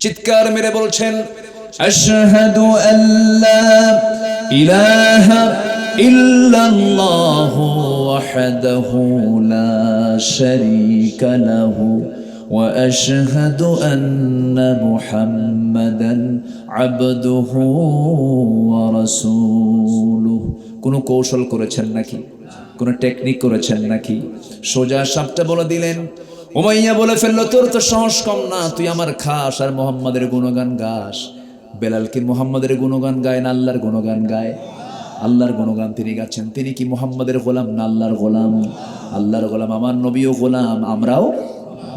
চিৎকার মেরে বলছেন, আশহাদু আল্লা ইলাহা ইল্লাল্লাহু ওয়াহদাহু লা শারীকা লাহু ওয়া আশহাদু আন্না মুহাম্মাদান আবদুহু ওয়া রাসূলুহু। কোন কৌশল করেছেন নাকি? কোন টেকনিক করেছেন নাকি? সোজা সাপটা বলে দিলেন। উমাইয়া বলে ফেললো, তোর তো সাহস কম না, তুই আমার খাস আর মুহাম্মাদের গুণগান গাস। বেলাল কি মুহাম্মাদের গুণগান গায় না আল্লাহর গুণগান গায়? আল্লাহর গুণগান তিনি গাচ্ছেন। তিনি কি মুহাম্মাদের গোলাম না আল্লাহর গোলাম? আল্লাহর গোলাম। আমার নবীও গোলাম, আমরাও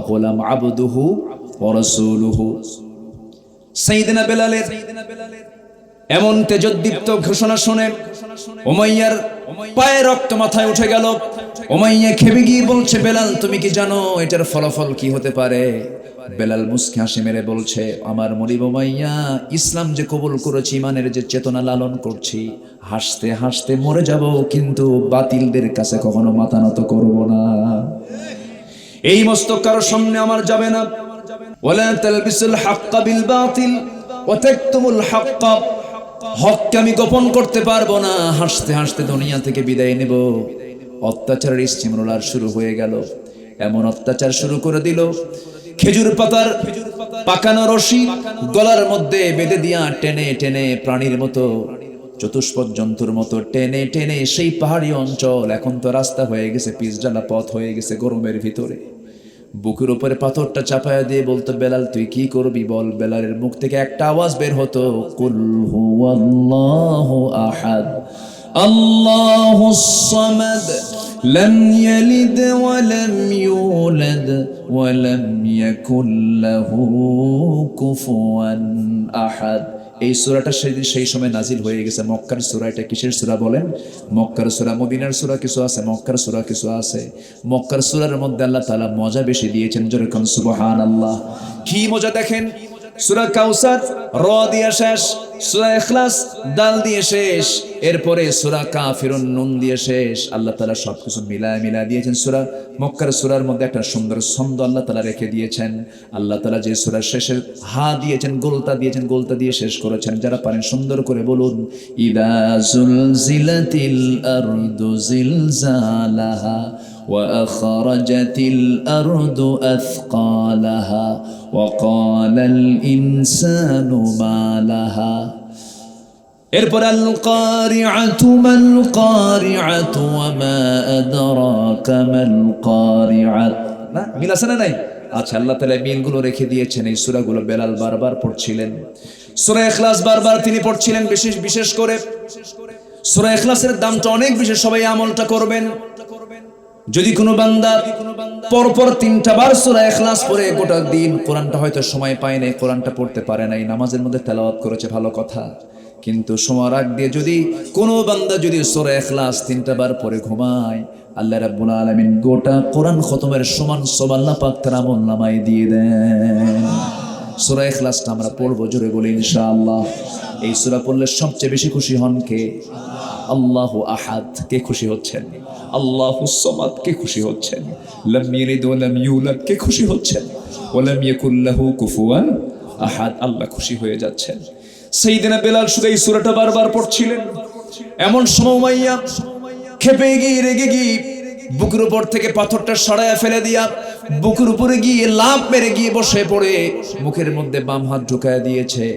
গোলাম। আবদুহু ওয়া রাসূলুহু। সাইয়েদনা বেলালের এমন তেজোদ্দীপ্ত ঘোষণা শুনে উমাইয়ার পায়ে রক্ত মাথায় উঠে গেল। উমাইয়া খেপে গিয়ে বলছে, বেলাল তুমি কি জানো এটার ফলাফল কি হতে পারে? বেলাল মুস্কি হাসি মেরে বলছে, আমার মনিব উমাইয়া, ইসলাম যে কবুল করেছি, ইমানের যে চেতনা লালন করছি, হাসতে হাসতে মরে যাব, কিন্তু বাতিলদের কাছে কখনো মাথা নত করব না। এই মস্তক কারো সামনে আমার যাবে না। ওয়ালা তালবিসুল হাক্কা বিল বাতিল ওয়া তাকতুমুল হাক্কা। হককে আমি গোপন করতে পারবো না। হাসতে হাসতে দুনিয়া থেকে বিদায় নেব। অত্যাচারের স্টিমরোলার শুরু হয়ে গেল। এমন অত্যাচার শুরু করে দিল, খেজুর পাতার পাকানো রশি গলার মধ্যে বেঁধে দিয়া টেনে টেনে প্রাণীর মতো, চতুষ্পদ জন্তুর মতো টেনে টেনে সেই পাহাড়ি অঞ্চল, এখন তো রাস্তা হয়ে গেছে, পিচঢালা পথ হয়ে গেছে গরমের ভিতরে, বুকের উপরে পাথরটা চাপায়া দিয়ে বলতো, বেলাল তুই কি করবি বল। বেলালের মুখ থেকে একটা আওয়াজ বের হতো, কুল হুয়াল্লাহু আহাদ আল্লাহুস সামাদ লাম ইয়ালিদ ওয়া লাম ইউলাদ ওয়া লাম ইয়াকুল লাহু কুফুয়ান আহাদ। এই সূরাটা সেই সময় নাজিল হয়ে গেছে। মক্কার সূরা। এটা কিসের সূরা বলেন? মক্কার সূরা। মদিনার সূরা কিছু আছে, মক্কার সূরা কিছু আছে। মক্কার সূরার মধ্যে আল্লাহ তাআলা মজা বেশি দিয়েছেন। যেরকম সুবহানাল্লাহ। কি মজা দেখেন। সূরা কাউসার র দিয়ে শেষ, সূরা ইখলাস দাল দিয়ে শেষ, এরপরে সূরা কাফিরুন নুন দিয়ে শেষ। আল্লাহ তাআলা সবকিছু মিলায় দিয়েছেন। সূরা মক্কার সূরার মধ্যে একটা সুন্দর ছন্দ আল্লাহ তাআলা রেখে দিয়েছেন। আল্লাহ তাআলা যে সূরার শেষে হা দিয়েছেন, গোলতা দিয়েছেন, গোলতা দিয়ে শেষ করেছেন। যারা পারেন সুন্দর করে বলুন, ইদা জুলজিলাতিল আরদু জিলজালাহা وأخرجت الأرض أثقالها وقال الإنسان ما لها। এরপর আল কারিআতু মাল কারিআতু ওয়া মা আদরাকা মাল কারিআত। না মিল আছে না নাই? আচ্ছা, আল্লাহ তাআলা মিলগুলো রেখে দিয়েছেন। এই সূরাগুলো বেলাল বারবার পড়ছিলেন। সূরা ইখলাস বারবার তিনি পড়ছিলেন। বিশেষ করে সূরা ইখলাসের দামটা অনেক বেশি। সবাই আমলটা করবেন। যদি কোনো বান্দা পরপর 3টা বার সূরা ইখলাস পড়ে গোটা দিন, কোরআনটা হয়তো সময় পায় নাই, কোরআনটা পড়তে পারে নাই, নামাজের মধ্যে তেলাওয়াত করেছে, ভালো কথা, কিন্তু সময় আগ দিয়ে যদি কোনো বান্দা যদি সূরা ইখলাস 3টা বার পড়ে ঘুমায়, আল্লাহ রাব্বুল আলামিন গোটা কোরআন খতমের সমান সওয়াব আল্লাহ পাক তার আমলনামায় দিয়ে দেন। সূরা ইখলাসটা আমরা পড়বো, জোরে বলি ইনশাআল্লাহ। এই সূরা পড়লে সবচেয়ে বেশি খুশি হন কে? আল্লাহু আহাদ। কে খুশি হচ্ছেন? আল্লাহুস সামাদ। কে খুশি হচ্ছেন? লাম ইয়ালিদ ওয়া লাম ইউলাদ। কে খুশি হচ্ছেন? ওয়া লাম ইয়াকুল লাহু কুফুয়ান আহাদ। আল্লাহ খুশি হয়ে যাচ্ছেন। সাইয়েদনা বেলাল শুধু এই সূরাটা বারবার পড়ছিলেন। এমন সময় উমাইয়া খেপে গিয়ে রেগে গিয়ে বুকের উপর থেকে পাথরটা সরায়া ফেলে দিয়া বুকের উপরে গিয়ে লাফ মেরে গিয়ে বসে পড়ে মুখের মধ্যে বাম হাত ঢুকায়া দিয়েছে।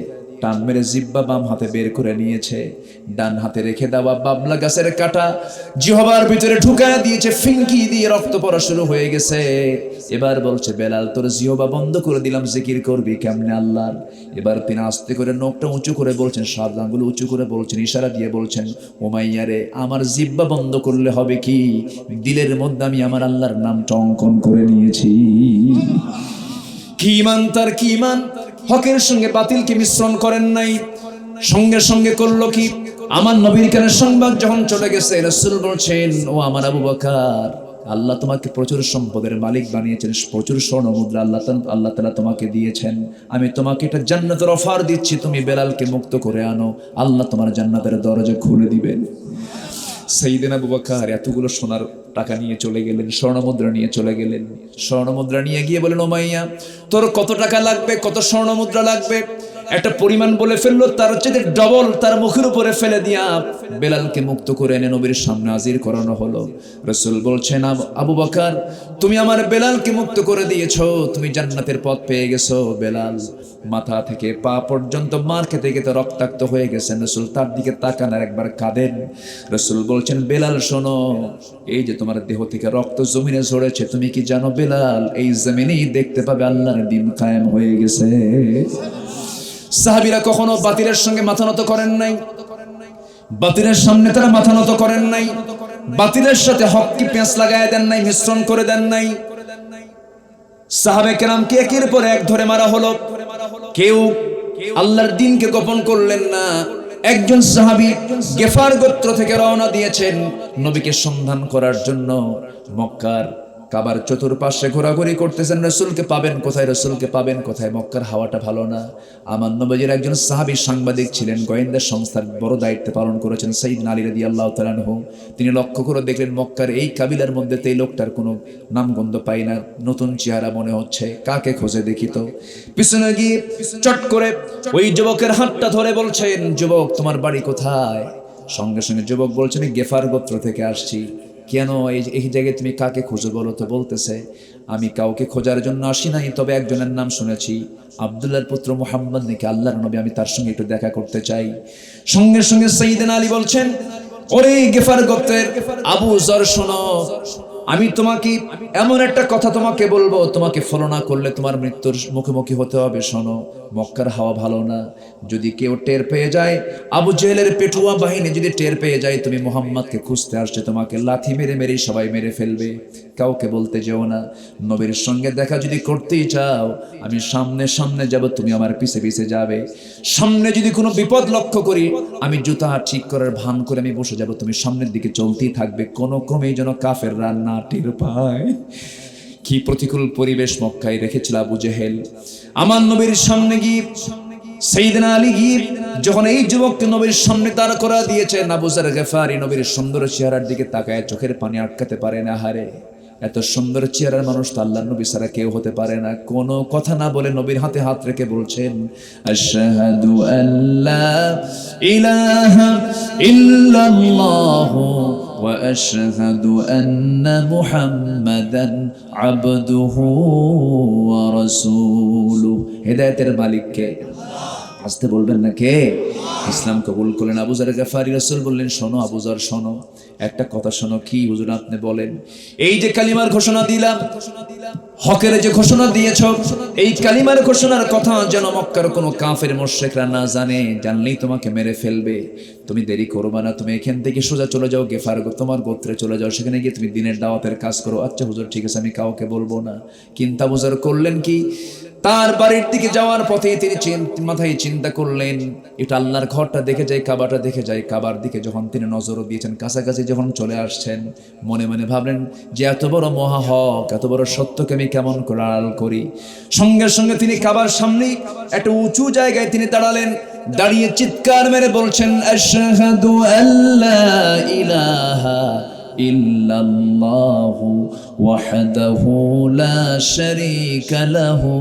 টান মেরে জিহ্বা বাম হাতে বের করে নিয়েছে। ডান হাতে রেখে দেওয়া বাবলা গাছের কাটা জিহ্বার ভিতরে ঢুকায়া দিয়েছে। ফিঙ্কি দিয়ে রক্ত পড়া শুরু হয়ে গেছে। এবার বলছে, বেলাল তোর জিহ্বা বন্ধ করে দিলাম, জিকির করবি কেমনে আল্লাহর। এবার তিনি আস্তে করে নখটা উঁচু করে বলছেন, সাত আঙ্গুল উঁচু করে বলছেন, ইশারা দিয়ে বলছেন, উমাইয়া রে, আমার জিহ্বা বন্ধ করলে হবে কি, দিলের মধ্যে আমি আমার আল্লাহর নামটা অঙ্কন করে নিয়েছি। কি ইমান তার, কি ইমান! হকের সঙ্গে বাতিলকে মিশ্রণ করেন নাই। সঙ্গে সঙ্গে করলো কি, আমার নবীর কানে সংবাদ যখন চলে গেছে, রাসূল বলছেন, ও আমার আবু বকর, আল্লাহ তোমাকে প্রচুর সম্পদের মালিক বানিয়েছেন, প্রচুর স্বর্ণ মুদ্রা আল্লাহ তাআলা তোমাকে দিয়েছেন। আমি তোমাকে একটা জান্নাতের অফার দিচ্ছি, তুমি বেলালকে মুক্ত করে আনো, আল্লাহ তোমার জান্নাতের দরজা খুলে দিবেন। সাইয়েদনা আবু বকর এতগুলো সোনার টাকা নিয়ে চলে গেলেন, স্বর্ণমুদ্রা নিয়ে চলে গেলেন। স্বর্ণমুদ্রা নিয়ে গিয়ে বলেন, উমাইয়া তোর কত টাকা লাগবে, কত স্বর্ণমুদ্রা লাগবে? একটা পরিমাণ বলে ফেললো, তার চেয়ে ডবল তার মুখের উপরে ফেলে দিয়া বেলালকে মুক্ত করে এনে নবীর সামনে হাজির করানো হলো। রাসূল বলছেন, আবু বকর তুমি আমার বেলালকে মুক্ত করে দিয়েছো, তুমি জান্নাতের পথ পেয়ে গেছো। বেলাল মাথা থেকে পা পর্যন্ত মার খেতে খেতে রক্তাক্ত হয়ে গেছেন। রাসূল তার দিকে তাকান আর একবার কাঁদেন। রাসূল বলছেন, বেলাল শোনো, এই যে তোমার দেহ থেকে রক্ত জমিনে ঝরেছে, তুমি কি জানো বেলাল এই জমিনেই দেখতে পাবে আল্লাহর দ্বীন কায়েম হয়ে গেছে। সাহাবীরা কখনো বাতিলের সঙ্গে মাথা নত করেন নাই, বাতিলের সামনে তারা মাথা নত করেন নাই, বাতিলের সাথে হক কি পেঁচ লাগায় দেন নাই, মিশ্রণ করে দেন নাই। সাহাবে কেরামকে একের পর এক ধরে মারা হলো, কেউ আল্লাহর দ্বীনকে গোপন করলেন না। একজন সাহাবী গেফার গোত্র থেকে রওনা দিয়েছেন নবীকে সন্ধান করার জন্য। মক্কার কাবার চতুর্পাশে ঘোরাঘুরি করতেছেন, রাসূলকে পাবেন কোথায়, রাসূলকে পাবেন কোথায়। মক্কার হাওয়াটা ভালো না। আমার নবীর একজন সাহাবী সাংবাদিক ছিলেন, গোয়েন্দা সংস্থার বড় দায়িত্ব পালন করেছেন সাইয়েদনা আলী রাদিয়াল্লাহু তাআলা আনহু। তিনি লক্ষ্য করে দেখলেন মক্কার এই কাবিলার মধ্যে তো এই লোকটার কোনো নামগন্ধ পাই না, নতুন চেহারা মনে হচ্ছে, কাকে খোঁজে দেখি তো। পিছনে গিয়ে চট করে ওই যুবকের হাতটা ধরে বলছেন, যুবক তোমার বাড়ি কোথায়? সঙ্গে সঙ্গে যুবক বলছেন, গেফার গোত্র থেকে আসছি। কেন এই জায়গায় তুমি কাকে খুঁজে বলো তো? বলতেছে, আমি কাউকে খোঁজার জন্য আসি নাই, তবে একজনের নাম শুনেছি, আব্দুল্লাহর পুত্র মুহাম্মদ নাকি আল্লাহর নবী, আমি তার সঙ্গে একটু দেখা করতে চাই। সঙ্গে সঙ্গে সাইয়েদনা আলী বলছেন, ওরে গেফার গোত্রের আবু যর শোনো, আমি তোমাকে এমন একটা কথা তোমাকে বলবো, তোমাকে ফলো না করলে তোমার মৃত্যুর মুখোমুখি হতে হবে। শোনো, মক্কার হাওয়া ভালো না, যদি কেউ টের পেয়ে যায়, আবু জেহেলের পেটুয়া বাহিনী যদি টের পেয়ে যায় তুমি মুহাম্মদকে খুঁজতে আসছে, তোমাকে লাথি মেরে মেরে সবাই মেরে ফেলবে। কাউকে বলতে যেও না। নবীর সঙ্গে দেখা যদি করতেই চাও, আমি সামনে সামনে যাব, তুমি আমার পিছে পিছে যাবে। সামনে যদি কোনো বিপদ লক্ষ্য করি, আমি জুতা ঠিক করার ভান করে আমি বসে যাব, তুমি সামনের দিকে চলতেই থাকবে, কোনো ক্রমেই যেন কাফেররা না টের পায়। কি প্রতিকূল পরিবেশ মক্কায় রেখেছিল আবু জেহেল। আমার নবীর সামনে গিয়ে সাইয়েদনা আলী গিয়ে যখন এই যুবককে নবীর সামনে দাঁড় করা দিয়েছে, আবু যর গেফারি নবীর সুন্দর চেহারার দিকে তাকায়, চোখের পানি আটকাতে পারে না। হারে, এত সুন্দর চেহারার মানুষ তো আল্লাহর নবী ছাড়া কেউ হতে পারে না। কোনো কথা না বলে নবীর হাতে হাত রেখে বলছেন, আশহাদু আল্লা ইলাহা ইল্লাল্লাহু ওয়া আশহাদু আন্না মুহাম্মাদান আবদুহু ওয়া রাসূলুহু। হেদায়েতের মালিক কে? আসতে বলবেন না কে? ইসলাম কবুল করলেন আবু যর গেফারি। রাসূল বললেন, শোনো আবু যর শোনো, একটা কথা শোনো। কি হুজুর আপনি বলেন? এই যে কালিমার ঘোষণা দিলাম, হকের যে ঘোষণা দিয়েছ, এই কালিমার ঘোষণার কথা যেন মক্কার কোনো কাফের মুশরিকরা না জানে, জানলেই তোমাকে মেরে ফেলবে। তুমি দেরি করবে না, তুমি এখান থেকে সোজা চলে যাও গেফার, তোমার গোত্রে চলে যাও, সেখানে গিয়ে তুমি দিনের দাওয়াতের কাজ করো। আচ্ছা হুজুর ঠিক আছে, আমি কাউকে বলবো না। কিন্তু আবু যর করলেন কি, তার বাড়ির দিকে যাওয়ার পথে তিনি মাথায় চিন্তা করলেন, এটা আল্লাহর ঘরটা দেখে যায়, কাবাটা দেখে যায়। কাবার দিকে যখন তিনি নজরও দিয়েছেন, কাছাকাছি যখন চলে আসছেন, মনে মনে ভাবলেন যে এত বড় মহা হক, এত বড় সত্যকে আমি কেমন করে আড়াল করি। সঙ্গে সঙ্গে তিনি কাবার সামনে একটা উঁচু জায়গায় তিনি দাঁড়ালেন, দাঁড়িয়ে চিৎকার মেরে বলছেন, আশহাদু আল্লা ইলাহা ইল্লাল্লাহু ওয়াহদাহু লা শারীকা লাহু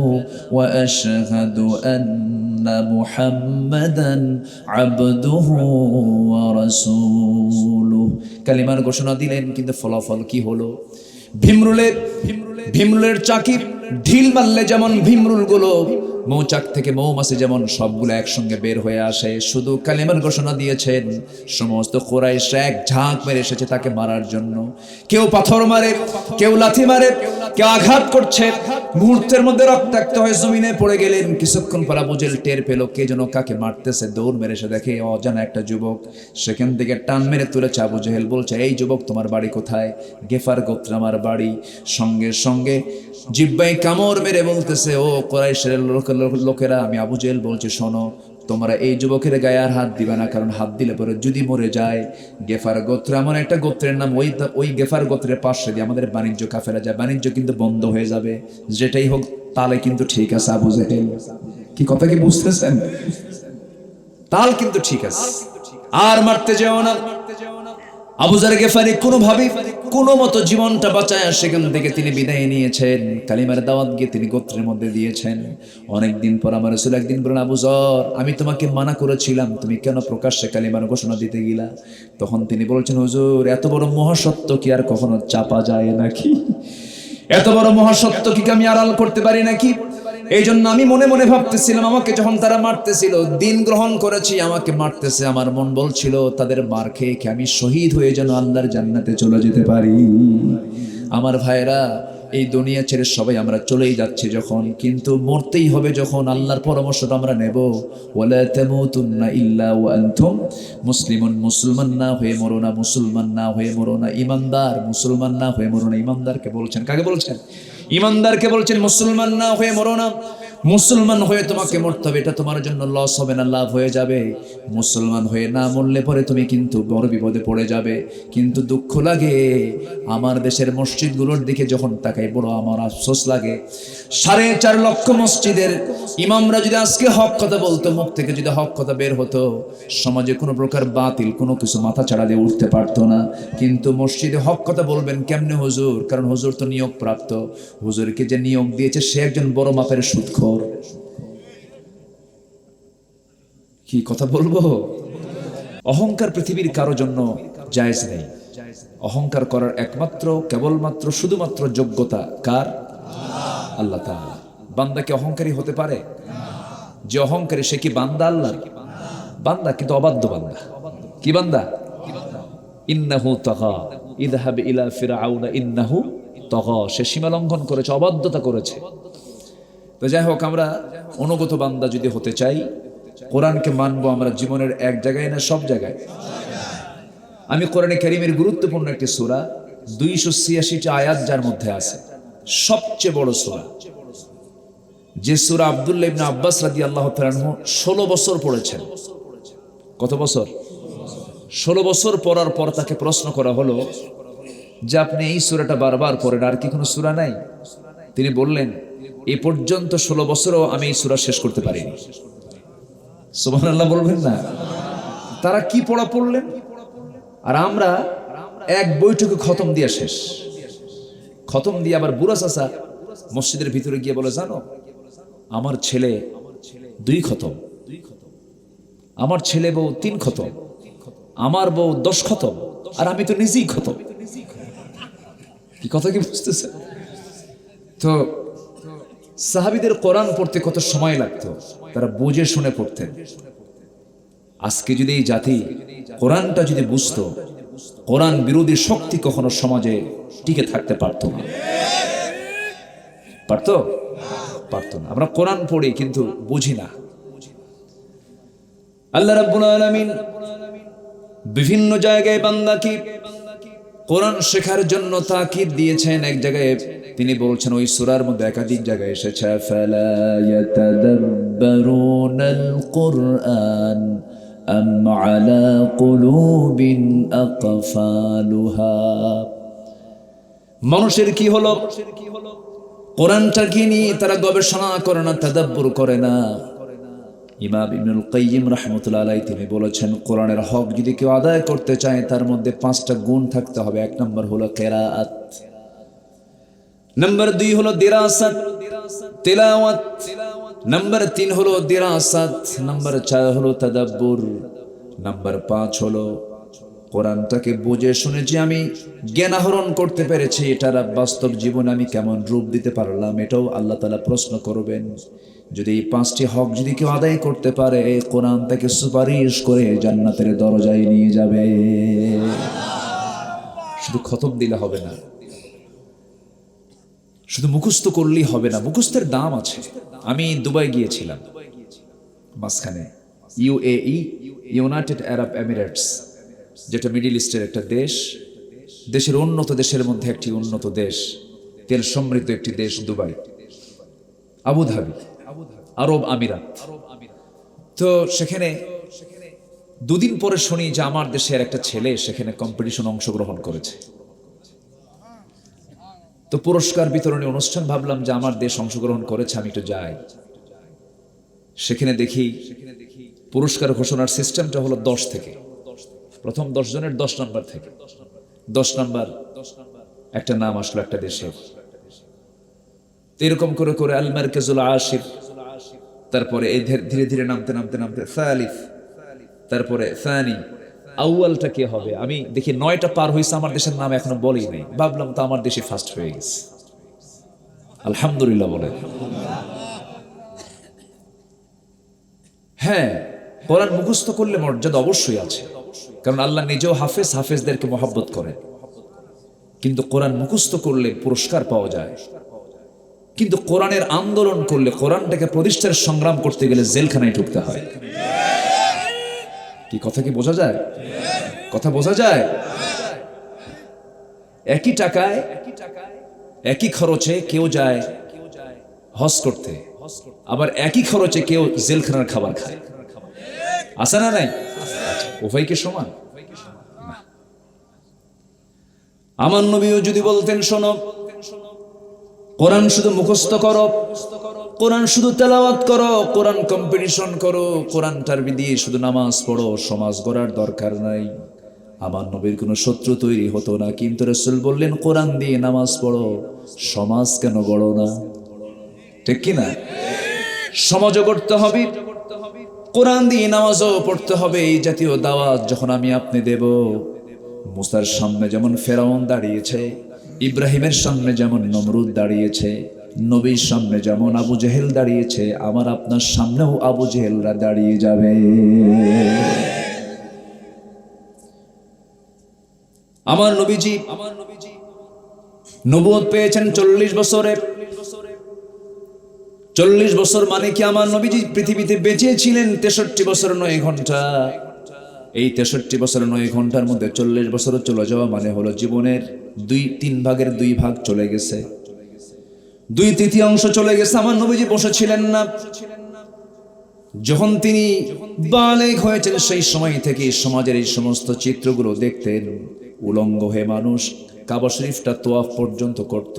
ওয়া আশহাদু আন্না মুহাম্মাদান আবদুহু ওয়া রাসূলুহু। কালিমার ঘোষণা দিলেন, কিন্তু ফলাফল কি হলো? ভীমরুলের চাকি ঢিল মারলে যেমন ভীমরুলগুলো মৌচাক থেকে মৌমাছি যেমন সবগুলো একসঙ্গে বের হয়ে আসে, শুধু কালিমার ঘোষণা দিয়েছেন, সমস্ত কুরাইশ এক ঝাঁক মেরে এসেছে তাকে মারার জন্য। কেউ পাথর মারে, কেউ লাথি মারে, কেউ আঘাত করছে। মুহূর্তের মধ্যে রক্তাক্ত হয়ে জমিনে পড়ে গেলেন। কিছুক্ষণ পর আবু জেহেল টের পেল কে যেন কাকে মারতেছে, দৌড় মেরে এসে দেখে অজানা একটা যুবক, সেখান থেকে টান মেরে তুলেছে। আবু জেহেল বলছে, এই যুবক তোমার বাড়ি কোথায়? গেফার গোত্র আমার বাড়ি। সঙ্গে সঙ্গে জিহ্বায় কামড় মেরে বলতেছে, ও কুরাইশের লোকেরা, আমি আবু জেহেল বলছি, শোনো, তোমরা এই যুবকের গায়ে আর হাত দিবে না, কারণ হাত দিলে পরে যদি মরে যায়। গেফার গোত্র এমন একটা গোত্রের নাম, ওই গেফার গোত্রের পাশে দিয়ে আমাদের বাণিজ্য কাফেলা যায়, বাণিজ্য কিন্তু বন্ধ হয়ে যাবে। যেটাই হোক তালে কিন্তু ঠিক আছে আবু জেহেল। কি কথা কি বুঝতেছেন? তাল কিন্তু ঠিক আছে, আর মারতে যেও না। আবু যার গেফারি কোনো মতো জীবনটা বাঁচায় সেখান থেকে তিনি বিদায় নিয়েছেন। কালিমার দাওয়াত গিয়ে তিনি গোত্রের মধ্যে দিয়েছেন। অনেকদিন পর আমার রাসূল একদিন বলেন, আবু যর, আমি তোমাকে মানা করেছিলাম, তুমি কেন প্রকাশ্যে কালিমার ঘোষণা দিতে গেলা? তখন তিনি বলছেন, হুজুর, এত বড় মহাসত্য কি আর কখনো চাপা যায় নাকি? এত বড় মহাসত্য কি আমি আড়াল করতে পারি নাকি? এই জন্য আমি মনে মনে ভাবতেছিলাম, আমাকে যখন তারা মারতেছিল, দিন গ্রহণ করেছি, আমাকে মারতেছে, আমার মন বলছিল তাদের মার খেয়ে আমি শহীদ হয়ে যেন আল্লাহর জান্নাতে চলে যেতে পারি। আমার ভাইরা, এই দুনিয়া ছেড়ে সবাই আমরা চলেই যাচ্ছি যখন, কিন্তু মরতেই হবে যখন, আল্লাহর পরামর্শটা আমরা নেব। ওয়ালা তামুতুন্না ইল্লা ওয়া আনতুম মুসলিমুন, মুসলমান না হয়ে মরো না, মুসলমান না হয়ে মরো না, ইমানদার, মুসলমান না হয়ে মরো না। ইমানদারকে বলছেন, কাকে বলছেন? ইমানদারকে বলছেন, মুসলমান না হয়ে মরো না। মুসলমান হয়ে তোমাকে মরতে হবে, এটা তোমার জন্য লস হবে না, লাভ হয়ে যাবে। মুসলমান হয়ে না মরলে পরে তুমি কিন্তু বড় বিপদে পড়ে যাবে। কিন্তু দুঃখ লাগে, আমার দেশের মসজিদগুলোর দিকে যখন তাকাই বড় আমার আফসোস লাগে। 4.5 লক্ষ মসজিদের ইমামরা যদি আজকে হক কথা বলতো, মুখ থেকে যদি হক কথা বের হতো, সমাজে কোনো প্রকার বাতিল কোনো কিছু মাথা চাড়া দিয়ে উঠতে পারতো না। কিন্তু মসজিদে হক কথা বলবেন কেমনে হুজুর? কারণ হুজুর তো নিয়োগ প্রাপ্ত, হুজুরকে যে নিয়োগ দিয়েছে সে একজন বড় মাপের সুদখোর। কি কথা বলবো? অহংকার পৃথিবীর কারো জন্য জায়েজ নেই। অহংকার করার একমাত্র কেবলমাত্র শুধুমাত্র যোগ্যতা কার? আল্লাহ তাআলা। বান্দা কি অহংকারী হতে পারে? যে অহংকারী সে কি বান্দা আল্লাহর? বান্দা, কিন্তু অবাধ্য বান্দা। কি বান্দা? ইন্নাহু তাগা ইযহাব ইলা ফিরআউনা ইন্নাহু তাগা। সে সীমা লঙ্ঘন করেছে, অবাধ্যতা করেছে। তো যাই হোক, আমরা অনুগত বান্দা যদি হতে চাই, কোরআনকে মানবো আমরা জীবনের এক জায়গায় না সব জায়গায়। আমি কোরআনে কারীমের গুরুত্বপূর্ণ একটি সূরা, 286টি আয়াত যার মধ্যে আছে, সবচেয়ে বড় সূরা, যে সূরা আব্দুল্লাহ ইবনে আব্বাস রাদিয়াল্লাহু তাআলা আনহু 16 বছর পড়েছেন। কত বছর? 16 বছর পড়ার পর তাকে প্রশ্ন করা হলো যে আপনি এই সূরাটা বারবার পড়েন, আর কি কোনো সূরা নাই? তিনি বললেন, এই পর্যন্ত 16 বছরও আমি এই সূরা শেষ করতে পারিনি। সুবহানাল্লাহ বলবেন না? তারা কি পড়া পড়লেন, আর আমরা এক বইটুকু খতম দিয়া শেষ। খতম দিয়ে আবার বুড়া চাচা মসজিদের ভিতরে গিয়ে বলে, জানো আমার ছেলে 2 খতম, আমার ছেলে বউ 3 খতম, আমার বউ 10 খতম, আর আমি তো নিজেই খতম। কি কথা কি বুঝতেছে? তো সাহাবীদের কোরআন পড়তে কত সময় লাগতো, তারা বুঝে শুনে পড়তেন। আজকে যদি এই জাতি কোরআনটা যদি বুঝতো, কোরআন বিরোধী শক্তি কখনো সমাজে টিকে থাকতে পারতো না। পারতো? পারতো না। আমরা কোরআন পড়ি কিন্তু বুঝি না। আল্লাহ রাব্বুল আলামিন বিভিন্ন জায়গায় বান্দাকে কোরআন শেখার জন্য তাকিদ দিয়েছেন। এক জায়গায় তিনি বলছেন, ওই সূরার মধ্যে একাধিক জায়গায় এসেছে, ফালা ইয়াতাদাব্বারুনাল কুরআন আম আলা কুলুবিন আকফালুহা। মানুষের কি হলো? কোরআনটা কি নিয়ে তারা গবেষণা করে না, তাদাব্বুর করে না। ইমাম ইবনুল কাইয়িম রাহমাতুল্লাহ আলাইহি তিনি বলেছেন, কোরআনের হক যদি কেউ আদায় করতে চায় তার মধ্যে 5টা গুণ থাকতে হবে। 1 নম্বর হলো কিরাআত, নম্বর 2 হলো দিরাসাত তিলাওয়াত, নম্বর 3 হলো দিরাসাত, নম্বর 4 হলো তাদাব্বুর, নম্বর 5 হলো কোরআনটাকে বুঝে শুনে যে আমি জ্ঞান আহরণ করতে পেরেছি, এটার বাস্তব জীবনে আমি কেমন রূপ দিতে পারলাম, এটাও আল্লাহ তাআলা প্রশ্ন করবেন। যদি এই 5টি হক যদি কেউ আদায় করতে পারে, কোরআন তাকে সুপারিশ করে জান্নাতের দরজায় নিয়ে যাবে। শুধু খতম দিলে হবে না, শুধু মুখস্থ করলেই হবে না, মুখস্থের দাম আছে। আমি দুবাই গিয়েছিলাম, মাঝখানে ইউএই, ইউনাইটেড আরব এমিরেটস, যেটা মিডল ইস্টের একটা দেশ, দেশের উন্নত দেশের মধ্যে একটি উন্নত দেশ, তেল সমৃদ্ধ একটি দেশ দুবাই, আবুধাবি, আরব আমিরাত। তো সেখানে 2 দিন পরে শুনি যে আমার দেশের একটা ছেলে সেখানে কম্পিটিশন অংশগ্রহণ করেছে। তো পুরস্কার বিতরণী অনুষ্ঠান, ভাবলাম যে আমার দেশ অংশগ্রহণ করেছে, আমি একটু যাই। সেখানে দেখি পুরস্কার ঘোষণার সিস্টেমটা হলো 10 থেকে প্রথম 10 জনের 10 নাম্বার থেকে 10 নাম্বার একটা নাম আসলো একটা দেশের। এরকম করে করে আল মারকাজুল আশির, তারপরে এই ধীরে ধীরে নামতে নামতে নামতে সালিস, তারপরে সানি, আউয়ালটা কে হবে? আমি দেখি 9টা পার হয়েছে, আমার দেশের নাম এখনো বলেই নাই। ভাবলাম তো আমার দেশে ফার্স্ট হয়ে গেছে। আলহামদুলিল্লাহ বলে। হ্যাঁ, কোরআন মুখস্থ করলে মর্যাদা অবশ্যই আছে, কারণ আল্লাহ নিজেও হাফেজ, হাফেজদেরকে মহব্বত করেন। কিন্তু কোরআন মুখস্থ করলে পুরস্কার পাওয়া যায়, কিন্তু কোরআনের আন্দোলন করলে, কোরআনটাকে প্রতিষ্ঠার সংগ্রাম করতে গেলে জেলখানায় ঢুকতে হয়। কি কথা কি বোঝা যায়? কথা বোঝা যায়? একই টাকায় একই খরচে কেউ যায় হজ করতে, আবার একই খরচে কেউ জেলখানার খাবার খায়। আছে না নাই? উভয় কি সমান? আমার নবীও যদি বলতেন, শোনো, কোরআন শুধু মুখস্থ করো, কোরআন শুধু তেলাওয়াত করো, কোরআন কম্পিটিশন করো, কোরআনটার দিয়ে শুধু নামাজ পড়ো, সমাজ গড়ার দরকার নাই, আমার নবীর কোনো শত্রু তৈরি হতো না। কিন্তু রাসূল বললেন, কোরআন দিয়ে নামাজ পড়ো, সমাজ কেন গড়ো না? ঠিক কি না? সমাজও গড়তে হবে, কোরআন দিয়ে নামাজও পড়তে হবে। এই জাতীয় দাওয়াত যখন আমি আপনি দেব, মুসার সামনে যেমন ফেরাউন দাঁড়িয়েছে, ইব্রাহিমের সামনে যেমন নমরুদ দাঁড়িয়েছে, নবীর সামনে যেমন আবু জেহেল দাঁড়িয়েছে, আমার আপনার সামনেও আবু জেহেলরা দাঁড়িয়ে যাবে। আমার নবীজি নবুয়ত পেয়েছেন 40 বছরে। 40 বছর মানে কি? আমার নবীজি পৃথিবীতে বেঁচে ছিলেন 63 বছর 9 ঘন্টা। এই 63 বছর 9 ঘন্টার মধ্যে 40 বছরও চলে যাওয়া মানে হলো জীবনের 2-3 ভাগের 2 ভাগ চলে গেছে, 2/3 চলে গেছে। আমার নবীজি বসেছিলেন না। যখন তিনি বালেগ হয়েছেন, সেই সময় থেকে সমাজের এই সমস্ত চিত্রগুলো দেখতেন। উলঙ্গ হয়ে মানুষ কাবা শরীফটা তোয়াফ পর্যন্ত করত।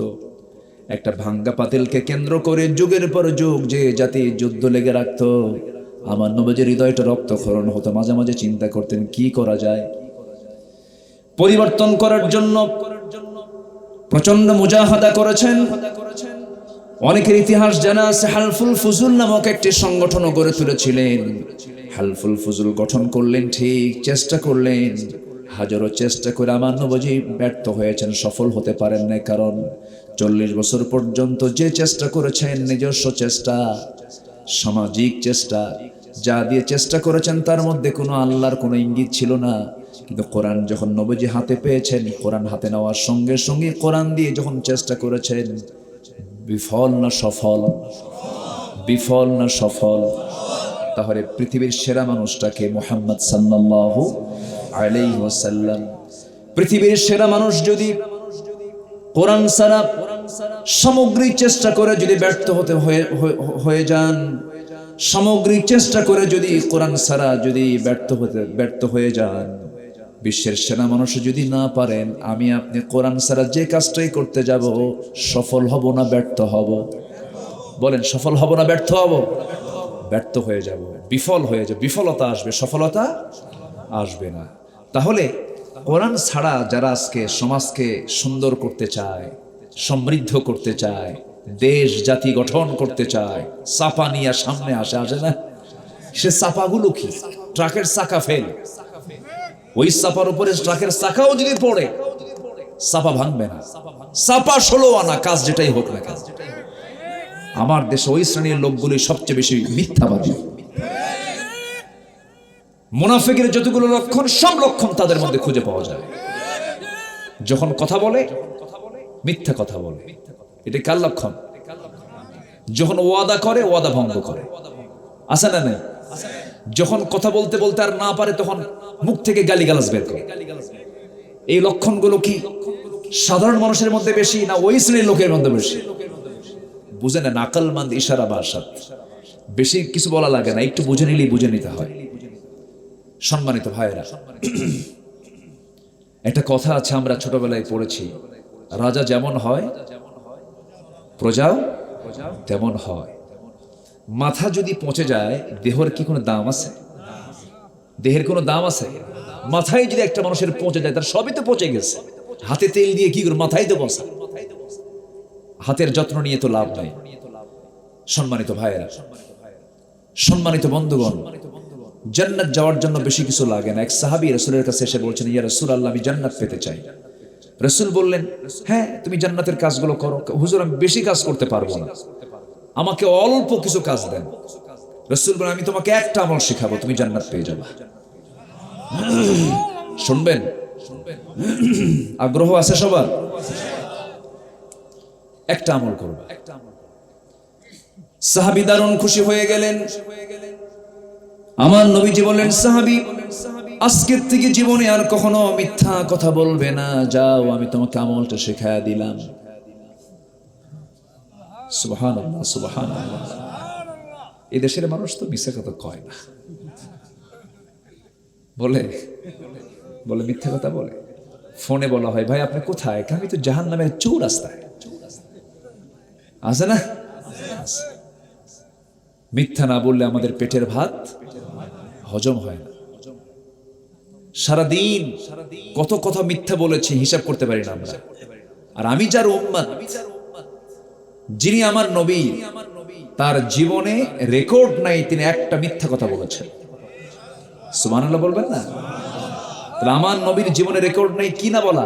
একটা ভাঙ্গা পাতিলকে কেন্দ্র করে যুগের পর যুগ যে জাতি যুদ্ধ লেগে রাখত, আমার নবীজির হৃদয়টা রক্তক্ষরণ হতো। মাঝে মাঝে চিন্তা করতেন কি করা যায়। পরিবর্তন করার জন্য প্রচন্ড মুজাহাদা করেছেন। অনেকের ইতিহাস জানা আছে। হালফুল ফুজুল নামক একটি সংগঠনও গড়ে তুলেছিলেন। হালফুল ফুজুল গঠন করলেন, ঠিক চেষ্টা করলেন, হাজারো চেষ্টা করে আমার নবীজি ব্যর্থ হয়েছেন, সফল হতে পারেন না। কারণ 40 বছর পর্যন্ত যে চেষ্টা করেছেন, নিজস্ব চেষ্টা, সামাজিক চেষ্টা, যা দিয়ে চেষ্টা করেছেন তার মধ্যে কোনো আল্লাহর কোনো ইঙ্গিত ছিল না। কিন্তু কোরআন যখন নবীজি হাতে পেয়েছেন, কোরআন হাতে নেওয়ার সঙ্গে সঙ্গে কোরআন দিয়ে যখন চেষ্টা করেছেন, বিফল না সফল? বিফল না সফল? তাহলে পৃথিবীর সেরা মানুষটাকে মুহাম্মদ সাল্লাল্লাহু আলাইহি ওয়াসাল্লাম। পৃথিবীর সেরা মানুষ যদি কোরআন ছাড়া সামগ্রিক চেষ্টা করে যদি ব্যর্থ হয়ে যান, সামগ্রিক চেষ্টা করে যদি কোরআন ছাড়া যদি ব্যর্থ হয়ে যান, বিশ্বের সেরা মানুষ যদি না পারেন, আমি আপনি কোরআন ছাড়া যে কাজটাই করতে যাব, সফল হব না ব্যর্থ হব? বলেন, সফল হব না ব্যর্থ হব? ব্যর্থ হয়ে যাব, বিফল হয়ে যাব। বিফলতা আসবে, সফলতা আসবে না। তাহলে কোরআন ছাড়া যারা আজকে সমাজকে সুন্দর করতে চায়, সমৃদ্ধ করতে চায়, দেশ জাতি গঠন করতে চায়, চাপা নিয়ে সামনে আসে না? সে চাপাগুলো কি? ট্রাকের চাকা ফেল, ওই চাপার উপরে ট্রাকের চাকাও যদি পড়ে, চাপা ভাঙবে না। চাপা 16 আনা, কাজ যেটাই হোক না কেন। আমার দেশে ওই শ্রেণীর লোকগুলি সবচেয়ে বেশি মিথ্যাবাদী। মুনাফিকের যতগুলো লক্ষণ, সব লক্ষণ তাদের মধ্যে খুঁজে পাওয়া যায়। যখন কথা বলে, মিথ্যা কথা বলে। এটা কার লক্ষণ? যখন ওয়াদা করে, ওয়াদা ভঙ্গ করে। আছে না নাই? যখন কথা বলতে বলতে আর না পারে, তখন মুখ থেকে গালিগালাজ বের করে। এই লক্ষণগুলো কি সাধারণ মানুষের মধ্যে বেশি না ওই শ্রেণীর লোকের মধ্যে বেশি? বুঝে নেন, আকলমান্দ ইশারা বাসাত। বেশি কিছু বলা লাগে না, একটু বুঝে নিলেই বুঝে নিতে হয়। সম্মানিত ভাইয়েরা, একটা কথা আছে, আমরা ছোটবেলায় পড়েছি, রাজা যেমন হয় প্রজাও তেমন হয়। মাথা যদি পচে যায়, দেহের কি কোনো দাম আছে? দেহের কোনো দাম আছে? মাথায় যদি একটা মানুষের পচে যায়, তার সবই তো পচে গেছে। হাতে তেল দিয়ে কি করে মাথায় তো বসা, হাতের যত্ন নিয়ে তো লাভ নাই। সম্মানিত ভাইয়েরা, সম্মানিত বন্ধুগণ, জান্নাত যাওয়ার জন্য বেশি কিছু লাগে না। এক সাহাবী রাসূলের কাছে এসে বলছেন, ইয়া রাসূলুল্লাহ, আমি জান্নাত পেতে চাই। রাসূল বললেন, হ্যাঁ তুমি জান্নাতের কাজগুলো করো। হুজুর, আমি বেশি কাজ করতে পারবো না, আমাকে অল্প কিছু কাজ দেন। রাসূল বলেন, আমি তোমাকে একটা আমল শেখাবো, তুমি জান্নাত পেয়ে যাবে। শুনবেন? আগ্রহ আছে সবার? একটা আমল করবে। সাহাবী দারুণ খুশি হয়ে গেলেন। আমার নবীজি বললেন, সাহাবী, আজকের থেকে জীবনে আর কখনো মিথ্যা কথা বলবে না, যাও আমি তোমাকে আমলটা শেখায়া দিলাম। সুবহানাল্লাহ, সুবহানাল্লাহ। এই দেশের মানুষ তো মিথ্যা কথা কয় না, বলে বলে মিথ্যা কথা বলে। ফোনে বলা হয়, ভাই আপনি কোথায়? আমি তো জাহান্নামের চৌরাস্তায়। আছে না? মিথ্যা না বললে আমাদের পেটের ভাত হজম হয় না। সারাদিন কত কথা মিথ্যা বলেছি, হিসাব করতে পারি না আমরা। আর আমি যার উম্মত, যিনি আমার নবী, তার জীবনে রেকর্ড নাই তিনি একটা মিথ্যা কথা বলেছেন। সুবহানাল্লাহ বলবেন না? তাহলে আমার নবীর জীবনে রেকর্ড নাই কি না বলা,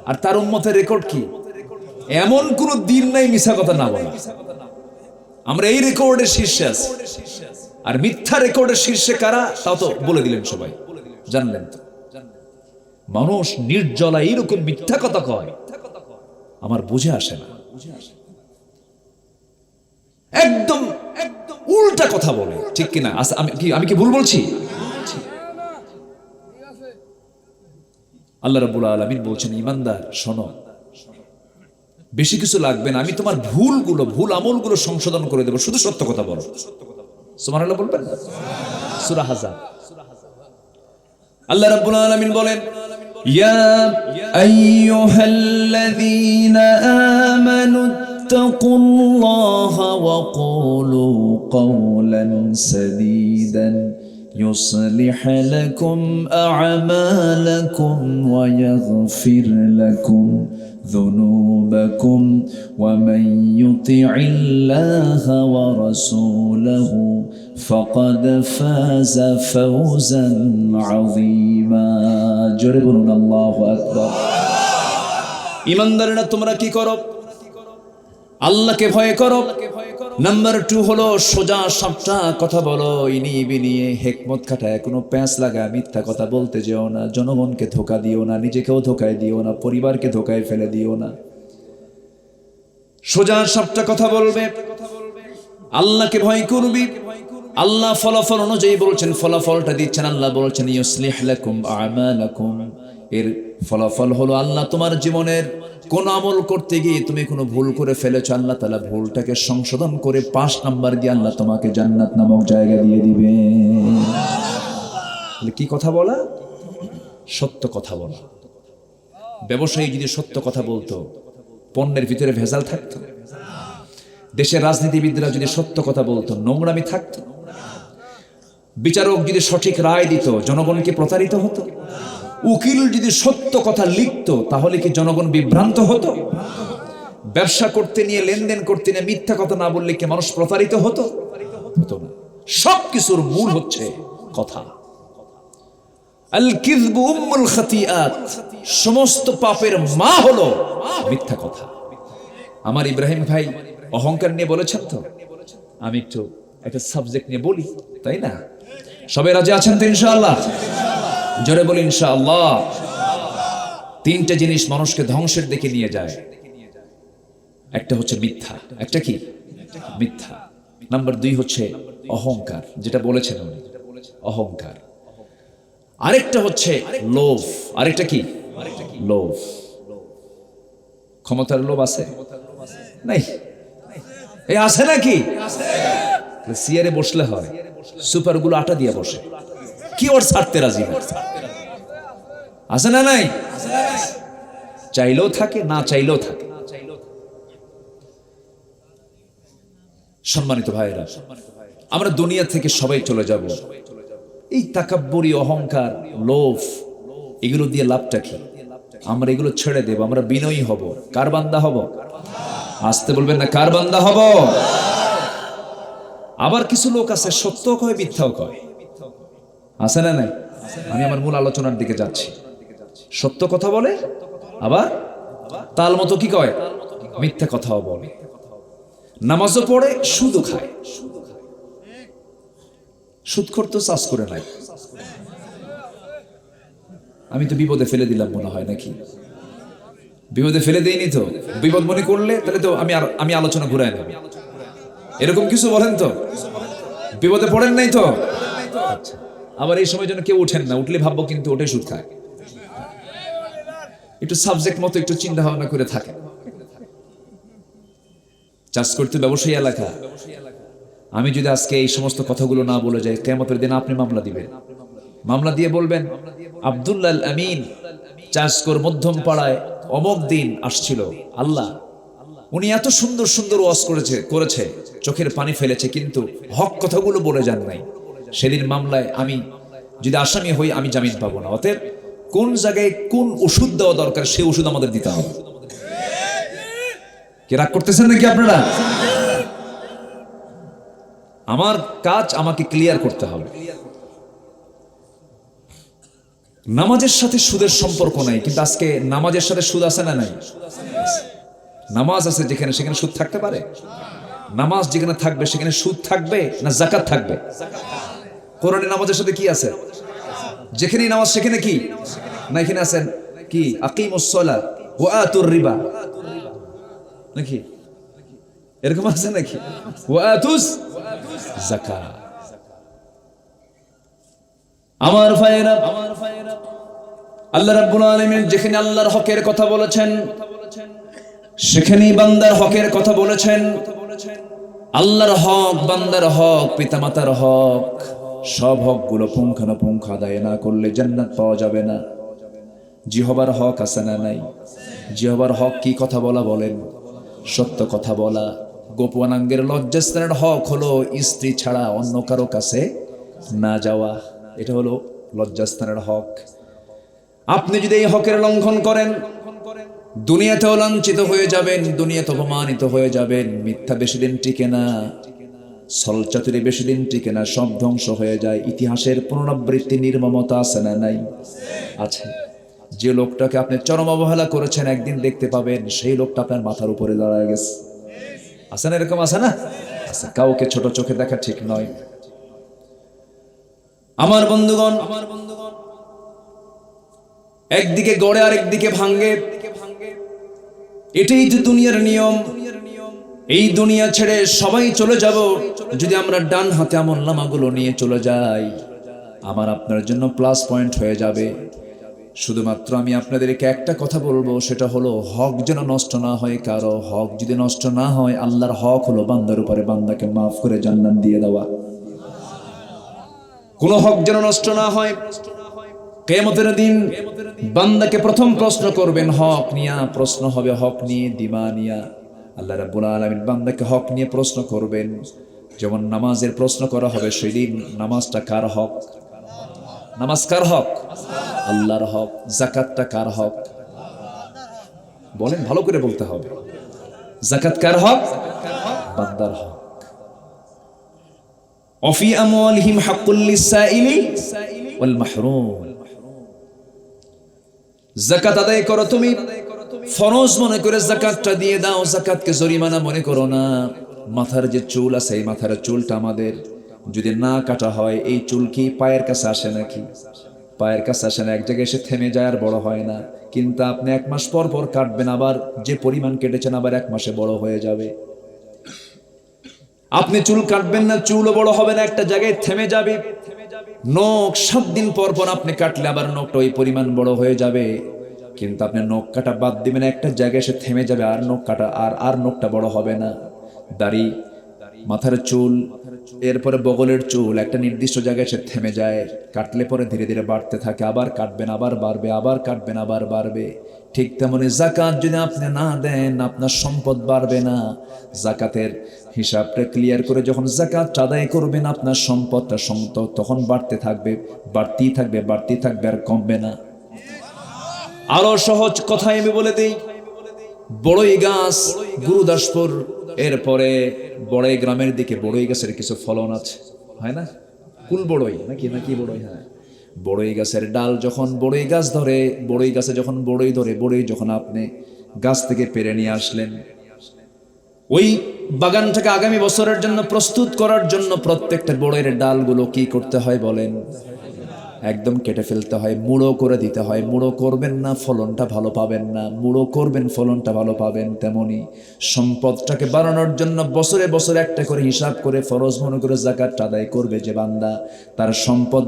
আর তার উম্মতের রেকর্ড কি? এমন কোন দিন নাই মিথ্যা কথা না বলা। আমরা এই রেকর্ডের শীর্ষে আছি। আর মিথ্যা রেকর্ডের শীর্ষে কারা, তাও তো বলে দিলেন সবাই, জানলেন তো। মানুষ নির্জলা এইরকম মিথ্যা কথা কয়, আমার বুঝে আসে না। একদম উল্টা কথা বলে, ঠিক কিনা? আমি কি ভুল বলছি? আল্লাহ রাব্বুল আলামিন বলছেন, ঈমানদার শোনো, বেশি কিছু লাগবে না, আমি তোমার ভুল আমলগুলো সংশোধন করে দেব, শুধু সত্য কথা বলো। সুবহানাল্লাহ বলবেন? সূরা হাজাব। আল্লাহ রাব্বুল আলামিন বলেন, ইয়া আইয়ুহাল্লাযীনা আমানু ইত্তাকুল্লাহা ওয়া কুলু কাওলান সাদীদান يصلح لكم أعمالكم ويغفر لكم ذنوبكم ومن يطع الله ورسوله فقد فاز فوزا عظيما جربنا الله أكبر ইমানদাররা তোমরা কি করো? আল্লাহকে ভয় করো। নাম্বার 2 হলো সোজা সাপটা কথা বলো, ইনি বিনিয়ে হেকমত খাটায় কোনো প্যাঁচ লাগা মিথ্যা কথা বলতে যেও না। জনগণকে ধোকা দিও না, নিজেকেও ধোকায় দিও না, পরিবারকে ধোকায় ফেলে দিও না। সোজা সাপটা কথা বলবে, আল্লাহকে ভয় করবি। আল্লাহ ফলাফল অনুযায়ী বলছেন, ফলাফলটা দিচ্ছেন আল্লাহ বলছেন, ইউসলিহ লাকুম আমালাকুম। এর ফলাফল হলো আল্লাহ তোমার জীবনের কোন আমল করতে গিয়ে তুমি কোনো ভুল করে ফেলেছো, আল্লাহ তাআলা ভুলটাকে সংশোধন করে 5 নাম্বার দিয়ে আল্লাহ তোমাকে জান্নাত নামক জায়গা দিয়ে দিবে। কি কথা বলা? সত্য কথা বলা। ব্যবসায়ী যদি সত্য কথা বলতো, পণ্যের ভিতরে ভেজাল থাকতো? দেশের রাজনীতিবিদরা যদি সত্য কথা বলতো, নোংরামি থাকতো? বিচারক যদি সঠিক রায় দিত, জনগণ কি প্রতারিত হতো? উকিল যদি সত্য কথা লিখতো, তাহলে কি জনগণ বিভ্রান্ত হতো? ব্যবসা করতে নিয়ে, লেনদেন করতে নিয়ে মিথ্যা কথা না বললে কি মানুষ প্রতারিত হতো? হতো না। সবকিছুর মূল হচ্ছে কথা। আল কিযবু উম্মুল খাতিআত, সমস্ত পাপের মা হলো মিথ্যা কথা। আমার ইব্রাহিম ভাই অহংকার নিয়ে বলেছেন তো, আমি একটু একটা সাবজেক্ট নিয়ে বলি, তাই না? সবাই রাজি আছেন তো ইনশাআল্লাহ? জোরে বলি ইনশাআল্লাহ। 3টে জিনিস মানুষকে ধ্বংসের দিকে নিয়ে যায়। একটা হচ্ছে মিথ্যা। একটা কি? মিথ্যা। নাম্বার 2 হচ্ছে অহংকার, যেটা বলেছেন উনি, অহংকার। আরেকটা হচ্ছে লোভ। আরেকটা কি? লোভ। ক্ষমতার লোভ আছে? নাই। এই আছে নাকি? চেয়ারে বসলে হয়, সুপারগুলো আটা দিয়ে বসে, কি ওর ছাড়তে রাজি না? আছে না নাই? চাইলেও থাকে, না চাইলেও থাকে। সম্মানিত ভাইরা, আমরা দুনিয়া থেকে সবাই চলে যাব, এই তাকাব্বুরি, অহংকার, লোভ, এগুলো দিয়ে লাভটা কি? আমরা এগুলো ছেড়ে দেব, আমরা বিনয়ী হব। কার বান্দা হব? আসতে বলবেন না, কার বান্দা হব? আবার কিছু লোক আছে সত্য কয় মিথ্যাও কয়, আছে না? নাই? আমি আমার মূল আলোচনার দিকে যাচ্ছি। সত্য কথা বলে, আবার তাল মতো কি কয়, মিথ্যা কথাও বলে। নামাজও পড়ে, সুদও খায়। সুদখোর তো চাষ করে নাই। আমি তো বিপদে ফেলে দিলাম মনে হয়, নাকি? বিপদে ফেলে দেইনি তো? বিপদ মনে করলে তাহলে তো আমি আলোচনা ঘুরাই নেব। এরকম কিছু বলেন তো? বিপদে পড়েন নাই তো? আচ্ছা। আবার এই সময় যেন কেউ উঠেন না, উঠলে ভাববো কিন্তু ওটাই সুদ খায়। একটু সাবজেক্ট মতো একটু চিন্তা ভাবনা করে থাকে। চাষ করতে ব্যবসায়ী এলাকা। আমি যদি আজকে এই সমস্ত কথাগুলো না বলে যাই, কিয়ামতের দিন আপনি মামলা দিবেন। মামলা দিয়ে বলবেন, আব্দুল্লাহ আল আমিন চাষকর মধ্যম পাড়ায় অমুক দিন আসছিল, আল্লাহ উনি এত সুন্দর সুন্দর ওয়াজ করেছে, চোখের পানি ফেলেছে, কিন্তু হক কথাগুলো বলে যান নাই। সেদিন মামলায় আমি যদি আসামি হই, আমি জামিন পাবো না। অতএব কোন জায়গায় কোন ওষুধ দেওয়া দরকার, সেই ওষুধ আমাদের দিতে হবে। কি রাগ করতেছেন নাকি আপনারা? আমার কাজ আমাকে ক্লিয়ার করতে হবে। নামাজের সাথে সুদের সম্পর্ক নাই, কিন্তু আজকে নামাজের সাথে সুদ আছে না নাই? নামাজ আছে যেখানে, সেখানে সুদ থাকতে পারে? নামাজ যেখানে থাকবে সেখানে সুদ থাকবে না যাকাত থাকবে? কোরআনে নামাজের সাথে কি আছে? যেখানেই নামাজ সেখানে কি না? এখানে আছেন কি, আকিমুস সালাত ওয়া আতুর রিবা, নাকি এরকম আছে নাকি? ওয়া আতুস যাকাত। আমার ভাইয়েরা, আল্লাহ রাব্বুল আলামিন যেখানে আল্লাহর হকের কথা বলেছেন, সেখানেই বান্দার হকের কথা বলেছেন। আল্লাহর হক, বান্দার হক, পিতামাতার হক, সব হকগুলো পুঙ্খানুপুঙ্খ আদায় না করলে জান্নাত পাওয়া যাবে না। জিহবার হক আছে না নাই? জিহবার হক কি? কথা বলা, বলেন সত্য কথা বলা। গোপনাঙ্গের লজ্জাস্থানের হক হলো স্ত্রী ছাড়া অন্য কারো কাছে না যাওয়া, এটা হলো লজ্জাস্থানের হক। আপনি যদি এই হকের লঙ্ঘন করেন, দুনিয়াতেও লাঞ্ছিত হয়ে যাবেন, দুনিয়াতে অপমানিত হয়ে যাবেন। মিথ্যা বেশি দিন টিকে না, ছলচাতুরি বেশি দিন টিকে না, সব ধ্বংস হয়ে যায়। ইতিহাসের পুনরাবৃত্তি, নির্মমতা আছে না নাই? আছে। যে লোকটাকে আপনি চরম অবহেলা করেছেন, একদিন দেখতে পাবেন সেই লোকটা আপনার মাথার উপরে দাঁড়ায় গেছে। আছে না? এরকম আছে না? আছে। কাউকে ছোট চোখে দেখা ঠিক নয়। আমার বন্ধুগণ, একদিকে গড়ে আর একদিকে ভাঙ্গে, এটাই তো দুনিয়ার নিয়ম। এই দুনিয়া ছেড়ে সবাই চলে যাব। যদি আমরা ডান হাতে আমলনামাগুলো নিয়ে চলে যাই, আমার আপনার জন্য প্লাস পয়েন্ট হয়ে যাবে। শুধুমাত্র আমি আপনাদেরকে একটা কথা বলবো, সেটা হলো হক যেন নষ্ট না হয় কারো। হক যদি নষ্ট না হয়, আল্লাহর হক হলো বান্দার উপরে বান্দাকে মাফ করে জান্নাত দিয়ে দেওয়া। কোন হক যেন নষ্ট না হয়। কিয়ামতের দিন বান্দাকে প্রথম প্রশ্ন করবেন হক নিয়ে, প্রশ্ন হবে হক নিয়ে, দিমা নিয়া। আল্লাহ রাব্বুল আলামিন বান্দাকে হক নিয়ে প্রশ্ন করবেন। যেমন নামাজের প্রশ্ন করা হবে, সেদিন নামাজটা কার হক? নামাজ কার হক? আল্লাহর হক। যাকাতটা কার হক? বলেন, ভালো করে বলতে হবে। যাকাত কার হক? বান্দার হক। ওয়াফি আমওয়ালিহিম হাক্কুল লিসাইলি ওয়াল মাহরুম। যাকাত আদায় করো, তুমি ফরজ মনে করে যাকাতটা দিয়ে দাও। যাকাতকে জরিমানা মনে করো না। মাথার যে চুল আছে, এই মাথার চুলটা আমাদের যদি না কাটা হয়, এই চুল কি পায়ের কাছে আসে নাকি? পায়ের কাছে আসে না, এক জায়গায় এসে থেমে যায় আর বড় হয় না। কিন্তু আপনি 1 মাস পর পর কাটবেন, আবার যে পরিমাণ কেটেছেন আবার 1 মাসে বড় হয়ে যাবে। আপনি চুল কাটবেন না, চুলও বড় হবে না, একটা জায়গায় থেমে যাবে। নখ 7 দিন পর পর আপনি কাটলে আবার নখটা ওই পরিমাণ বড় হয়ে যাবে। কিন্তু আপনি নখ কাটা বাদ দিবেন, একটা জায়গায় এসে থেমে যাবে, আর নখ কাটা আর নখটা বড় হবে না। দাড়ি মাথার চুল, এরপরে বগলের চুল একটা নির্দিষ্ট জায়গায় সে থেমে যায়, কাটলে পরে ধীরে ধীরে বাড়তে থাকে, আবার কাটবেন আবার বাড়বে, আবার কাটবেন আবার বাড়বে। ঠিক তেমনি জাকাত যদি আপনি না দেন আপনার সম্পদ বাড়বে না। জাকাতের হিসাবটা ক্লিয়ার করে যখন জাকাত আদায় করবেন আপনার সম্পদটা তখন বাড়তে থাকবে, বাড়তেই থাকবে, বাড়তেই থাকবে, আর কমবে না। আরো সহজ কথায় আমি বলে দিই, বড়ই গাছ গুরুদাসপুর, এরপরে বড়ই গ্রামের দিকে বড়ই গাছের কিছু ফলন আছে, হয় না? কুল বড়ই নাকি নাকি বড়ই, হ্যাঁ, বড়ই গাছের ডাল যখন বড়ই গাছ ধরে, বড়ই গাছে যখন বড়ই ধরে, বড়ই যখন আপনি গাছ থেকে পেরে নিয়ে আসলেন, ওই বাগানটাকে আগামী বছরের জন্য প্রস্তুত করার জন্য প্রত্যেকটা বড়ের ডালগুলো কি করতে হয় বলেন? একদম কেটে ফেলতে হয়, মুড়ো করে দিতে হয়। মুড়ো করবেন না ফলনটা ভালো পাবেন না, মুড়ো করবেন ফলনটা ভালো পাবেন। তেমনি সম্পদটাকে বাড়ানোর জন্য বছরে বছরে একটা করে হিসাব করে ফরজ মনে করে যাকাত আদায় করবে যে বান্দা, তার সম্পদ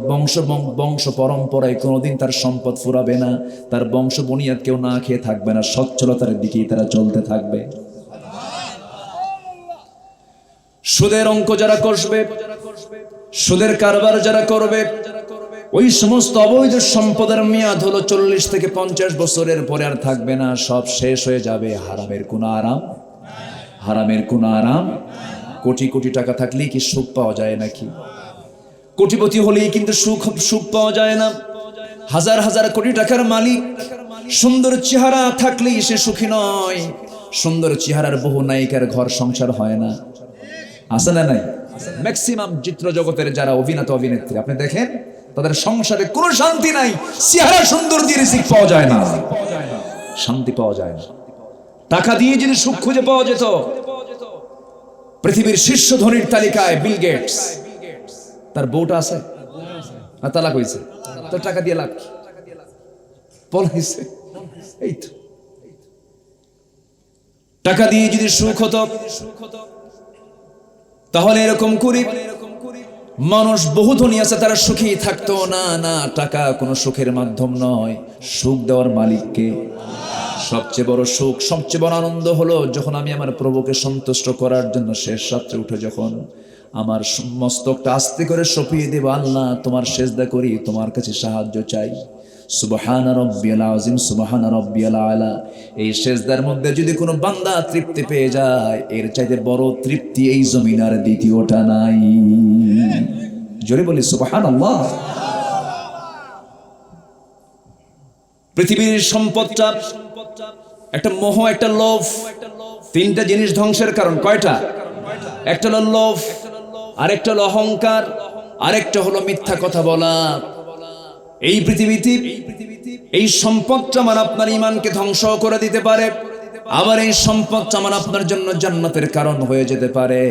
বংশ পরম্পরায় কোনোদিন তার সম্পদ ফুরাবে না, তার বংশ বুনিয়াদ কেউ না খেয়ে থাকবে না, সচ্ছলতার দিকেই তারা চলতে থাকবে। সুদের অঙ্ক যারা কষবে, সুদের কারবার যারা করবে, ওই সমস্ত অবৈধ সম্পদের মেয়াদ হলো 40 থেকে 50 বছরের পরে আর থাকবে না, সব শেষ হয়ে যাবে। হারামের কোনো আরাম, হারামের কোনো আরাম। কোটি কোটি টাকা থাকলেই কি সুখ পাওয়া যায় নাকি? কোটিপতি হলেই কিন্তু সুখ পাওয়া যায় না। হাজার হাজার কোটি টাকার মালিক সুন্দর চেহারা থাকলেই সে সুখী নয়। সুন্দর চেহারার বহু নায়িকার ঘর সংসার হয় না, আছে না নাই? ম্যাক্সিমাম চিত্র জগতের যারা অভিনেতা অভিনেত্রী আপনি দেখেন, তাদের সংসারে কোনো শান্তি নাই। চেহারা সুন্দর দিয়ে রিজিক পাওয়া যায় না, শান্তি পাওয়া যায় না। টাকা দিয়ে যদি সুখ খুঁজে পাওয়া যেত, পৃথিবীর শীর্ষ ধনীর তালিকায় বিল গেটস, তার বউটা আছে না, তালাক হয়েছে, তার টাকা দিয়ে লাভ কি? পলাইছে। এই তো টাকা দিয়ে যদি সুখ হতো, তাহলে এরকম করি মানুষ বহু ধনী আছে তারা সুখী থাকতো না। না, টাকা কোনো সুখের মাধ্যম নয়, সুখ দেওয়ার মালিককে। সবচেয়ে বড় সুখ, সবচেয়ে বড় আনন্দ হলো যখন আমি আমার প্রভুকে সন্তুষ্ট করার জন্য শেষ রাত্রে উঠে যখন আমার মস্তকটা আস্তে করে সপিয়ে দেব, আল্লাহ তোমার সেজদা করি, তোমার কাছে সাহায্য চাই। সুবহানা রাব্বিয়াল আযীম, সুবহানা রাব্বিয়াল আলা। এই সেজদার মধ্যে যদি কোনো বান্দা তৃপ্তি পেয়ে যায়, এর চাইতে বড় তৃপ্তি এই জমিন আর দ্বিতীয়টা নাই। জোরে বলি সুবহানাল্লাহ। পৃথিবীর সম্পদটা একটা মোহ, একটা লোভ, তিনটা জিনিস ধ্বংসের কারণ। কয়টা? একটা হলো লোভ, আরেকটা হলো অহংকার, আরেকটা হলো মিথ্যা কথা বলা। এই পৃথিবীতে এই সম্পদটা আমার আপনার ঈমানকে ধ্বংস করে দিতে পারে, আবার এই সম্পদটা আমার আপনার জন্য জান্নাতের কারণ হয়ে যেতে পারে।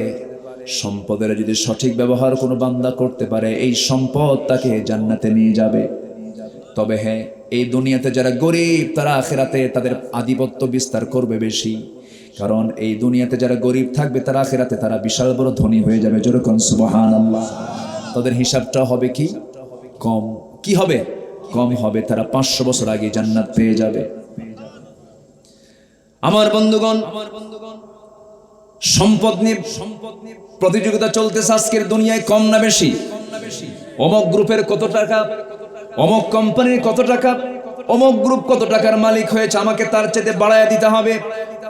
সম্পদের যদি সঠিক ব্যবহার কোনো বান্দা করতে পারে, এই সম্পদ তাকে জান্নাতে নিয়ে যাবে। তবে হ্যাঁ, এই দুনিয়াতে যারা গরিব তারা আখিরাতে তাদের আধিপত্য বিস্তার করবে বেশি, কারণ এই দুনিয়াতে যারা গরিব থাকবে তারা আখিরাতে তারা বিশাল বড় ধনী হয়ে যাবে। যেরকম সুবহানাল্লাহ। তাদের হিসাবটা হবে কি? কম। কি হবে? কম হবে। তারা 500 বছর আগে জান্নাত পেয়ে যাবে। আমার বন্ধুগণ, সম্পদ নিয়ে প্রতিযোগিতা চলতেছে আজকের দুনিয়ায়, কম না বেশি? অমুক গ্রুপের কত টাকা, অমুক কোম্পানির কত টাকা, অমুক গ্রুপ কত টাকার মালিক হয়েছে, আমাকে তার চাইতে বাড়ায় দিতে হবে।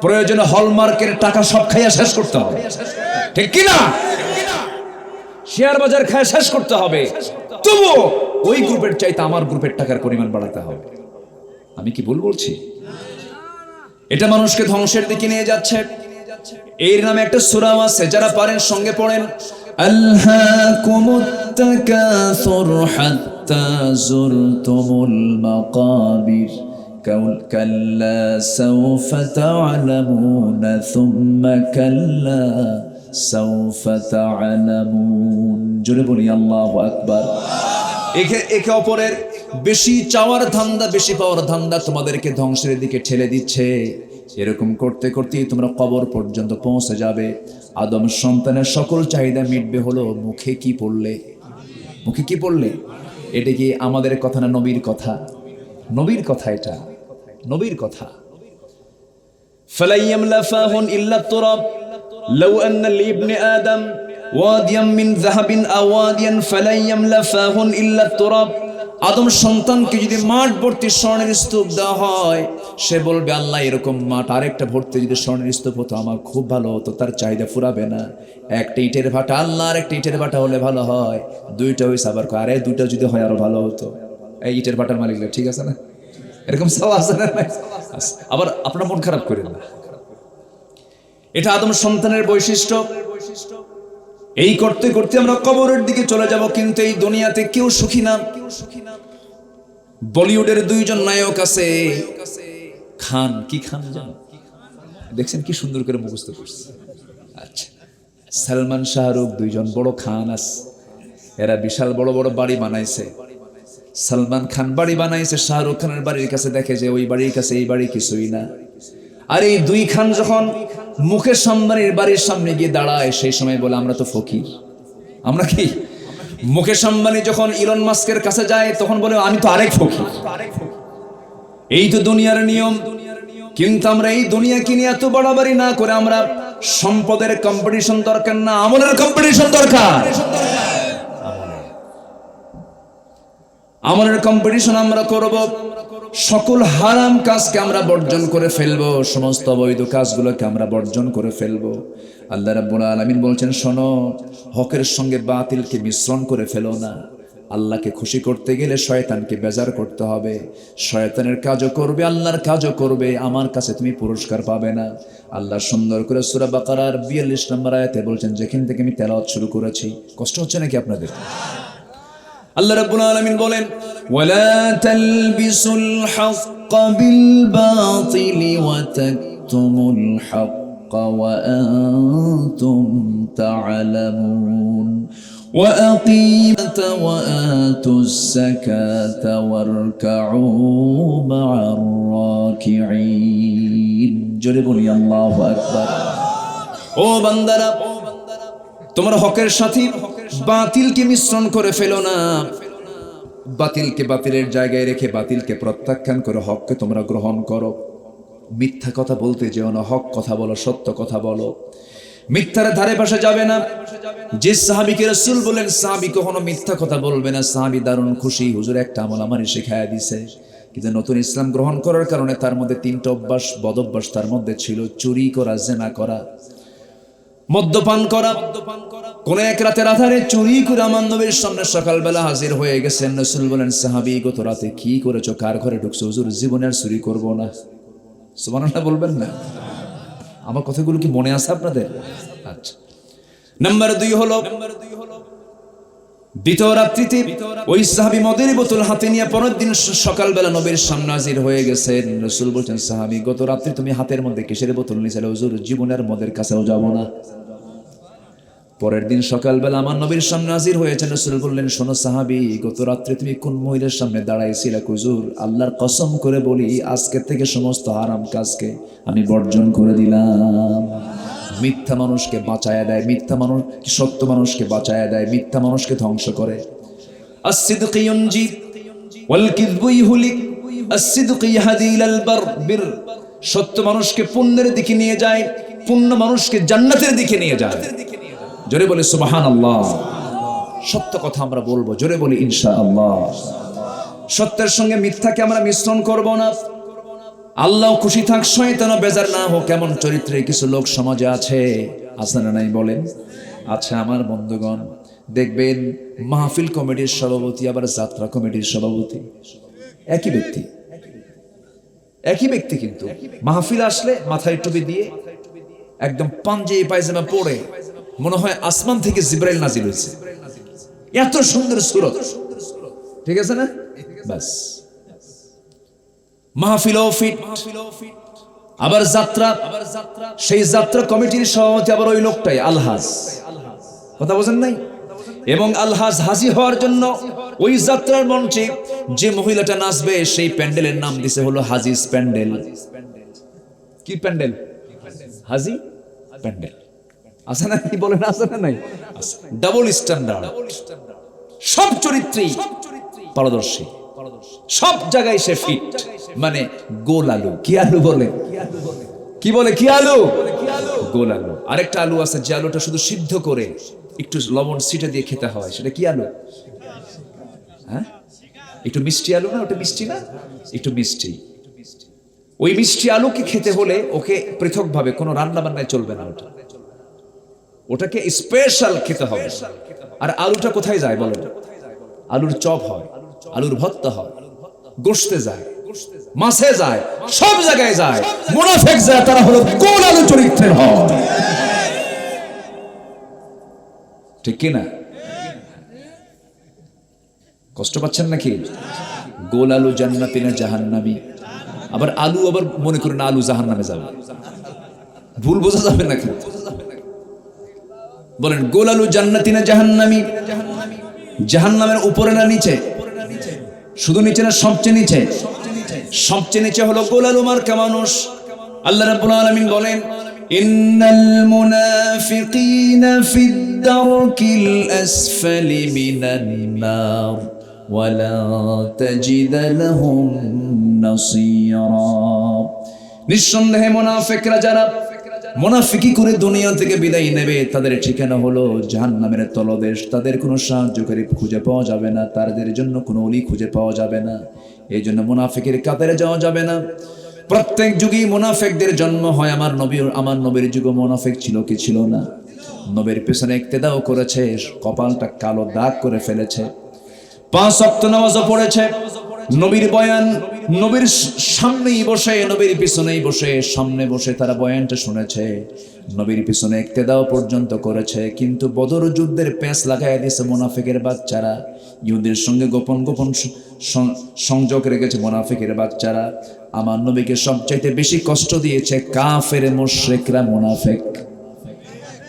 প্রয়োজনে হলমার্কের টাকা সব খাইয়া শেষ করতে হবে, ঠিক কিনা? শেয়ার বাজার খায় শেষ করতে হবে, তবুও ওই গ্রুপের চাইতে আমার গ্রুপের টাকার পরিমাণ বাড়াতে হবে। আমি কি ভুল বলছি? এটা মানুষকে ধ্বংসের দিকে নিয়ে যাচ্ছে। এর নামে একটা সূরা আছে, যারা পারেন সঙ্গে পড়েন। আলহাকুমুত তাকাসুর হাত্তা যুরতুমুল মাকাবির কাল্লা সাওফা তা'লামুনা সুম্মা কাল্লা সাওফা তা'লামুন। জোরে বলি আল্লাহু আকবার। একে অপরের বেশি চাওয়ার ধান্দা, বেশি পাওয়ার ধান্দা তোমাদেরকে ধ্বংসের দিকে ঠেলে দিচ্ছে। এরকম করতে করতেই তোমরা কবর পর্যন্ত পৌঁছে যাবে। আদম সন্তানের সকল চাহিদা মিটবে হলো মুখে কি পড়লে। মুখে কি পড়লে? এটা কি আমাদের কথা না নবীর কথা? নবীর কথা, এটা নবীর কথা। ফালাইয়ামলা ফাহুন ইল্লা তুরাব, লাউ আন্না লিবনি আদম ওয়াদিয়াম মিন যাহাবিন আও ওয়াদিয়ান ফালা ইয়ামলাফাহুন ইল্লা তুরাব। আদম সন্তানকে যদি মাঠ ভর্তি স্বর্ণের স্তূপ দেওয়া হয়, সে বলবে আল্লাহ এরকম মাঠ আরেকটা ভর্তি যদি স্বর্ণের স্তূপ হতো আমার খুব ভালো হতো, তার চাহিদা ফুরাবে না। একটা ইটের ভাটা আল্লাহ আর একটা ইটের ভাটা হলে ভালো হয়, দুইটা হয়েছে আবার আরে দুইটা যদি হয় আরো ভালো হতো। এই ইটের ভাটার মালিকরা ঠিক আছে না, এরকম সব আছে না? আবার আপনার মন খারাপ করেন না, এটা আদম সন্তানের বৈশিষ্ট্য। এই করতে করতে আমরা কবরের দিকে চলে যাব, কিন্তু এই দুনিয়াতে কেউ সুখী না। বলিউডের দুইজন নায়ক আছে, খান কি খান জানো, দেখছেন কি সুন্দর করে মুখস্থ করছে। আচ্ছা, সালমান শাহরুখ দুইজন বড় খান আছে, এরা বিশাল বড় বড় বাড়ি বানাইছে। সালমান খান বাড়ি বানাইছে, শাহরুখ খানের বাড়ির কাছে দেখে যে ওই বাড়ির কাছে এই বাড়ি কিছুই না। আর এই দুই খান যখন মুকেশ আম্বানির বাড়ির সামনে গিয়ে দাঁড়ায়, সেই সময় বলে আমরা তো ফকির। আমরা কি? মুকেশ আম্বানি যখন ইলন মাস্কের কাছে যায় তখন বলে আমি তো আরেক ফকির। এই তো দুনিয়ার নিয়ম। কিন্তু আমরা এই দুনিয়াকে নিয়ে এত বাড়াবাড়ি না করে আমরা সম্পদের কম্পিটিশন দরকার না, আমলের কম্পিটিশন দরকার। আমলের কম্পিটিশন আমরা করব, সকল হারাম কাজকে আমরা বর্জন করে ফেলবো, সমস্ত অবৈধ কাজগুলোকে আমরা বর্জন করে ফেলবো। আল্লাহ রাব্বুল আলামিন বলছেন শোনো, হকের সঙ্গে বাতিলকে মিশ্রণ করে ফেলো না। আল্লাহকে খুশি করতে গেলে শয়তানকে বেজার করতে হবে। শয়তানের কাজও করবে, আল্লাহর কাজও করবে, আমার কাছে তুমি পুরস্কার পাবে না। আল্লাহ সুন্দর করে সূরা বাকারার 42 নম্বর আয়াতে বলছেন, যেখান থেকে আমি তেলাওয়াত শুরু করেছি, কষ্ট হচ্ছে নাকি আপনাদের? আল্লাহ রাব্বুল আলামিন বলেন ওয়ালা তালবিসুল হাক্কা বিল বাতিলি ওয়া তাকতুমুল হাক্কা ওয়া আনতুম তা'লামুন ওয়া আকিমুত ওয়া আতুস যাকাতা ওয়ারকাউ মা'আর রাকিঈন। জোরে বলি আল্লাহু আকবার। ও বান্দারা, তোমরা হকের সাথে বাতিলকে মিশ্রণ করে ফেলো না। বাতিলকে বাতিলের জায়গায় রেখে বাতিলকে প্রত্যাখ্যান করে হককে তোমরা গ্রহণ করো। মিথ্যা কথা বলতে যেও না, হক কথা বলো, সত্য কথা বলো, মিথ্যার ধারে পাশে যাবে না। যে সাহাবীকে রাসূল বলেন সাহাবী কখনো মিথ্যা কথা বলবে না, সাহাবী দারুণ খুশি, হুজুর একটা আমল আমারই শিখায়া দিছে। কিন্তু নতুন ইসলাম গ্রহণ করার কারণে তার মধ্যে 3টা অভ্যাস, বদ অভ্যাস তার মধ্যে ছিল, চুরি করা, জিনা করা, মদ্যপান করা। কোন এক রাতের আধারে চুরি করে আমার নবীর সামনে সকালবেলা হাজির হয়ে গেছেন। রাসূল বলেন সাহাবী গত রাতে কি করেছো, কার ঘরে ঢুকছো? হুজুর জীবনে আর চুরি করব না। সুবহানাল্লাহ বলবেন না? আমার কথাগুলো কি মনে আছে আপনাদের? আচ্ছা, নাম্বার 2 হলো দ্বিতীয় রাত্রিতে ওই সাহাবী মদের বোতল হাতে নিয়ে পরের দিন সকালবেলা নবীর সামনে হাজির হয়ে গেছেন। রাসূল বলছেন সাহাবী গত রাত্রে তুমি হাতের মধ্যে কিসের বোতল নিয়েছিলে? হুজুর জীবনের মদের কাছেও যাব না। পরের দিন সকালবেলা আমার নবীর সামনে হাজির হয়েছেন। রাসূল বললেন শোনো সাহাবী, গত রাত্রে তুমি কোন মহিলার সামনে দাঁড়াইছিলে? হুজুর আল্লাহর কসম করে বলি আজকে থেকে সমস্ত হারাম কাজকে আমি বর্জন করে দিলাম। মিথ্যা মানুষকে বাঁচায়া দেয়, মিথ্যা মানুষ সত্য মানুষকে বাঁচায়া দেয়, মিথ্যা মানুষকে ধ্বংস করে। আস-সিদকু ইউনজি ওয়াল কিযবু ইহলিক, আস-সিদকু ইয়াহদি ইলাল বির। সত্য মানুষকে পুণ্যের দিকে নিয়ে যায়, পুণ্য মানুষকে জান্নাতের দিকে নিয়ে যায়। জোরে বলে সুবহানাল্লাহ। সত্য কথা আমরা বলবো, জোরে বলি ইনশাআল্লাহ। সত্যের সঙ্গে মিথ্যাকে আমরা মিশ্রণ করব না। আল্লাহ খুশি থাক, শয়তানও বেজার না হোক। কেমন চরিত্রের কিছু লোক সমাজে আছে, আছে না নাই বলেন? আচ্ছা আমার বন্ধুগণ, দেখবেন মাহফিল কমিটির সভাপতি আবার যাত্রা কমিটির সভাপতি একই ব্যক্তি, একই ব্যক্তি, কিন্তু মাহফিল আসলে মাথায় টুপি দিয়ে একদম পাঞ্জাবি পায়জামা পরে মনে হয় আসমান থেকে জিবরাইল নাজিল হয়েছে, এত সুন্দর সুরত, ঠিক আছে না? বাস মাহফিলও ফিট। আবার যাত্রা, সেই যাত্রা কমিটির সভাপতি আবার ওই লোকটাই আলহাজ, কথা বোঝেন নাই? এবং আলহাজ হাজি হওয়ার জন্য ওই যাত্রার মঞ্চে যে মহিলাটা নাচবে সেই প্যান্ডেলের নাম দিছে হলো হাজিজ প্যান্ডেল। কি প্যান্ডেল? হাজি প্যান্ডেল। আছে না কি বলেন? আছে না নাই? ডাবল স্ট্যান্ডার্ড, সব চরিত্রে পারদর্শী, সব জায়গায় সে ফিট, মানে গোল আলু। কি আলু বলে? কি বলে? কি আলু? গোল আলু। আরেকটা আলু আছে যে আলুটা শুধু সিদ্ধ করে একটু লবণ ছিটে দিয়ে খেতে হয়, সেটা কি আলু? হ্যাঁ, একটু মিষ্টি আলু না? ওটা মিষ্টি না? একটু মিষ্টি। ওই মিষ্টি আলুকে খেতে হলে ওকে পৃথকভাবে কোনো রান্না বান্নায় চলবে না, ওটাকে স্পেশাল খেতে হবে। আর আলুটা কোথায় যায় বলো? আলুর চপ হয়, আলুর ভর্তা হয়, গোশতে যায়, মাছে যায়, সব জায়গায় যায়। মুনাফিক যারা তারা হলো গোল আলু চরিত্রের হয়, ঠিক কি না? কষ্ট পাচ্ছেন নাকি? গোল আলু জান্নাতি না জাহান্নামী? আবার আলু আবার মনে করেন আলু জাহান্নামে যাবে, ভুল বোঝা যাবে নাকি? বলেন গোল আলু জান্নাতি না জাহান্নামী? জাহান্নামের উপরে না নিচে? শুধু নিচে না সবচেয়ে নিচে? সবচেয়ে নিচে হলো গোল আলু মার্কা মানুষ। আল্লাহ রাব্বুল আলামিন বলেন ইন্নাল মুনাফিকিনা ফিদ দারকিল আসফালি মিনান নার ওয়া লা তাজিদ লাহুম নাসীরা। নিঃসন্দেহে মুনাফিকরা যারা মুনাফিকি করে দুনিয়া থেকে বিদায় নেবে তাদের ঠিকানা হলো জাহান্নামের তলদেশ। তাদের কোনো সাহায্যকারী খুঁজে পাওয়া যাবে না, তাদের জন্য কোনো ওলি খুঁজে পাওয়া যাবে না। এই জন্য মুনাফিকের কাতারে যাওয়া যাবে না। প্রত্যেক যুগেই মুনাফিকদের জন্ম হয়। আমার নবীর যুগে মুনাফিক ছিল কি ছিল না? নবীর পেছনে ইক্তেদাও করেছে, কপালটা কালো দাগ করে ফেলেছে, 5 ওয়াক্ত নামাজও পড়েছে, নবীর বয়ান নবীর সামনেই বসে, নবীর পিছনেই বসে, সামনে বসে তারা বয়ানটা শুনেছে, নবীর পিছনে ইক্তেদাও পর্যন্ত করেছে। কিন্তু বদর যুদ্ধের প্যাঁচ লাগাই দিয়েছে মুনাফিকের বাচ্চারা, ইহুদের সঙ্গে গোপন গোপন সংযোগ রেখেছে মুনাফিকের বাচ্চারা। আমার নবীকে সবচাইতে বেশি কষ্ট দিয়েছে কাফের মুশরিকরা। মুনাফিক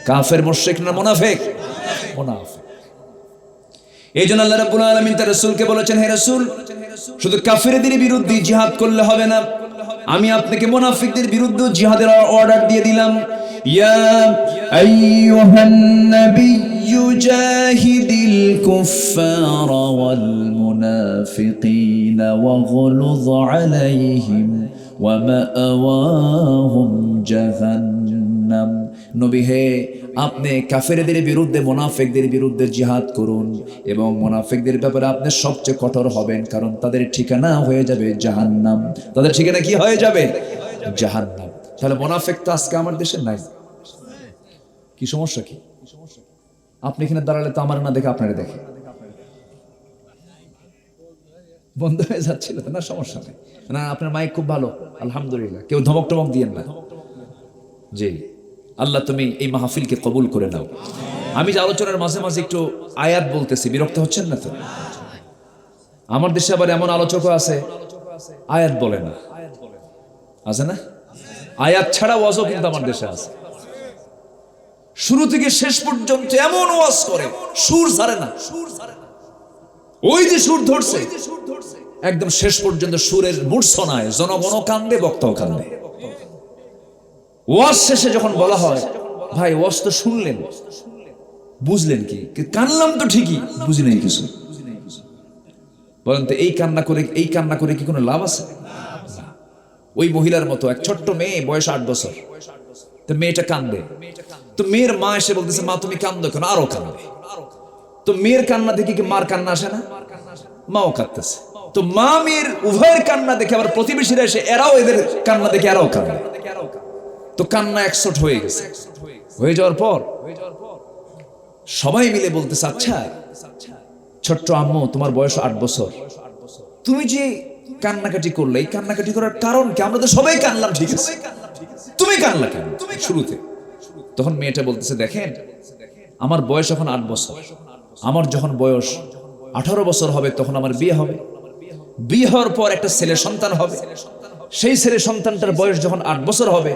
কাফের মুশরিক না মুনাফিক? মুনাফিক। এই জন্য আল্লাহ রাব্বুল আলামিন তার রাসূলকে বলেছেন, হে রাসূল, শুধু কাফেরদের বিরুদ্ধে জিহাদ করলে হবে না, আমি আপনাকে মুনাফিকদের বিরুদ্ধে জিহাদের অর্ডার দিয়ে দিলাম। ইয়া আইয়ুহান নাবিয়্যু জাহিদিল কুফফারা ওয়াল মুনাফিকিনা ওয়াগলুয আলাইহিম ওয়া মাআওয়াহুম জাহান্নাম। নবী হে, আপনি কাফেরদের বিরুদ্ধে মুনাফিকদের বিরুদ্ধে জিহাদ করুন এবং মুনাফিকদের ব্যাপারে আপনি সবচেয়ে কঠোর হবেন, কারণ তাদের ঠিকানা হয়ে যাবে জাহান্নাম। তাদের ঠিকানা কি হয়ে যাবে? জাহান্নাম। তাহলে মুনাফিক তো আজকে আমার দেশে নাই। কি সমস্যা কি? আপনি এখানে দাঁড়ালে তো আমার না দেখে আপনারা দেখে বন্ধ হয়ে যাচ্ছিল না, সমস্যা নেই না। আপনার মাইক খুব ভালো, আলহামদুলিল্লাহ। কেউ ধমক টমক দিয়েন না। জি, আল্লাহ তুমি এই মাহফিলকে কবুল করে নাও। আমি যে আলোচনার মাঝে মাঝে একটু আয়াত বলতেছি, বিরক্ত হচ্ছেন না তো? আমার দেশে আবার এমন আলোচক আছে আয়াত বলে না, আছে না? আয়াত ছাড়া ওয়াজও কিন্তু আমার দেশে আছে। শুরু থেকে শেষ পর্যন্ত এমন ওয়াজ করে, সুর ছাড়ে না। ওই যে সুর ধরছে একদম শেষ পর্যন্ত সুরের মূর্ছনায় জনগণ কান্দে, বক্তাও কান্দে। ওয়াজ শেষে যখন বলা হয়, ভাই ওয়াজ তো শুনলেন, বুঝলেন কি? কানলাম তো ঠিকই, বুঝি নাই কিছু। বলেন তো এই কান্না করে কি কোনো লাভ আছে? ওই মহিলার মতো এক ছোট্ট মেয়ে, বয়স 8 বছর, তো মেয়েটা কান্দে। তো মেয়ের মা এসে বলতেছে, মা তুমি কান্দো কেন? আরো কান্দে। তো মেয়ের কান্না দেখে কি মার কান্না আসে না? মাও কাঁদতেছে। তো মা মেয়ের উভয়ের কান্না দেখে আবার প্রতিবেশীরা এসে এরাও এদের কান্না দেখে এরাও কান্দে। তো কান্না একশট হয়ে গেছে। হয়ে যাওয়ার পর সবাই মিলে বলতেছে, আচ্ছা ছোট্ট আম্মু, তোমার বয়স 8 বছর, তুমি যে কান্নাকাটি করলে, এই কান্নাকাটি করার কারণ কি? আমরা তো সবাই কানলাম, ঠিক আছে, তুমি কানলা কেন শুরুতে? তখন মেয়েটা বলতেছে, দেখেন আমার বয়স এখন 8 বছর, আমার যখন বয়স 18 বছর হবে তখন আমার বিয়ে হবে। বিয়ে হওয়ার পর একটা ছেলে সন্তান হবে। সেই ছেলে সন্তানটার বয়স যখন 8 বছর হবে,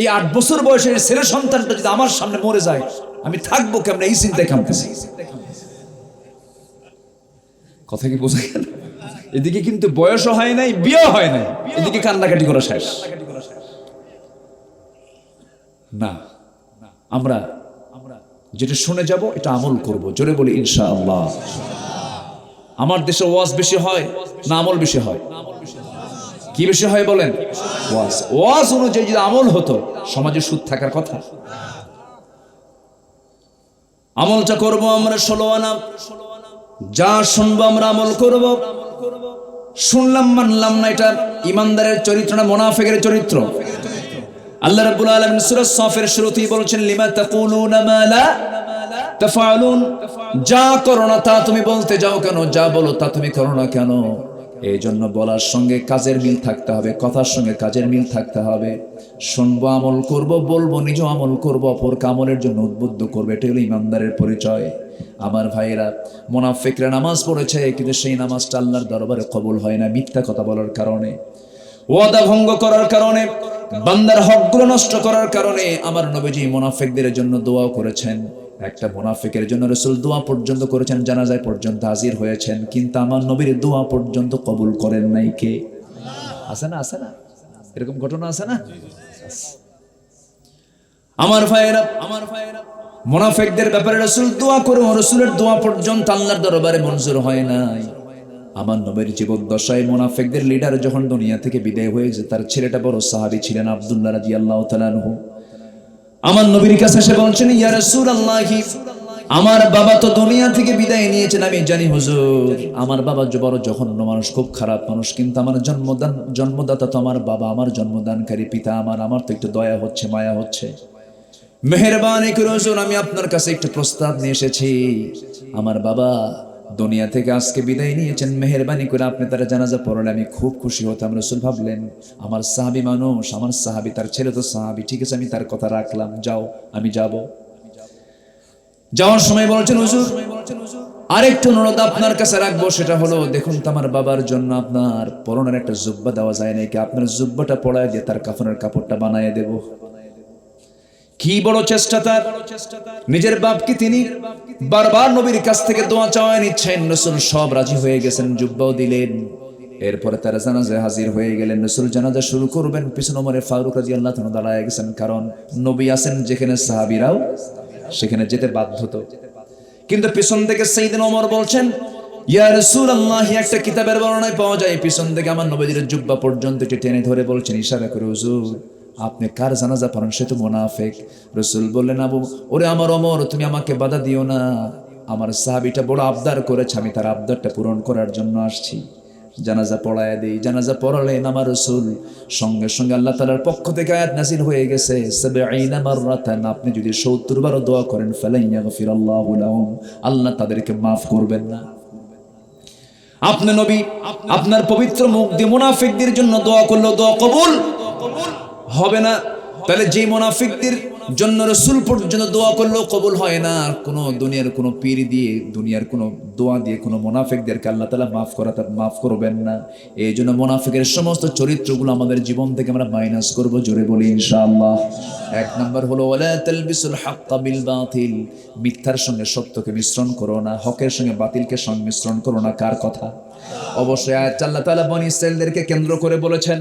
এই 8 বছর বয়সের ছেলে সন্তানটা যদি আমার সামনে মরে যায়, আমি থাকবো কেমন? এই চিন্তায় কাঁদতেছি। কথা কি বোঝা গেল? এদিকে কিন্তু বয়সও হয় নাই, বিয়ে হয় নাই, এদিকে কান্নাকাটি করা শেষ। না, আমরা যেটা শুনে যাব এটা আমল করব। জোরে বলি ইনশাআল্লাহ। আমার দেশে ওয়াজ বেশি হয় না আমল বেশি হয়? কি কি বিষয় হয় বলেন? ওয়াজ। ওয়াজ অনুযায়ী যদি আমল হতো, সমাজে সুদ থাকার কথা। আমলটা করব আমরা 16 আনা, যা শুনবো আমরা আমল করব। শুনলাম মানলাম না, এটা ইমানদারের চরিত্র না মুনাফিকের চরিত্র? আল্লাহ রাব্বুল আলামিন সূরা সাফের শুরুতেই বলেছেন, লিমা তাকুলুনা মা লা তাফআলুন, যা করো না তা তুমি বলতে যাও কেন, যা বলো তা তুমি করো না কেন? এই জন্য বলার সঙ্গে কাজের মিল থাকতে হবে, কথার সঙ্গে কাজের মিল থাকতে হবে। শুনবো, আমল করব, বলবো, নিজেও আমল করব, অপরকে আমলের জন্য উদ্বুদ্ধ করবে, এটা হলো ইমানদারের পরিচয়। আমার ভাইয়েরা, মুনাফিকরা নামাজ পড়েছে কিন্তু সেই নামাজটা আল্লাহর দরবারে কবুল হয় না, মিথ্যা কথা বলার কারণে, ওয়াদা ভঙ্গ করার কারণে, বান্দার হকগুলো নষ্ট করার কারণে। আমার নবীজি মুনাফিকদের জন্য দোয়া করেছেন। একটা মুনাফিকের জন্য রাসূল দোয়া পর্যন্ত করেছেন, জানাজায় পর্যন্ত হাজির হয়েছেন, কিন্তু আমার নবীর দোয়া পর্যন্ত কবুল করেন নাই কে? আছে না, আছে না, এরকম ঘটনা আছে না? আমার ভাইয়েরা, মুনাফিকদের ব্যাপারে রাসূল দোয়া করে, রাসূলের দোয়া পর্যন্ত আল্লাহর দরবারে মঞ্জুর হয় নাই। আমার নবীর জীবদ্দশায় মুনাফিকদের লিডার যখন দুনিয়া থেকে বিদায় হয়েছে, তার ছেলেটা বড় সাহাবী ছিলেন আব্দুল্লাহ রাদিয়াল্লাহু তাআলা আনহু। আমার নবীর কাছে এসে বলছেন, ইয়া রাসূলুল্লাহ, আমার বাবা তো দুনিয়া থেকে বিদায় নিয়েছেন, আমি জানি হুজুর, আমার বাবা বড় জঘন্য মানুষ, খুব খারাপ মানুষ, কিন্তু আমার জন্মদাতা তো আমার বাবা, আমার জন্মদানকারী পিতা আমার তো একটু দয়া হচ্ছে, মায়া হচ্ছে, মেহেরবানি করে হুজুর আমি আপনার কাছে একটু প্রস্তাব নিয়ে এসেছি। আমার বাবা দুনিয়া থেকে আজকে বিদায় নিয়েছেন, মেহেরবানি করে আপনি তার জানাজা পড়লে আমি খুব খুশি হতাম। রাসূল ভাবলেন, আমার সাহাবী মানুষ, আমার সাহাবী, তার ছেলে তো সাহাবী, ঠিক আছে আমি তার কথা রাখলাম, যাও, আমি যাব। যাওয়ার সময় বলছেন, হুজুর আরেকটু অনুরোধ আপনার কাছে রাখবো, সেটা হলো দেখুন তো আমার বাবার জন্য আপনার পরনের একটা জুব্বা দেওয়া যায় নাকি, আপনার জুব্বাটা পরায় দিয়ে তার কাফনের কাপড়টা বানিয়ে দেব। কি বড় চেষ্টা তার! নিজের বাপকে তিনি বারবার নবীর কাছ থেকে দোয়া চাওয়া নিচ্ছেন, রাসূল সব রাজি হয়ে গেছেন, জুব্বাও দিলেন। এরপরে তারা জানাজায় হাজির হয়ে গেলেন। রাসূল জানাজা শুরু করবেন, পিছনে ওমর ফারুক রাদিয়াল্লাহু তাআলা দাঁড়ায় গেছেন, কারণ নবী আছেন যেখানে সাহাবীরাও সেখানে যেতে বাধ্য। কিন্তু পিছন থেকে সাইয়েদনা ওমর বলছেন, ইয়া রাসূলুল্লাহ, একটা কিতাবের বর্ণনায় পাওয়া যায় পিছন থেকে আমার নবীর জুব্বা পর্যন্ত টেনে ধরে বলছেন, ইশারা করে, হুজুর আপনি কার জানাজা পড়েন, সে তো মুনাফিক। রাসূল বললেন, ওরে আমার ওমর, তুমি আমাকে বাধা দিও না, আমার সাহাবীটা বড় আবদার করেছে, আমি তার আবদারটা পূরণ করার জন্য আসছি, জানাজা পড়ায় দেই। জানাজা পড়ালেন আমার রাসূল, সঙ্গে সঙ্গে আল্লাহ তাআলার পক্ষ থেকে আয়াত নাযিল হয়ে গেছে, ৭০ মাররাতান, আপনি যদি ৭০ বার দোয়া করেন, ফালান ইয়াগফিরাল্লাহু লাহুম, আল্লাহ তাদেরকে maaf করবেন না। আপনি নবী আপনার পবিত্র মুখ দিয়ে মুনাফিকদের জন্য দোয়া করলে দোয়া কবুল হবে না, তাহলে যে মুনাফিকদের জন্য রাসূল পর্যন্ত দোয়া করলেও কবুল হয় না, কোনো দুনিয়ার কোনো পীর দিয়ে, দুনিয়ার কোনো দোয়া দিয়ে কোনো মুনাফিকদেরকে আল্লাহ তাআলা মাফ করবেন না। এই জন্য মুনাফিকের সমস্ত চরিত্রগুলো আমাদের জীবন থেকে আমরা মাইনাস করব, জোরে বলি ইনশাআল্লাহ। এক নাম্বার হলো ওয়ালা তালবিসুল হাক্কা বিল বাতিল, মিথ্যার সঙ্গে সত্যকে মিশ্রণ করো না, হকের সঙ্গে বাতিলকে সংমিশ্রণ করো না। কার কথা? অবশ্যই আয়াত আল্লাহ তাআলা বনী ইসরাঈলদেরকে কেন্দ্র করে বলেছেন।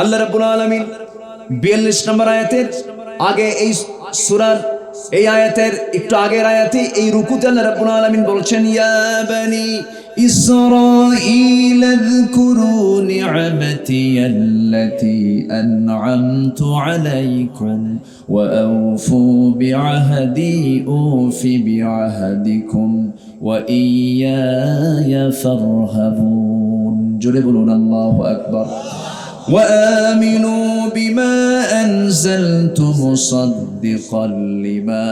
আল্লাহ রাব্বুল আলামিন 42 নম্বর আয়াতের আগে, এই সূরার এই আয়াতের একটু আগের আয়াতে এই রুকুতে আল্লাহ রাব্বুল আলামিন বলছেন, ইয়া বানি ইসরাঈল আযকুরু নি'মাতি আল্লাতী আন'আমতু আলাইকুম ওয়া আওফু বিআহদি উফি বিআহদিকুম ওয়া ইয়্যায়া ফারহাবুন। জোরে বলুন আল্লাহু আকবার। وآمنوا بما أنزلت مصدقا لما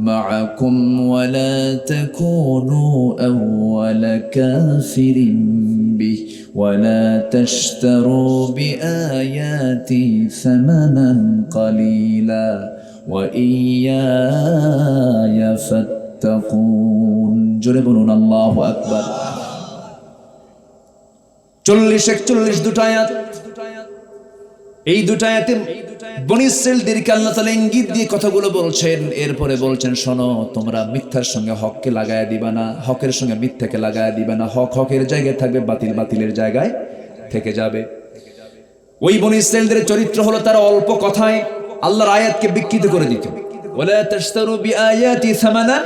معكم ولا تكونوا أول كافر به ولا تشتروا بآياتي ثمنا قليلا وإياي فاتقون। جربون الله أكبر। 40-41 দুটো আয়াত, এই দুটো আয়াতে বনী ইসরাঈলদেরকে আল্লাহ তাআলা ইঙ্গিত দিয়ে কথাগুলো বলছেন। এরপরে বলছেন, শোনো, তোমরা মিথ্যার সঙ্গে হককে লাগায়া দিবা না, হকের সঙ্গে মিথ্যাকে লাগায়া দিবা না, হক হকের জায়গায় থাকবে, বাতিল বাতিলের জায়গায় থেকে যাবে। ওই বনী ইসরাঈলদের চরিত্র হলো তারা অল্প কথায় আল্লাহর আয়াতকে বিকৃত করে দিত। ওয়ালা তাশতারু বিআয়াতি সামানান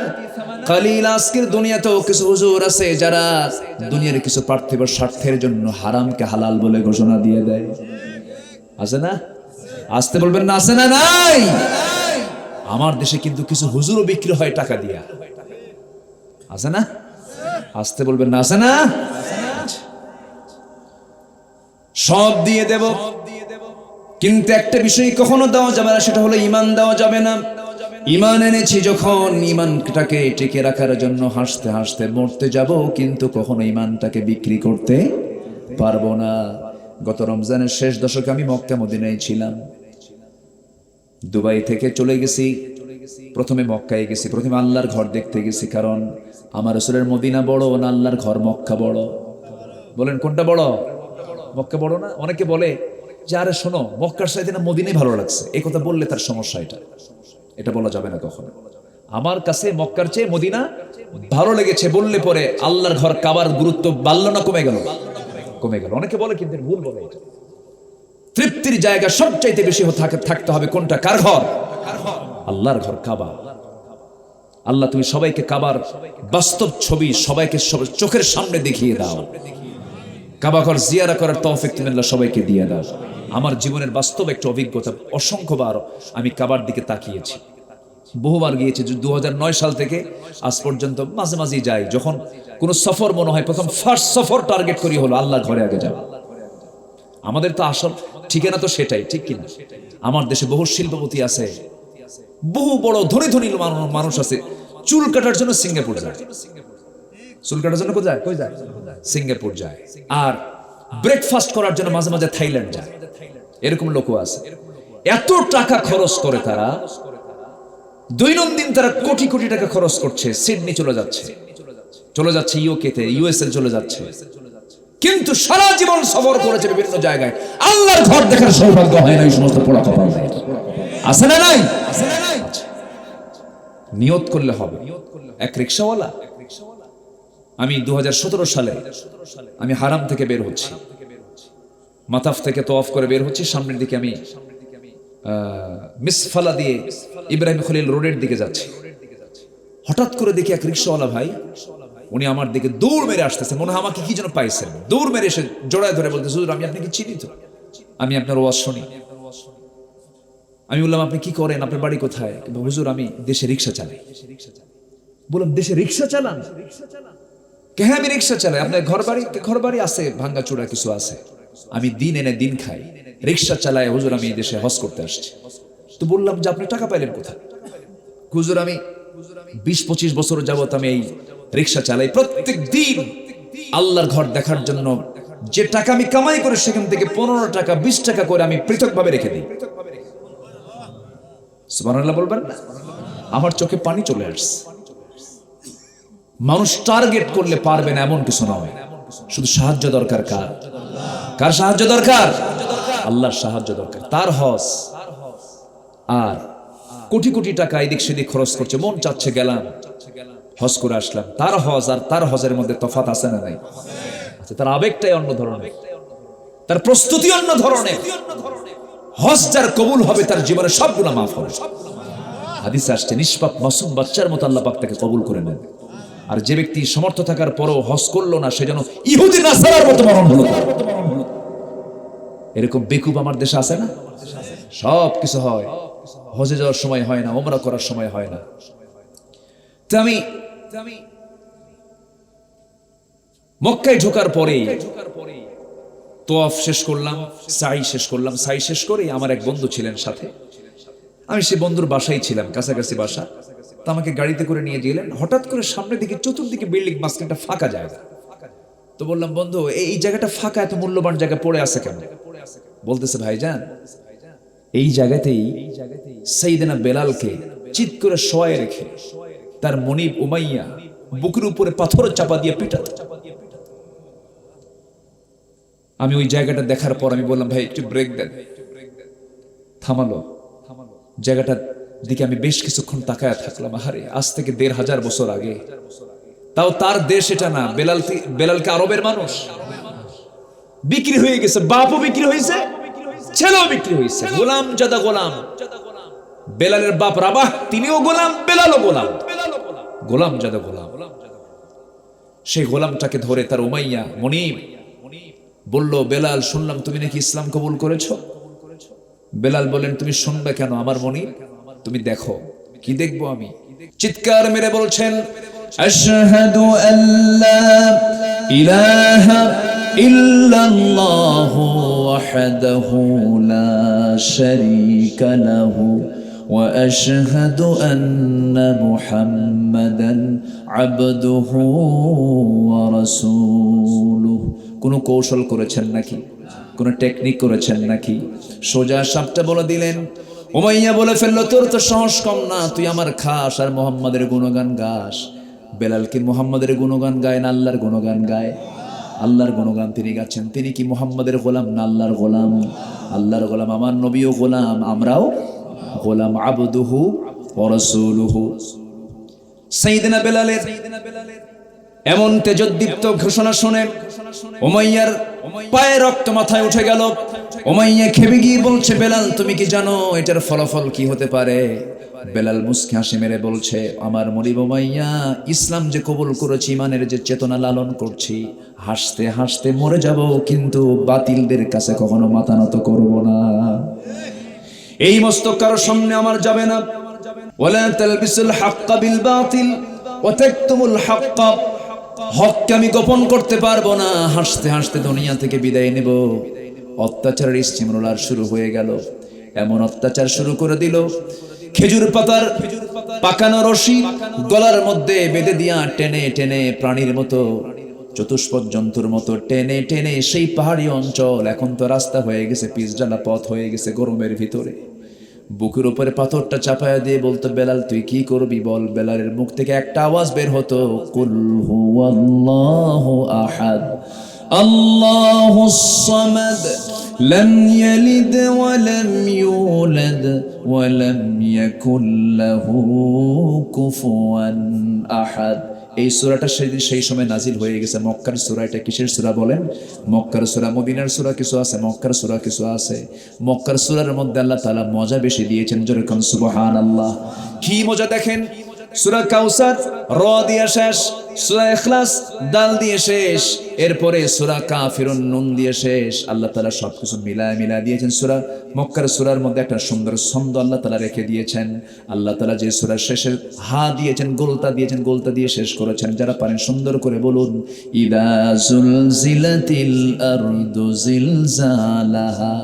কালিল আজকের দুনিয়াতেও কিছু হুজুর আছে যারা দুনিয়ার কিছু পার্থিব স্বার্থের জন্য হারামকে হালাল বলে ঘোষণা দিয়ে দেয়। আছে না? আসতে বলবেন না, আছে না? নাই। আমার দেশে কিন্তু কিছু হুজুরও বিক্রি হয় টাকা দিয়া। আছে না? আসতে বলবেন না, আছে না? সব দিয়ে দেব, কিন্তু একটা বিষয় কখনো দেওয়া যাবে না, সেটা হলো ঈমান দেওয়া যাবে না। ঈমান এনেছি যখন, ঈমানটাকে টিকে রাখার জন্য হাসতে হাসতে মরতে যাব, কিন্তু কখনো ঈমানটাকে বিক্রি করতে পারবো না। গত রমজানের শেষ দশকে আমি মক্কা মদিনায় ছিলাম। দুবাই থেকে চলে গেছি, প্রথমে মক্কায় গেছি, প্রথমে আল্লাহর ঘর দেখতে গেছি, কারণ আমার রাসূলের মদিনা বড় না আল্লাহর ঘর মক্কা বড়? বলেন কোনটা বড়? মক্কা বড় না? অনেকে বলে যে আরে শোনো, মক্কার চাইতে না মদিনাই ভালো লাগছে। এই কথা বললে তার সমস্যা, এটা বলা যাবে না কখনো। আমার কাছে মক্কার চেয়ে মদিনা ভালো লেগেছে বললে পরে আল্লাহর ঘর কাবার গুরুত্ব বাড়লো না কমে গেল? কমে গেল। অনেকে বলে, কিন্তু ভুল বলে। এটা তৃপ্তির জায়গা সবচাইতে বেশি থাকতে হবে কোনটা? কার ঘর? আল্লাহর ঘর, কাবা। আল্লাহ তুমি সবাইকে কাবার বাস্তব ছবি সবাইকে চোখের সামনে দেখিয়ে দাও। কাবা ঘর জিয়ারা করার তৌফিক তুমি আল্লাহ সবাইকে দিয়ে দাও। আমার জীবনের বাস্তব একটা অভিজ্ঞতা, অসংখ্যবার আমি কাবার দিকে তাকিয়েছি, বহুবার গিয়েছি। 2009 সাল থেকে আজ পর্যন্ত মাঝে মাঝেই যাই। যখন কোনো সফর মনে হয়, প্রথম ফার্স্ট সফর টার্গেট করি হলো আল্লাহর ঘরে আগে যাব। আমাদের তো আসল ঠিকানা তো সেটাই, ঠিক কিনা? আমার দেশে বহু শিল্পপতি আছে, বহু বড় ধনী ধনী মানুষ আছে, চুল কাটার জন্য সিঙ্গাপুর যায়। চুল কাটার জন্য কোথায় যায়? সিঙ্গাপুর যায়। আর ব্রেকফাস্ট করার জন্য মাঝে মাঝে থাইল্যান্ড যায়। এরকম লোকও আছে। এত টাকা খরচ করে তারা, দৈনন্দিন তারা কোটি কোটি টাকা খরচ করছে। সিডনি চলে যাচ্ছে ইউকেতে, ইউএসএ চলে যাচ্ছে, কিন্তু সারা জীবন সফর করেছে বিভিন্ন জায়গায়। আল্লাহর ঘর দেখার সৌভাগ্য হয় না। এই সমস্ত পোড়া কপাল আছে না? নাই। নিয়ত করলে হবে। এক রিকশাওয়ালা, আমি 2017 সালে আমি হারাম থেকে বের হচ্ছি, মাতাফ থেকে তওয়াফ করে বের হচ্ছি। সামনের দিকে আমি মিসফালা দিয়ে ইব্রাহিম খলিল রোডের দিকে যাচ্ছি। হঠাৎ করে দেখি এক রিকশাওয়ালা ভাই, উনি আমার দিকে দৌড় মেরে আসতেছে। মনে হয় আমাকে কি যেন পাইছেন, দৌড় মেরে এসে জড়ায় ধরে বলতে, হুজুর আমি আপনাকে চিনি তো, আমি আপনার ওয়াজ শুনি। আমি বললাম আপনি কি করেন, আপনার বাড়ি কোথায়? হুজুর আমি দেশে রিক্সা চালাই। বললাম দেশে রিক্সা চালান? হ্যাঁ আমি রিক্সা চালাই। আপনার ঘর বাড়ি আছে? ভাঙ্গাচোরা কিছু আছে। আমি দিন এনে দিন খাই, রিক্সা চালাই। হুজুর আমি দেশে হজ করতে আসছি। তো বললাম যে আপনি টাকা পাইলেন কোথায়? হুজুর আমি 20-25 বছর যাবত আমি এই রিক্সা চালাই। প্রত্যেক দিন আল্লাহর ঘর দেখার জন্য যে টাকা আমি কামাই করে সেখান থেকে 15 টাকা 20 টাকা করে আমি পৃথকভাবে রেখে দিই। সুবহানাল্লাহ বলবেন না? আমার চোখে পানি চলে আসছে। মানুষ টার্গেট করলে পারবে না এমন কিছু নয়, শুধু সাহায্য দরকার। কার সাহায্য দরকার? আল্লাহর সাহায্য দরকার। তার হজ আর কোটি কোটি টাকা এদিক সেদিক খরচ করছে, মন চাচ্ছে গেলাম হজ করে আসলাম। তার হজ আর তার হজের মধ্যে তফাৎ আছে না? নাই। আচ্ছা, তার আবেগটাই অন্য ধরনের, তার প্রস্তুতি অন্য ধরনের। হজ যার কবুল হবে তার জীবনে সব গুনাহ মাফ হবে। হাদিসে আসছে নিষ্পাপ মাসুম বাচ্চার মতো আল্লাহ পাক তাকে কবুল করে নেন। আর যে ব্যক্তি সমর্থ থাকার পরও হজ করলো না, সে যেন ইহুদি নাসারার মতো মরণ হলো। এরকম বেকুব আমার দেশে আছে না? সব কিছু হয়, হজে যাওয়ার সময় হয় না, ওমরা করার সময় হয় না। তো আমি মক্কায় ঢোকার পরেই তওয়াফ শেষ করলাম, সাই শেষ করে আমার এক বন্ধু ছিলেন সাথে। আমি সে বন্ধুর বাসায় ছিলাম, কাছাকাছি বাসা। তো আমাকে গাড়িতে করে নিয়ে গেলেন। হঠাৎ করে সামনের দিকে চতুর্দিকে বিল্ডিং, মাঝখানটা ফাঁকা জায়গা। তো বললাম বন্ধু এই জায়গাটা ফাঁকা, এত মূল্যবান জায়গা পড়ে আছে কেন? বলতেছে ভাইজান এই জায়গাতেই সাইয়েদনা বেলালকে চিৎ করে শোয়ায় রেখে তার মনিব উমাইয়া বুকের উপরে পাথর চাপা দিয়ে পিটাতো। আমি ওই জায়গাটা দেখার পর আমি বললাম ভাই একটু ব্রেক দেন। থামালো। জায়গাটার দিকে আমি বেশ কিছুক্ষণ তাকায় থাকলাম। আরে আজ থেকে 1500 বছর আগে, তাও তার দেশ এটা না। বেলালকে আরবের মানুষ, বিক্রি হয়ে গেছে, বাপও বিক্রি হয়েছে, ছেলেও বিক্রি হয়েছে, গোলাম জাদা গোলাম। বেলালের বাপ রাবাহ তিনিও গোলাম, বেলালও গোলাম। গোলাম জাদা গোলাম। সেই গোলামটাকে ধরে তার উমাইয়া মুনিব বলল, বেলাল শুনলাম তুমি নাকি ইসলাম কবুল করেছো। বেলাল বলেন, তুমি শুনবে কেন আমার মুনিব, তুমি দেখো। কি দেখবো আমি? চিৎকার মেরে বলছেন, আশহাদু আল্লা ইলাহা ইল্লাল্লাহু ওয়াহদাহু লা শারীকা লাহু ওয়া আশহাদু আন্না মুহাম্মাদান আবদুহু ওয়া রাসূলুহু। কোন কৌশল করেছেন নাকি? কোন টেকনিক করেছেন নাকি? সোজা সাপটা বলে দিলেন। উমাইয়া বলে ফেললো, তোর তো সাহস কম না, তুই আমার খাস আর মুহাম্মাদের গুণগান গাস। বেলাল কি মুহাম্মাদের গুণগান গায় না আল্লাহর গুণগান গায়? আল্লাহর গুণগান তিনি গাচ্ছেন। তিনি কি মুহাম্মাদের গোলাম না আল্লাহর গোলাম? আল্লাহর গোলাম। আমার নবীও গোলাম, আমরাও গোলাম। আবদুহু ওয়া রাসূলুহু। সাইয়েদনা বেলালের এমন তেজোদ্দীপ্ত ঘোষণা শুনে উমাইয়ার পায়ে রক্ত মাথায় উঠে গেল। উমাইয়া খেপে গিয়ে বলছে, বেলাল তুমি কি জানো এটার ফলাফল কি হতে পারে? বেলাল মুস্কি হাসি মেরে বলছে, আমার মুনিব উমাইয়া, ইসলাম যে কবুল করেছি, ইমানের যে চেতনা লালন করছি, হাসতে হাসতে মরে যাব, কিন্তু বাতিলদের কাছে কখনো মাথা নত করব না। এই মস্তক কারো সামনে আমার যাবে না। ওয়ালা তালবিসুল হাক্কা বিল বাতিল ওয়া তাকতুমুল হাক্কা। হককে আমি গোপন করতে পারবো না। হাসতে হাসতে দুনিয়া থেকে বিদায় নেব। অত্যাচারের স্টিমুলার শুরু হয়ে গেল। এমন অত্যাচার শুরু করে দিল, খেজুর পাতার পাকানো রশি গলার মধ্যে বেঁধে দিয়া টেনে টেনে প্রাণীর মতো, চতুষ্পদ জন্তুর মতো টেনে টেনে সেই পাহাড়ি অঞ্চল, এখন তো রাস্তা হয়ে গেছে, পিচঢালা পথ হয়ে গেছে গরমের ভিতরে, বুকের উপরে পাথরটা চাপায়া দিয়ে বলতো, বেলাল তুই কি করবি বল। বেলালের মুখ থেকে একটা আওয়াজ বের হতো, কুল হুয়াল্লাহু আহাদ আল্লাহুস সামাদ লাম ইয়ালিদ ওয়া লাম ইউলাদ ওয়া লাম ইয়াকুল লাহু কুফুয়ান আহাদ। এই সূরাটা সেই সময় নাজিল হয়ে গেছে। মক্কার সূরা। এটা কিসের সূরা বলেন? মক্কার সূরা। মদিনার সূরা কিছু আছে, মক্কার সূরা কিছু আছে। মক্কার সূরার মধ্যে আল্লাহ তাআলা মজা বেশি দিয়েছেন। জোরে কোন সুবহানাল্লাহ। কি মজা দেখেন। সূরা কাউসার র দিয়ে শেষ, সূরা ইখলাস দাল দিয়ে শেষ, এরপরে সূরা কাফিরুন নুন দিয়ে শেষ। আল্লাহ তাআলা সবকিছু মিলায় দিয়েছেন। সূরা মক্কার সূরার মধ্যে একটা সুন্দর ছন্দ আল্লাহ তাআলা রেখে দিয়েছেন। আল্লাহ তাআলা যে সূরার শেষে হা দিয়েছেন, গোলতা দিয়েছেন, গোলতা দিয়ে শেষ করেছেন। যারা পারেন সুন্দর করে বলুন, ইদা জুলজিলাতিল আরদু জিলজালাহা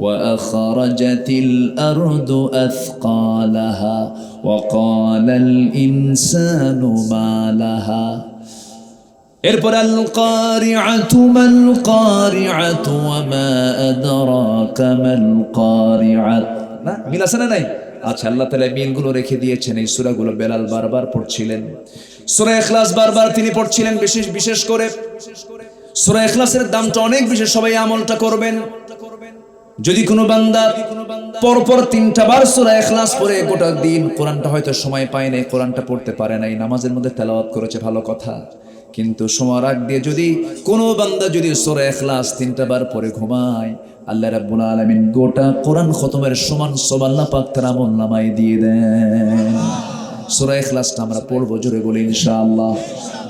وأخرجت الأرض أثقالها وقال الإنسان ما لها এরপর আল কারিআতু মাল কারিআতু ওয়া মা আদরাকা মাল কারিআত। না মিল আছে না নাই? আচ্ছা, আল্লাহ তাআলা মিলগুলো রেখে দিয়েছেন। এই সূরাগুলো বেলাল বারবার পড়ছিলেন। সূরা ইখলাস বারবার তিনি পড়ছিলেন। বিশেষ করে সূরা ইখলাসের দামটা অনেক বেশি। সবাই আমলটা করবেন। যদি কোনো বান্দা পরপর 3টা বার সূরা ইখলাস পড়ে গোটা দিন, কোরআনটা হয়তো সময় পায় নাই, কোরআনটা পড়তে পারে নাই, নামাজের মধ্যে তেলাওয়াত করেছে, ভালো কথা, কিন্তু সময় রাখ দিয়ে যদি কোনো বান্দা যদি সূরা ইখলাস 3টা বার পড়ে ঘুমায়, আল্লাহ রাব্বুল আলামিন গোটা কোরআন খতমের সমান সব আল্লাহ পাক তার আমলনামায় দিয়ে দেন। সূরা ইখলাসটা আমরা পড়বো, জোরে বলি ইনশাআল্লাহ।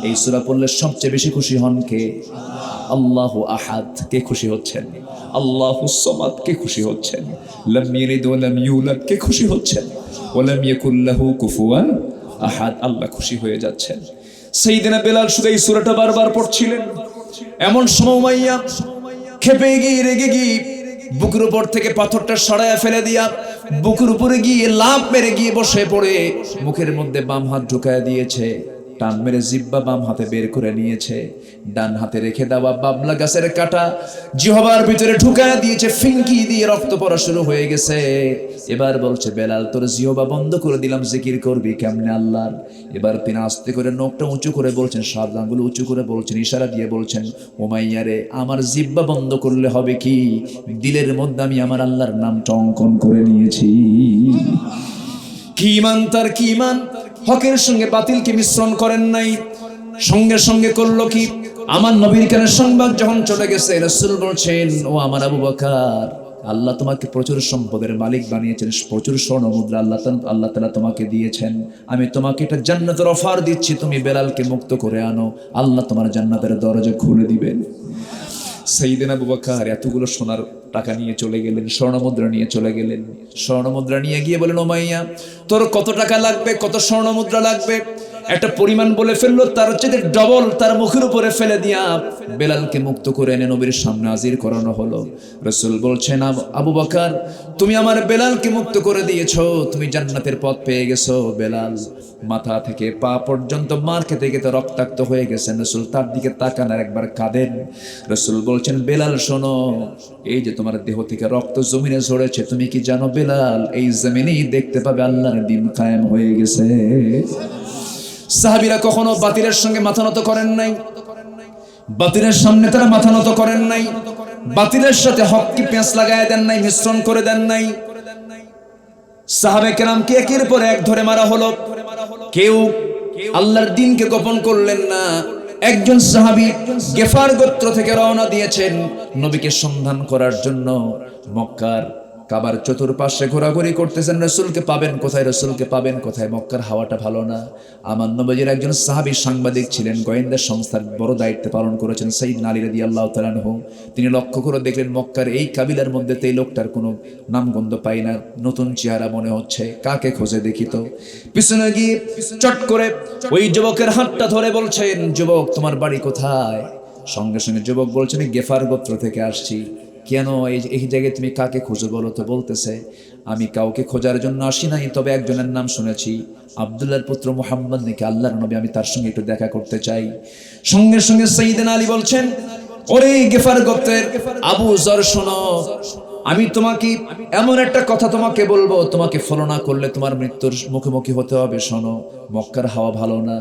এই সূরা পড়লে সবচেয়ে বেশি খুশি হন কে? আল্লাহু আহাদ। কে খুশি হচ্ছেন? আল্লাহুস সামাদ। কে খুশি হচ্ছেন? লাম ইয়ালিদ ওয়া লাম ইউলাদ। কে খুশি হচ্ছেন? ওয়া লাম ইয়াকুল লাহু কুফুয়ান আহাদ। আল্লাহ খুশি হয়ে যাচ্ছেন। সাইয়েদনা বেলাল শুধু এই সূরাটা বারবার পড়ছিলেন। এমন সময় উমাইয়া খেপে গিয়ে রেগে গিয়ে বুকের উপর থেকে পাথরটা সরায়া ফেলে দিয়া বুকের উপরে গিয়ে লাফ মেরে গিয়ে বসে পড়ে মুখের মধ্যে বাম হাত ঢুকায় দিয়েছে। টান মেরে জিহ্বা বাম হাতে বের করে নিয়েছে। ডান হাতে রেখে দেওয়া বাবলা গাছের কাঁটা জিহ্বার ভিতরে ঢুকায় দিয়েছে। ফিঙ্কি দিয়ে রক্ত পড়া শুরু হয়ে গেছে। এবার বলছে, বেলাল তোর জিহ্বা বন্ধ করে দিলাম, জিকির করবি কেমনে আল্লাহর। এবার তিনি আস্তে করে নখটা উঁচু করে বলছেন, সাত আঙ্গুল উঁচু করে বলছেন, ইশারা দিয়ে বলছেন, উমাইয়া রে, আমার জিহ্বা বন্ধ করলে হবে কি, দিলের মধ্যে আমি আমার আল্লাহর নামটা অঙ্কন করে নিয়েছি। কি ইমান তার, কি ইমান! হকের সঙ্গে বাতিলকে মিশ্রণ করেন নাই। সঙ্গে সঙ্গে করলো কি, আমার নবীর কানে সংবাদ যখন চলে গেছে, রাসূল বলছেন, ও আমার আবু বকর, আল্লাহ তোমাকে প্রচুর সম্পদের মালিক বানিয়েছেন, প্রচুর স্বর্ণ মুদ্রা আল্লাহ তাআলা তোমাকে দিয়েছেন, আমি তোমাকে এটা জান্নাতের অফার দিচ্ছি, তুমি বেলালকে মুক্ত করে আনো, আল্লাহ তোমার জান্নাতের দরজা খুলে দিবেন। সাইয়েদনা আবু বকর এতগুলো সোনার টাকা নিয়ে চলে গেলেন, স্বর্ণমুদ্রা নিয়ে চলে গেলেন। স্বর্ণমুদ্রা নিয়ে গিয়ে বলেন, উমাইয়া তোর কত টাকা লাগবে, কত স্বর্ণমুদ্রা লাগবে? একটা পরিমাণ বলে ফেললো, তার চেয়ে ডবল তার মুখের উপরে ফেলে দিয়া বেলালকে মুক্ত করে এনে নবীর সামনে হাজির করানো হলো। রাসূল বলছেন, আবু বকর তুমি আমার বেলালকে মুক্ত করে দিয়েছো, তুমি জান্নাতের পথ পেয়ে গেছো। বেলাল মাথা থেকে পা পর্যন্ত মার খেতে খেতে রক্তাক্ত হয়ে গেছেন। রাসূল তার দিকে তাকান আর একবার কাঁদেন। রাসূল বলছেন, বেলাল শোনো, এই যে তোমার দেহ থেকে রক্ত জমিনে ঝরেছে, তুমি কি জানো বেলাল এই জমিনেই দেখতে পাবে আল্লাহর দ্বীন কায়েম হয়ে গেছে। সাহাবীরা কখনো বাতিলের সঙ্গে মাথা নত করেন নাই, বাতিলের সামনে তারা মাথা নত করেন নাই, বাতিলের সাথে হক কি পেঁচ লাগায় দেন নাই, মিশ্রণ করে দেন নাই। সাহাবে কেরামকে একের পর এক ধরে মারা হলো, কেউ আল্লাহর দ্বীনকে গোপন করলেন না। একজন সাহাবী গেফার গোত্র থেকে রওনা দিয়েছেন নবীকে সন্ধান করার জন্য। মক্কার কাবার চতুর্পাশে ঘোরাঘুরি করতেছেন, রাসূলকে পাবেন কোথায়, রাসূলকে পাবেন কোথায়। মক্কার হাওয়াটা ভালো না। আমার নবীর একজন সাহাবী সাংবাদিক ছিলেন, গোয়েন্দা সংস্থার বড় দায়িত্ব পালন করেছেন, সাইয়েদনা আলী রাদিয়াল্লাহু তাআলা আনহু। তিনি লক্ষ্য করে দেখলেন মক্কার এই কাবিলার মধ্যে তো এই লোকটার কোনো নামগন্ধ পাই না, নতুন চেহারা মনে হচ্ছে, কাকে খোঁজে দেখি তো। পিছনে গিয়ে চট করে ওই যুবকের হাতটা ধরে বলছেন, যুবক তোমার বাড়ি কোথায়? সঙ্গে সঙ্গে যুবক বলছেন, গেফার গোত্র থেকে আসছি। কেন এই জায়গায় তুমি কাকে খুঁজো বলো তো? বলতেছে, আমি কাউকে খোঁজার জন্য আসি নাই, তবে একজনের নাম শুনেছি, আব্দুল্লাহর পুত্র মুহাম্মদ নাকি আল্লাহর নবী, আমি তার সঙ্গে একটু দেখা করতে চাই। সঙ্গে সঙ্গে সাইয়েদনা আলী বলছেন, ওরে গেফার গোত্রের আবু যর শোনো, আমি তোমাকে এমন একটা কথা তোমাকে বলবো, তোমাকে ফলো না করলে তোমার মৃত্যুর মুখোমুখি হতে হবে। শোনো, মক্কার হাওয়া ভালো না,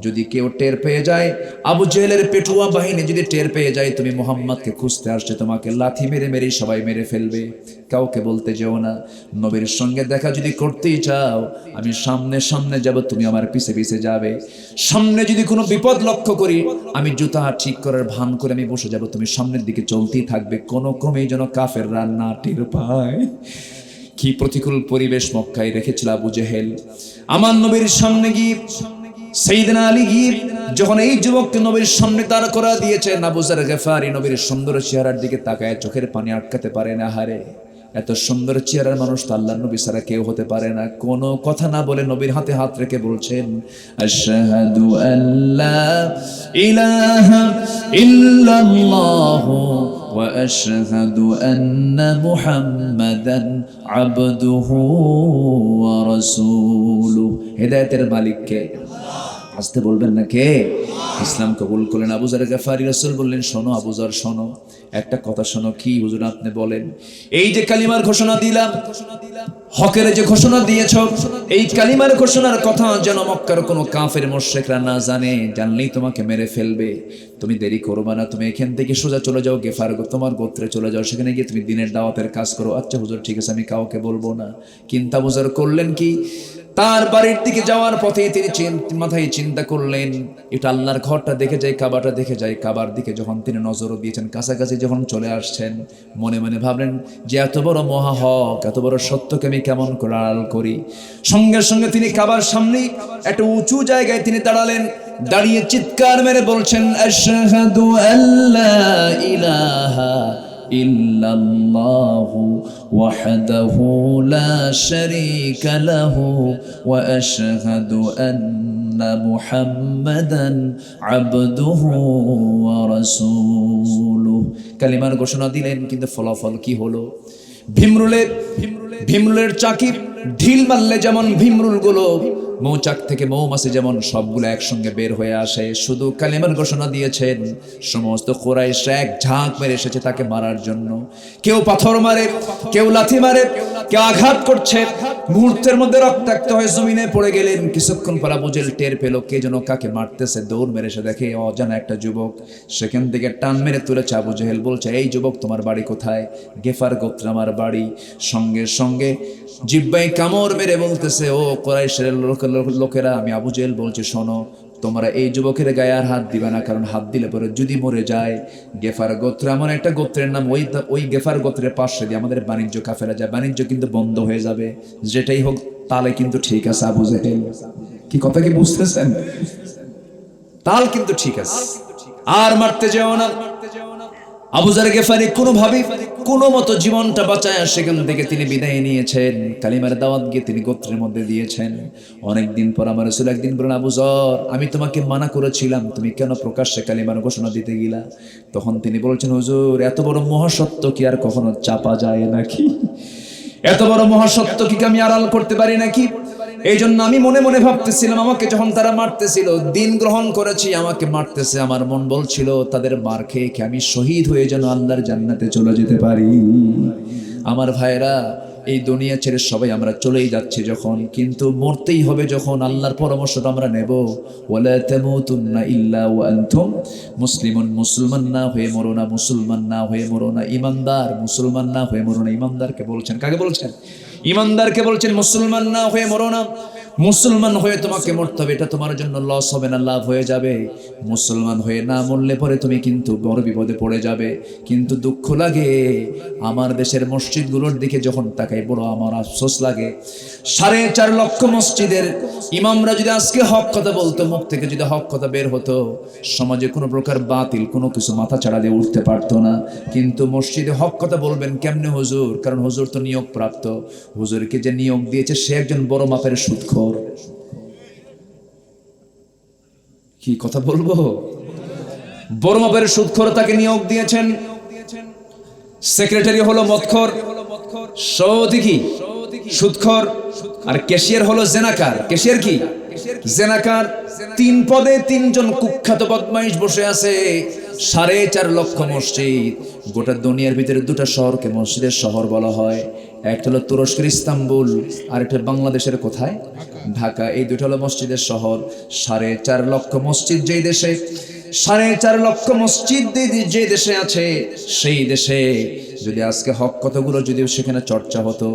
যদি কেউ টের পেয়ে যায়, আবু জেহেলের পেটুয়া বাহিনী যদি টের পেয়ে যায় তুমি মুহাম্মদকে খুঁজতে আসছে, তোমাকে লাথি মেরে মেরে সবাই মেরে ফেলবে। কাউকে বলতে যেও না। নবীর সঙ্গে দেখা যদি করতেই চাও, আমি সামনে সামনে যাব, তুমি আমার পিছে পিছে যাবে। সামনে যদি কোনো বিপদ লক্ষ্য করি, আমি জুতা ঠিক করার ভান করে আমি বসে যাব, তুমি সামনের দিকে চলতেই থাকবে, কোনো ক্রমেই যেন কাফেররা না টের পায়। কি প্রতিকূল পরিবেশ মক্কায় রেখেছিল আবু জেহেল। আমার নবীর সামনে গিয়ে সাইয়েদনা আলী গিয়ে যখন এই যুবককে নবীর সামনে দাঁড় করা দিয়েছেন, আবু যর গেফারি নবীর সুন্দর চেহারার দিকে তাকায় চোখের পানি আটকাতে পারে না। হারে, এত সুন্দর চেহারার মানুষ তো আল্লাহর নবী ছাড়া কেউ হতে পারে না। কোনো কথা না বলে নবীর হাতে হাত রেখে বলছেন, আশহাদু আল্লা ইলাহা ইল্লাল্লাহু ওয়া আশহাদু আন্না মুহাম্মাদান আবদুহু ওয়া রাসূলুহু। হেদায়েতের মালিক কে? আসতে বলবেন না কে? ইসলাম কবুল করলেন আবু যর গেফারি। রাসূল বললেন, শোনো আবু যর শোনো, একটা কথা শোনো। কি হুজুর আপনি বলেন? এই যে কালিমার ঘোষণা দিলাম, হকের যে ঘোষণা দিয়েছ, এই কালিমার ঘোষণার কথা যেন মক্কার কোনো কাফের মুশরিকরা না জানে, জানলেই তোমাকে মেরে ফেলবে। তুমি দেরি করবে না, তুমি এখান থেকে সোজা চলে যাও গেফার, তোমার গোত্রে চলে যাও, সেখানে গিয়ে তুমি দিনের দাওয়াতের কাজ করো। আচ্ছা হুজুর ঠিক আছে, আমি কাউকে বলবো না। কিন্তু আবু যর করলেন কি, তার বাড়ির দিকে যাওয়ার পথে তিনি মাথায় চিন্তা করলেন, এটা আল্লাহর ঘরটা দেখে যায়, কাবাটা দেখে যায়। কাবার দিকে যখন তিনি নজরও দিয়েছেন, কাছাকাছি যখন চলে আসছেন, মনে মনে ভাবলেন যে এত বড় মহা হক, এত বড় সত্যকে আমি কেমন করে আড়াল করি। সঙ্গে সঙ্গে তিনি কাবার সামনে একটা উঁচু জায়গায় তিনি দাঁড়ালেন, দাঁড়িয়ে চিৎকার মেরে বলছেন, আশহাদু আল্লা ইলাহা ইল্লাল্লাহু ওয়াহদাহু লা শারীকা লাহু ওয়া আশহাদু আন্না মুহাম্মাদান আবদুহু ওয়া রাসূলুহু। কালিমার ঘোষণা দিলেন, কিন্তু ফলাফল কি হলো? ভীমরুলের চাকি ঢিল মারলে যেমন ভীমরুলগুলো মৌচাক থেকে মৌমাছি যেমন সবগুলো একসঙ্গে বের হয়ে আসে, শুধু কালিমার ঘোষণা দিয়েছেন, সমস্ত কুরাইশ এক ঝাঁক মেরে এসেছে তাকে মারার জন্য। কেউ পাথর মারে, কেউ লাথি মারে, কেউ আঘাত করছে। মুহূর্তের মধ্যে রক্তাক্ত হয়ে জমিনে পড়ে গেলেন। কিছুক্ষণ পর আবু জেহেল টের পেল কে যেন কাকে মারতেছে, দৌড় মেরে এসে দেখে অজানা একটা যুবক। সেখান থেকে টান মেরে তুলেছে। আবু জেহেল বলছে, এই যুবক তোমার বাড়ি কোথায়? গেফার গোত্র আমার বাড়ি। সঙ্গে সঙ্গে জিহ্বায় কামড় মেরে বলতেছে, ও কুরাইশের লোকেরা, আমি আবু জেহেল বলছি, শোনো, তোমরা এই যুবকের গায়ে আর হাত দিবে না, কারণ হাত দিলে পরে যদি মরে যায়, গেফার গোত্র এমন একটা গোত্রের নাম, ওই গেফার গোত্রের পাশে দিয়ে আমাদের বাণিজ্য কাফেলা যায়, বাণিজ্য কিন্তু বন্ধ হয়ে যাবে। যেটাই হোক তালে কিন্তু ঠিক আছে। আবু জেহেল, কি কথা কি বুঝতেছেন? তাল কিন্তু ঠিক আছে, আর মারতে যেও না। আবু যার গেফারি কোনোভাবেই কোনো মতো জীবনটা বাঁচায় সেখান থেকে তিনি বিদায় নিয়েছেন। কালিমার দাওয়াত গিয়ে তিনি গোত্রের মধ্যে দিয়েছেন। অনেকদিন পর আমার রাসূল একদিন বলেন, আবু যর, আমি তোমাকে মানা করেছিলাম, তুমি কেন প্রকাশ্যে কালিমার ঘোষণা দিতে গেলা? তখন তিনি বলছেন, হুজুর, এত বড় মহাসত্য কি আর কখনো চাপা যায় নাকি? এত বড় মহাসত্য কি আমি আড়াল করতে পারি নাকি? এই জন্য আমি মনে মনে ভাবতেছিলাম, আমাকে যখন তারা মারতেছিল, দিন গ্রহণ করেছি, আমাকে মারতেছে, আমার মন বলছিল তাদের মার খেয়ে আমি শহীদ হয়ে যেন আল্লাহর জান্নাতে চলে যেতে পারি। আমার ভাইরা, এই দুনিয়া ছেড়ে সবাই আমরা চলেই যাচ্ছি যখন, কিন্তু মরতেই হবে যখন, আল্লাহর পরামর্শটা আমরা নেব। ওয়ালা তামুতুন্না ইল্লা ওয়া আনতুম মুসলিমুন, মুসলমান না হয়ে মরো না, মুসলমান না হয়ে মরো না, ইমানদার, মুসলমান না হয়ে মরো না। ইমানদারকে বলছেন, কাকে বলছেন? ইমানদারকে বলছেন, মুসলমান না হয়ে মরো না। মুসলমান হয়ে তোমাকে মরতে হবে, এটা তোমার জন্য লস হবে না, লাভ হয়ে যাবে। মুসলমান হয়ে না মরলে পরে তুমি কিন্তু বড় বিপদে পড়ে যাবে। কিন্তু দুঃখ লাগে, আমার দেশের মসজিদগুলোর দিকে যখন তাকাই বড় আমার আফসোস লাগে। 4.5 লক্ষ মসজিদের ইমামরা যদি আজকে হক কথা বলতো, মুখ থেকে যদি হক কথা বের হতো, সমাজে কোনো প্রকার বাতিল কোনো কিছু মাথা চাড়া দিয়ে উঠতে পারতো না। কিন্তু মসজিদে হক কথা বলবেন কেমনে হুজুর? কারণ হুজুর তো নিয়োগ প্রাপ্ত, হুজুরকে যে নিয়োগ দিয়েছে সে একজন বড় মাপের সুদখোর। কি কথা বলবো? বড় মাপের সুদখোর তাকে নিয়োগ দিয়েছেন। সেক্রেটারি হলো মদখোর, সভাপতি কি সুদখোর, আর ক্যাশিয়ার হলো জেনাকার। ক্যাশিয়ার কি? জেনাকার। 3 পদে 3 জন কুখ্যাত বদমাইশ বসে আছে। 4.5 লক্ষ মসজিদ। গোটা দুনিয়ার ভিতরে 2টা শহরকে মসজিদের শহর বলা হয়। একটা হলো তুরস্কের ইস্তাম্বুল, আর একটা বাংলাদেশের কোথায়? ঢাকা। এই 2টা হলো মসজিদের শহর। 4.5 লক্ষ মসজিদ যেই দেশে, 4.5 লক্ষ মসজিদ যে দেশে আছে, সেই দেশে যদি আজকে হক কথাগুলো যদি সেখানে চর্চা হতো,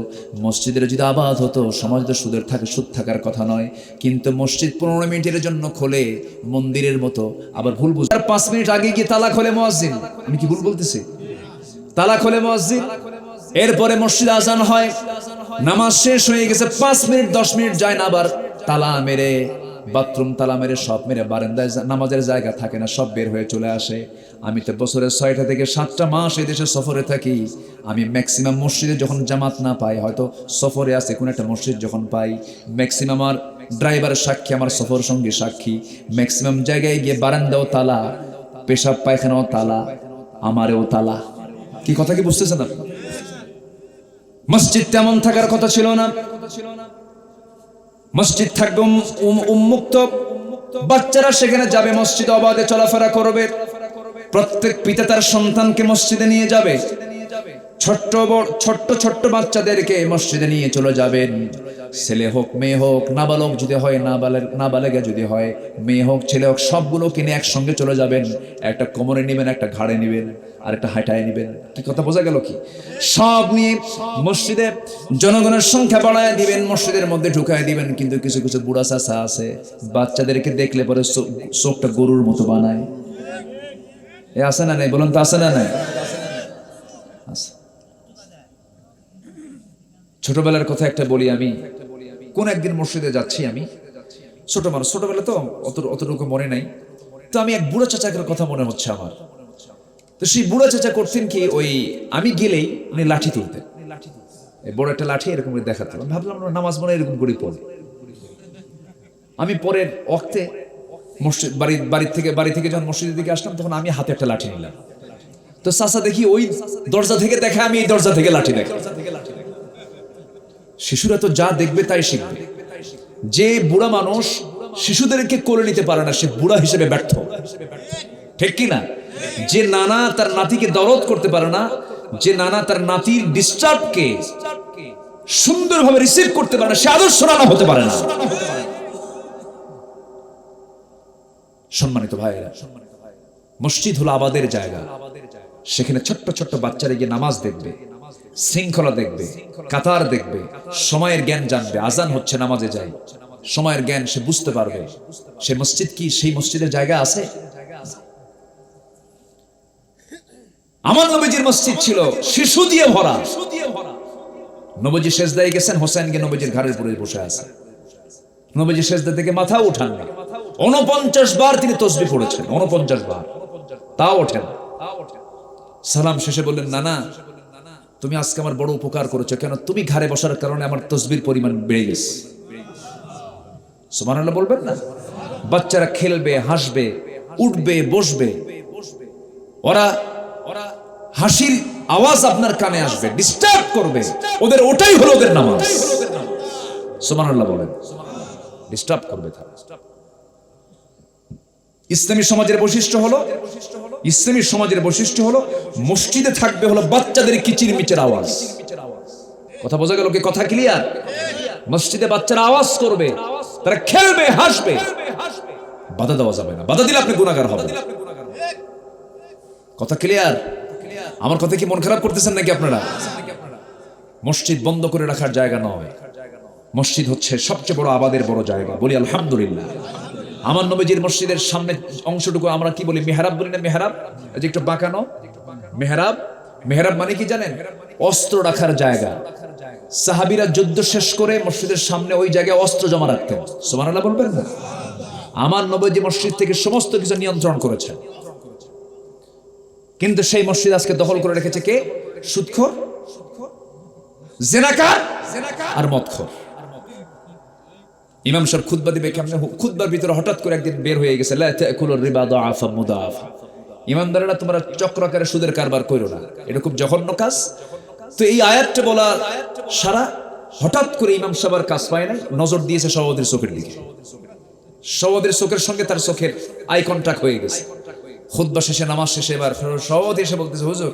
মসজিদের যদি আবাদ হতো, সমাজ তো সুদ থাকার কথা নয়। কিন্তু মসজিদ 15 মিনিটের জন্য খোলে, মন্দিরের মতো। আবার ভুল বুঝ, 5 মিনিট আগে গিয়ে তালা খোলে মুয়াজ্জিন। আমি কি ভুল বলতেছি? তালা খোলে মুয়াজ্জিন, এরপরে মসজিদ আজান হয়, নামাজ শেষ হয়ে গেছে, 5 মিনিট 10 মিনিট যায় না, আবার তালা মেরে, বাথরুম তালা মেরে সব মেরে, বারান্দায় নামাজের জায়গা থাকে না, সব বের হয়ে চলে আসে। আমি তো বছরের 6টা থেকে 7টা মাস এই দেশে সফরে থাকি। আমি ম্যাক্সিমাম মসজিদে যখন জামাত না পাই, হয়তো সফরে আছে কোন একটা মসজিদ যখন পাই, ম্যাক্সিমাম আমার ড্রাইভারের সাক্ষী, আমার সফর সঙ্গী সাক্ষী, ম্যাক্সিমাম জায়গায় গিয়ে বারান্দাও তালা, পেশাব পায়খানাও তালা, আমারও তালা। কি কথা কি বুঝতেছেন আপনি? মসজিদ তেমন থাকার কথা ছিল না। মসজিদ থাকবে উন্মুক্ত, বাচ্চারা সেখানে যাবে, মসজিদ অবাধে চলাফেরা করবে। প্রত্যেক পিতা তার সন্তানকে মসজিদে নিয়ে যাবে, ছোট্ট ছোট্ট বাচ্চাদেরকে মসজিদে নিয়ে চলে যাবেন। ছেলে হোক মেয়ে হোক, নাবালক যদি হয়, নাবালেগা যদি হয়, মেয়ে হোক ছেলে হোক, সবগুলো কিনে একসঙ্গে চলে যাবেন। একটা কোমরে নেবেন, একটা ঘাড়ে নেবেন, আর একটা হাঁটায় নেবেন। কি কথা বোঝা গেল? কি সব নিয়ে মসজিদে জনগণের সংখ্যা বাড়ায় দিবেন, মসজিদের মধ্যে ঢুকায় দিবেন। কিন্তু কিছু কিছু বুড়া চাচা আছে, বাচ্চাদেরকে দেখলে পরে চোখটা গরুর মতো বানায়। এ আছে না নাই? বলুন তো, আছে না নাই? ছোটবেলার কথা একটা বলি। আমি কোন একদিন মসজিদে যাচ্ছি, আমি ছোটবেলা তো অতটুকু মনে নাই। তো আমি এক বুড়া চাচাকের কথা মনে হচ্ছে আমার। তো সেই বুড়া চাচা করতেন কি, ওই আমি গেলেই উনি লাঠি তুলতেন, বড় একটা লাঠি এরকম করে দেখাতেন। ভাবলাম নামাজ মনে এরকম করে পড়ে। আমি পরের ওয়াক্তে মসজিদ বাড়ি থেকে যখন মসজিদের দিকে আসলাম, তখন আমি হাতে একটা লাঠি নিলাম। তো চাচা দেখি ওই দরজা থেকে দেখে, আমি এই দরজা থেকে লাঠি দেখি। শিশুরা তো যা দেখবে তাই শিখবে। যে বুড়া মানুষ শিশুদেরকে কোলে নিতে পারে না, সে বুড়া হিসেবে ব্যর্থ, ঠিক কি না? যে নানা তার নাতিকে দরদ করতে পারে না, যে নানা তার নাতির ডিস্টার্বকে সুন্দরভাবে রিসিভ করতে পারে না, সে আদর্শ নানা হতে পারে না। সম্মানিত ভাইয়েরা, মসজিদ হলো আবাদের জায়গা। সেখানে ছোট্ট ছোট্ট বাচ্চারা গিয়ে নামাজ দেখবে, শৃঙ্খলা দেখবে, কাতার দেখবে, সময়ের জ্ঞান জানবে। আজান হচ্ছে, নামাজে যাই। সময়ের জ্ঞান সে বুঝতে পারবে সে মসজিদ কি সেই মসজিদের জায়গা আছে। আমার নবীজির মসজিদ ছিল শিশু দিয়ে ভরা। নবীজি সেজদায় গেছেন, হোসেনকে নবীজির ঘাড়ের উপরে বসে আছে। নবীজি সেজদা থেকে মাথা উঠাননি। 49 বার তিনি তাসবিহ পড়েছেন, 49 বার, তাও ওঠেন। সালাম শেষে বললেন, নানা তুমি আজকে আমার বড় উপকার করেছো, কেন তুমি ঘাড়ে বসার কারণে আমার তাসবিহর পরিমাণ বেড়ে গেছে। সুবহানাল্লাহ বলবেন না? বাচ্চারা খেলবে, হাসবে, উঠবে, বসবে, ওরা হাসির আওয়াজ আপনার কানে আসবে, ডিস্টার্ব করবে, ওদের ওটাই হলো ওদের নামাজ। সুবহানাল্লাহ বলেন। ডিস্টার্ব করবে তারা। ইসলামী সমাজের বৈশিষ্ট্য হলো, ইসলামী সমাজের বৈশিষ্ট্য হলো মসজিদে থাকবে হলো বাচ্চাদের কিচিরমিচির আওয়াজ। কথা বোঝা গেল কি? কথা ক্লিয়ার? মসজিদে বাচ্চারা আওয়াজ করবে, তারা খেলবে, হাসবে, বাধা দেওয়া যাবে না। বাধা দিলে আপনি গুনাহগার হবেন। কথা ক্লিয়ার? আমার কথা কি মন খারাপ করতেছেন নাকি আপনারা? মসজিদ বন্ধ করে রাখার জায়গা নয়। মসজিদ হচ্ছে সবচেয়ে বড় আবাদের বড় জায়গা। বলি আলহামদুলিল্লাহ। আমার নবীজির মসজিদের সামনে অংশটুকু আমরা কি বলি? মেহরাব বলি না? মেহরাব, এই যে একটু বাঁকানো মেহরাব। মেহরাব মানে কি জানেন? অস্ত্র রাখার জায়গা। সাহাবীরা যুদ্ধ শেষ করে মসজিদের সামনে ওই জায়গায় অস্ত্র জমা রাখতেন। সুবহানাল্লাহ বলবেন না? আমার নবীজি মসজিদ থেকে সমস্ত কিছু নিয়ন্ত্রণ করেছেন, কিন্তু সেই মসজিদ আজকে দখল করে রেখেছে কে? সুদখোর, জিনাকার আর মদখোর। ইমাম সাহেব খুতবা দিবে কেমনে? খুতবার ভিতরে হঠাৎ করে একদিন বের হয়ে গেছে, লা তাকুলুর রিবা দাআফা মুদাআফা। ইমানদারেরা তোমরা চক্রাকারে সুদের কারবার কইরো না, এটা খুব জঘন্য কাজ। তো এই আয়াতটা বলা সারা হঠাৎ করে ইমাম সাহেবের কাজ পায় না, নজর দিয়েছে সভাপতির চোখের দিকে। সভাপতির চোখের সঙ্গে তার চোখের আই কন্টাক্ট হয়ে গেছে। খুতবা শেষে, নামাজ শেষে এবার সভাপতি এসে বলতেছে, হুজুর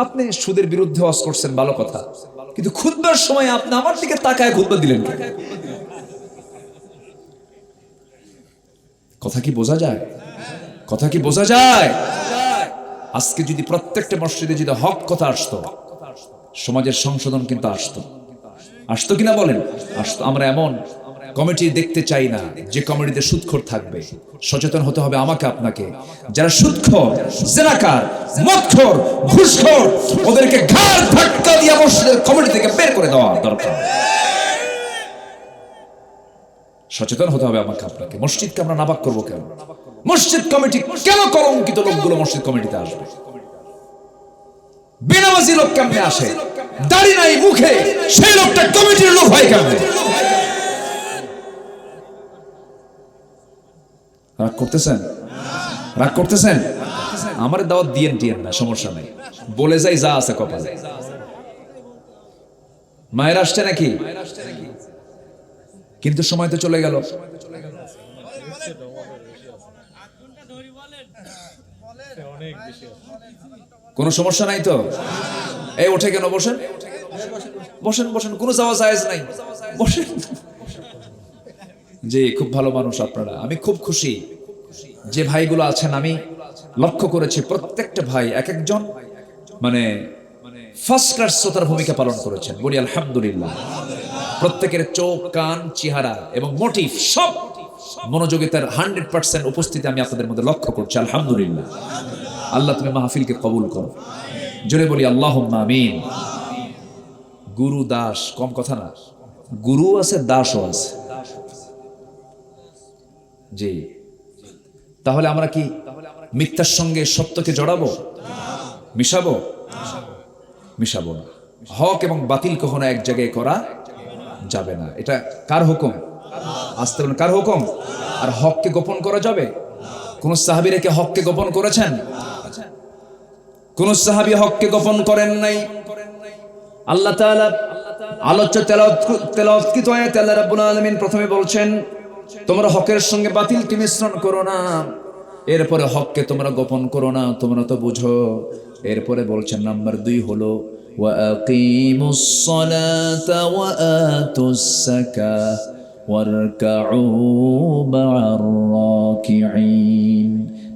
আপনি সুদের বিরুদ্ধে ওয়াজ করছেন, ভালো কথা, কিন্তু খুতবার সময় আপনি আমার দিকে তাকায় খুতবা দিলেন কেন? কথা কি বোঝা যায়? কথা কি বোঝা যায়? আজকে যদি প্রত্যেকটা মসজিদে যদি হক কথা আসতো, সমাজের সংশোধন কিন্তু আসতো। আসতো কিনা বলেন? আসতো। আমরা এমন কমিটি দেখতে চাই না যে কমিটিতে সুদখোর থাকবে। সচেতন হতে হবে আমাকে আপনাকে। যারা সুদখোর, জিনাকার, মদখোর, ঘুষখোর, ওদেরকে ঘাড় ধাক্কা দিয়ে মসজিদের কমিটি থেকে বের করে দেওয়া দরকার। সচেতন হতে হবে আমাকে আপনাকে। মসজিদকে আমরা নাপাক করবো কেন? মসজিদ কমিটি কেন কলঙ্কিত লোকগুলো মসজিদ কমিটিতে আসবে? বেনামাজি লোক কেমনে আসে? দাড়ি নাই মুখে, সেই লোকটা কমিটির লোক হয় কেমনে? রাগ করতেছেন? রাগ করতেছেন? আমার দাওয়াত দিয়েন টিয়েন না, সমস্যা নাই, বলে যাই যা আছে কপালে। মায়ের আসছে নাকি? কিন্তু সময় তো চলে গেল। কোন সমস্যা নাই তো? এই ওঠে কেন? বসেন বসেন বসেন, কোনো যাওয়া জায়েজ নাই, বসেন। জি, খুব ভালো মানুষ আপনারা, আমি খুব খুশি। যে ভাইগুলো আছেন আমি লক্ষ্য করেছি প্রত্যেকটা ভাই এক একজন মানে ফার্স্ট ক্লাস শ্রোতার ভূমিকা পালন করেছেন। বলি আলহামদুলিল্লাহ। প্রত্যেকের চোখ, কান, চেহারা এবং মোটিভ সব মনোযোগিতার 100% উপস্থিতি আমি আপনাদের মধ্যে লক্ষ্য করছি। আলহামদুলিল্লাহ। আল্লাহ তুমি মাহফিলকে কবুল করো। জোরে বলি আল্লাহুম্মা আমিন। গুরু দাস কম কথা না, গুরু আছে, দাসও আছে। জি, তাহলে আমরা কি মিথ্যার সঙ্গে সত্যকে জড়াবো? মিশাবো? মিশাবো না। হক এবং বাতিল কখনো এক জায়গায় করা যাবে না। এটা কার হুকুম? আসতে বলুন, কার হুকুম? আর হককে গোপন করা যাবে? কোন সাহাবীরা কি হককে গোপন করেছেন? কোন সাহাবী হককে গোপন করেন নাই। আল্লাহ তাআলা আলোচ্য তেলাওয়াতকৃত আয়াতে আল্লাহ রাব্বুল আলামিন প্রথমে বলছেন, তোমরা হকের সঙ্গে বাতিলকে মিশ্রণ করো না, এরপরে হককে তোমরা গোপন করো না, তোমরা তো বুঝো। এরপরে বলছেন নাম্বার 2 হলো ওয়া আকিমুস সালাতা ওয়া আতুস যাকাহ ওয়ারকাউ মা'আর রাকিঈন।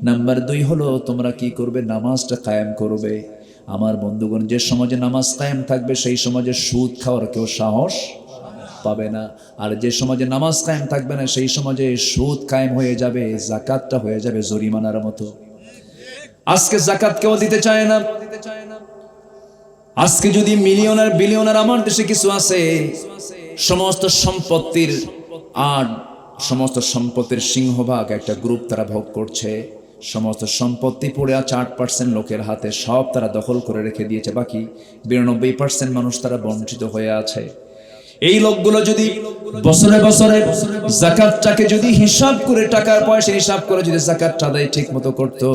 নাম্বার 2 হলো তোমরা কি করবে? নামাজটা কায়েম করবে। আমার বন্ধুগণ, যে সমাজে নামাজ কায়েম থাকবে সেই সমাজে সুদ খাওয়ার কেউ সাহস পাবে না। আর যে সমাজে নামাজ কায়েম থাকবে না সেই সমাজে সুদ কায়েম হয়ে যাবে, যাকাতটা হয়ে যাবে জরিমানার মতো। আজকে যাকাত কেউ দিতে চায় না। আজকে যদি মিলিয়নার বিলিয়নার আমার দেশে কিছু আছে, সমস্ত সম্পত্তির সিংহভাগ একটা গ্রুপ তারা ভোগ করছে। সমস্ত সম্পত্তি পড়ে আছে 8% লোকের হাতে, সব তারা দখল করে রেখে দিয়েছে, বাকি 92% মানুষ তারা বঞ্চিত হয়ে আছে। এই লোকগুলো যদি বছরে বছরে যাকাতটাকে যদি হিসাব করে, টাকার পয়সা হিসাব করে যদি যাকাতটা আদায় ঠিক মতো করতো,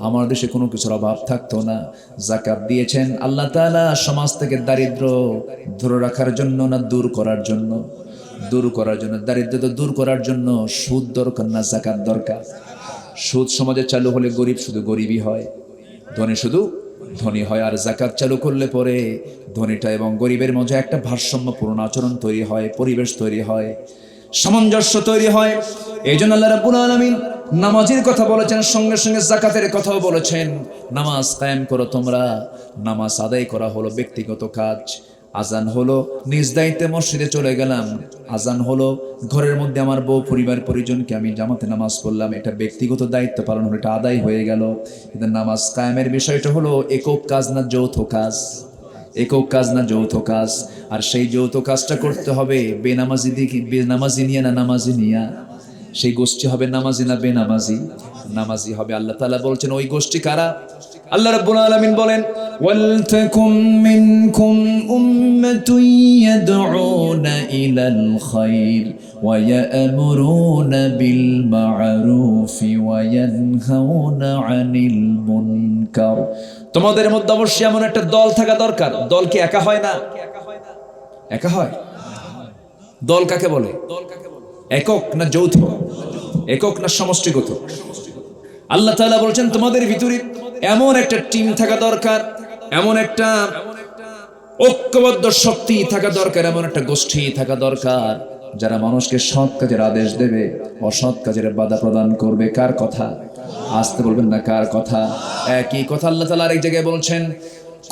আমার দেশে কোনো কিছুর অভাব থাকতো না। যাকাত দিয়েছেন আল্লাহ তাআলা সমাজ থেকে দারিদ্র ধরে রাখার জন্য না দূর করার জন্য? দূর করার জন্য। দারিদ্রতা দূর করার জন্য সুদ দরকার না যাকাত দরকার? সুদ সমাজে চালু হলে গরিব শুধু গরিবই হয়, ধনী শুধু ধনী হয়। আর যাকাত চালু করলে পরে ধনীটা এবং গরিবের মধ্যে একটা ভারসাম্যপূর্ণ আচরণ তৈরি হয়, পরিবেশ তৈরি হয়, সামঞ্জস্য তৈরি হয়। এই জন্য আল্লাহ রাব্বুল আলামিন নামাজের কথা বলেছেন, সঙ্গে সঙ্গে যাকাতের কথাও বলেছেন। নামাজ কায়েম করো তোমরা। নামাজ আদায় করা হলো ব্যক্তিগত কাজ। আজান হলো, নিজ দায়িত্বে মসজিদে চলে গেলাম। আজান হলো, ঘরের মধ্যে আমার বউ পরিবার পরিজনকে আমি জামাতে নামাজ পড়লাম, এটা ব্যক্তিগত দায়িত্ব পালন হলো, এটা আদায় হয়ে গেল। কিন্তু নামাজ কায়েমের বিষয়টা হলো একক কাজ না যৌথ কাজ? একক কাজ না যৌথ কাজ? আর সেই যৌথ কাজটা করতে হবে বেনামাজি নিয়ে না নামাজি নিয়া? সেই গোষ্ঠী হবে নামাজি না বেনামাজি? নামাজি হবে। আল্লাহ তাআলা বলছেন ওই গোষ্ঠী কারা? আল্লাহ রাব্বুল আলামিন বলেন, ওয়ালতাকুম মিনকুম উম্মাতুন ইয়াদউনা ইলাল খায়র ওয়া ইয়া'মুরুনা বিল মা'রুফি ওয়া ইয়ানহাউনা আনিল মুনকার। তোমাদের মধ্যে অবশ্যই এমন একটা দল থাকা দরকার। দল কি একা হয় না? একা হয়? দল কাকে বলে? একক না যৌথ? একক না সমষ্টিগত? আল্লাহ তাআলা বলছেন তোমাদের ভিতরে এমন একটা টিম থাকা দরকার, এমন একটা ঐক্যবদ্ধ শক্তি থাকা দরকার, এমন একটা গোষ্ঠী থাকা দরকার যারা মানুষকে সৎ কাজের আদেশ দেবে, অসৎ কাজের বাধা প্রদান করবে। কার কথা? আসতে বলবেন না কার কথা? একই কথা আল্লাহ তাআলা আরেক জায়গায় বলছেন,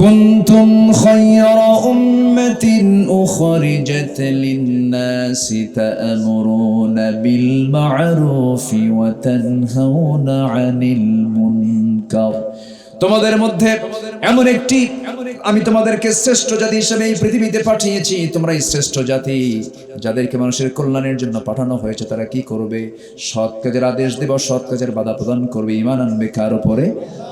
কুনতুম খায়রা উম্মাতিন উখরিজাত লিন-নাসি তা'মুরুনা বিল মা'রুফি ওয়া তানহাউনা আনিল মুনকার। তোমাদের মধ্যে এমন একটি, আমি তোমাদেরকে শ্রেষ্ঠ জাতি হিসেবে এই পৃথিবীতে পাঠিয়েছি, তোমরা এই শ্রেষ্ঠ জাতি যাদেরকে মানুষের কল্যাণের জন্য পাঠানো হয়েছে। তারা কি করবে? সৎ কাজের আদেশ দেবে, সৎ কাজের বাধা প্রদান করবে। ঈমান আনবে কার উপরে?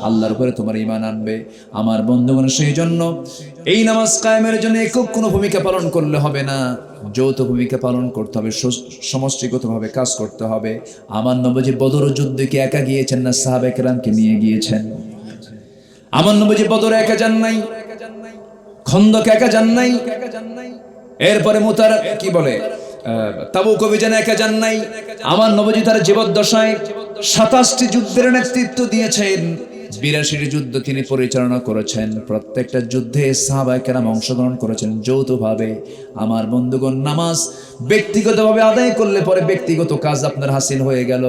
আল্লাহর উপরে তোমার ঈমান আনবে। আমার বন্ধুগণ, সেই জন্য এই নামাজ কায়েমের জন্য একক কোনো ভূমিকা পালন করলে হবে না, যৌথ ভূমিকা পালন করতে হবে, সমষ্টিগতভাবে কাজ করতে হবে। আমার নবীজি বদর যুদ্ধে কি একা গিয়েছেন না সাহাবায়ে কেরামকে নিয়ে গিয়েছেন? আমার নবীজি বদরে একা যান নাই, খন্দকে একা যান নাই, এরপরে মুতার কি বলে তাবুক অভিযানে একা যান নাই। আমার নবীজি তার জীবদ্দশায় 27টি যুদ্ধের নেতৃত্ব দিয়েছেন, 82টি যুদ্ধ তিনি পরিচালনা করেছেন। প্রত্যেকটা যুদ্ধে সাহাবায়ে কেরাম অংশগ্রহণ করেছেন যৌথভাবে। আমার বন্ধুগণ, নামাজ ব্যক্তিগতভাবে আদায় করলে পরে ব্যক্তিগত কাজ আপনার হাসিল হয়ে গেল।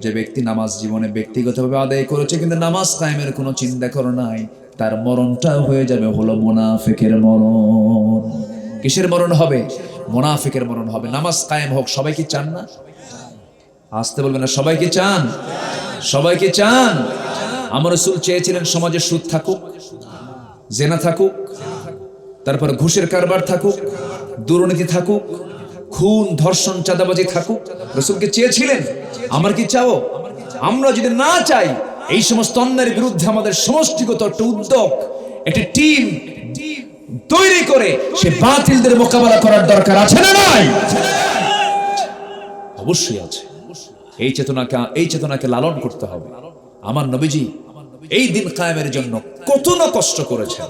যে ব্যক্তি নামাজ জীবনে ব্যক্তিগতভাবে আদায় করেছে কিন্তু নামাজ কায়েমের কোনো চিন্তা করে নাই, তার মরণটা হয়ে যাবে হলো মুনাফিকের মরণ। কিসের মরণ হবে? মুনাফিকের মরণ হবে। নামাজ কায়েম হোক, সবাই কি চান না? আসতে বলবেন না, সবাই কি চান? সবাই কি চান? আমার রাসূল চেয়েছিলেন সমাজে সুদ থাকুক, জেনা থাকুক, তারপর ঘুষের কারবার থাকুক, দুর্নীতি থাকুক, খুন ধর্ষণ চাঁদাবাজি থাকুক। রাসূলকে চেয়েছিলেন। আমার কি চাও? আমরা যদি না চাই, এই সমস্ত অন্যায়ের বিরুদ্ধে আমাদের সমষ্টিগত একটা উদ্যোগ, একটা টিম তৈরি করে সে বাতিলদের মোকাবেলা করার দরকার আছে না নাই? অবশ্যই আছে। এই চেতনাকে লালন করতে হবে। আমার নবীজি এই দিন কায়েমের জন্য কত না কষ্ট করেছেন।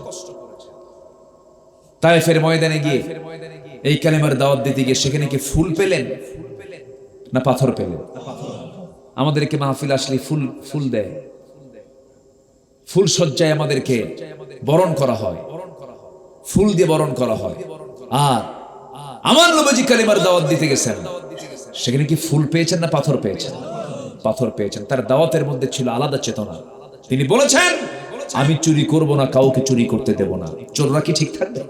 তায়েফের ময়দানে গিয়ে এই কালেমার দাওয়াত দিতে গিয়ে সেখানে কি ফুল পেলেন না পাথর পেলেন? আমাদেরকে মাহফিল আসলে ফুল দেয়, ফুল সজ্জায় আমাদেরকে বরণ করা হয়, ফুল দিয়ে বরণ করা হয়। আর আমার নবীজি কালেমার দাওয়াত দিতে গেছেন, সেখানে কি ফুল পেয়েছেন না পাথর পেয়েছেন? পাথর পেয়েছেন। তার দাওয়াতের মধ্যে ছিল আলাদা চেতনা। তিনি বলেছেন, আমি চুরি করব না, কাউকে চুরি করতে দেব না। চোররা কি ঠিক থাকবে?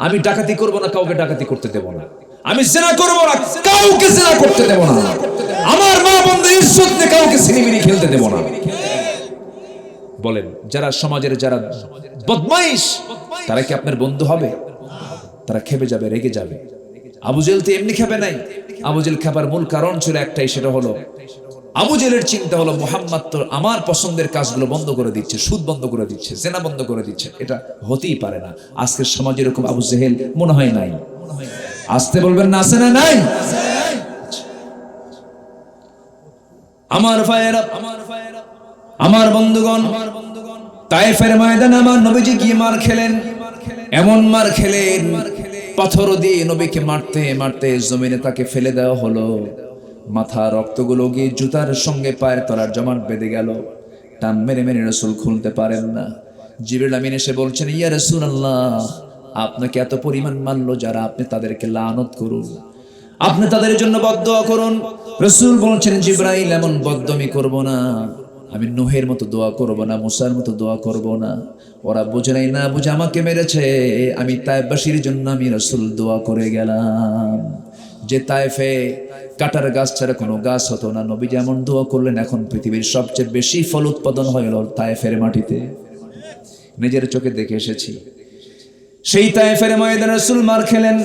আমি ডাকাতি করব না, কাউকে ডাকাতি করতে দেব না। আমি জিনা করব না, কাউকে জিনা করতে দেব না, আমার মা বোনদের ইজ্জত নিয়ে কাউকে সিনেমিনি খেলতে দেব না। বলেন, যারা সমাজের যারা বদমাইশ তারা কি আপনার বন্ধু হবে? তারা খেপে যাবে, রেগে যাবে। আবু জেহেল তো এমনি খেপে নাই। আবু জেহেল খাবার মূল কারণ ছিল একটাই, সেটা হলো আবু জেহেলের চিন্তা হলো মুহাম্মদ তো আমার পছন্দের কাজগুলো বন্ধ করে দিচ্ছে, সুদ বন্ধ করে দিচ্ছে, জেনা বন্ধ করে দিচ্ছে, এটা হতেই পারে না। আজকের সমাজে এরকম আবু জেহেল মনে হয় নাই। আসতে বলবেন না, আছে না নাই? আমার ভাইয়েরা, আমার বন্ধুগণ, তায়েফের ময়দানে আমার নবীজি গিয়ে মার খেলেন, এমন মার খেলেন পাথর দিয়ে নবীকে মারতে মারতে জমিনে তাকে ফেলে দেওয়া হলো। মাথা রক্তগুলো গিয়ে জুতার সঙ্গে পায়ের তলার জমাট বেঁধে গেল। টান মেরে মেরে রাসূল খুলতে পারেন না। জিবরিল আমিন এসে বলছেন, ইয়া রাসূলুল্লাহ, আপনাকে এত পরিমাণ মারলো যারা, আপনি তাদেরকে লানত করুন, আপনি তাদের জন্য বদদোয়া করুন। রাসূল বলছেন, জিবরাইল, এমন বদদমি করব না, আমি নূহের মতো দোয়া করব না, মুসার মতো দোয়া করব না। ওরা বুঝে নাই, না বুঝে আমাকে মেরেছে, আমি তায়েফবাসীর জন্য আমি রাসূল দোয়া করে গেলাম। যে তায়েফে কাটার গাছ ছাড়া কোনো গাছ হতো না, নবী যেমন দোয়া করলেন, এখন পৃথিবীর সবচেয়ে বেশি ফল উৎপাদন হলো তায়েফের মাটিতে। নিজের চোখে দেখে এসেছি। সেই তায়েফের ময়দানে রাসূল মার খেলেন,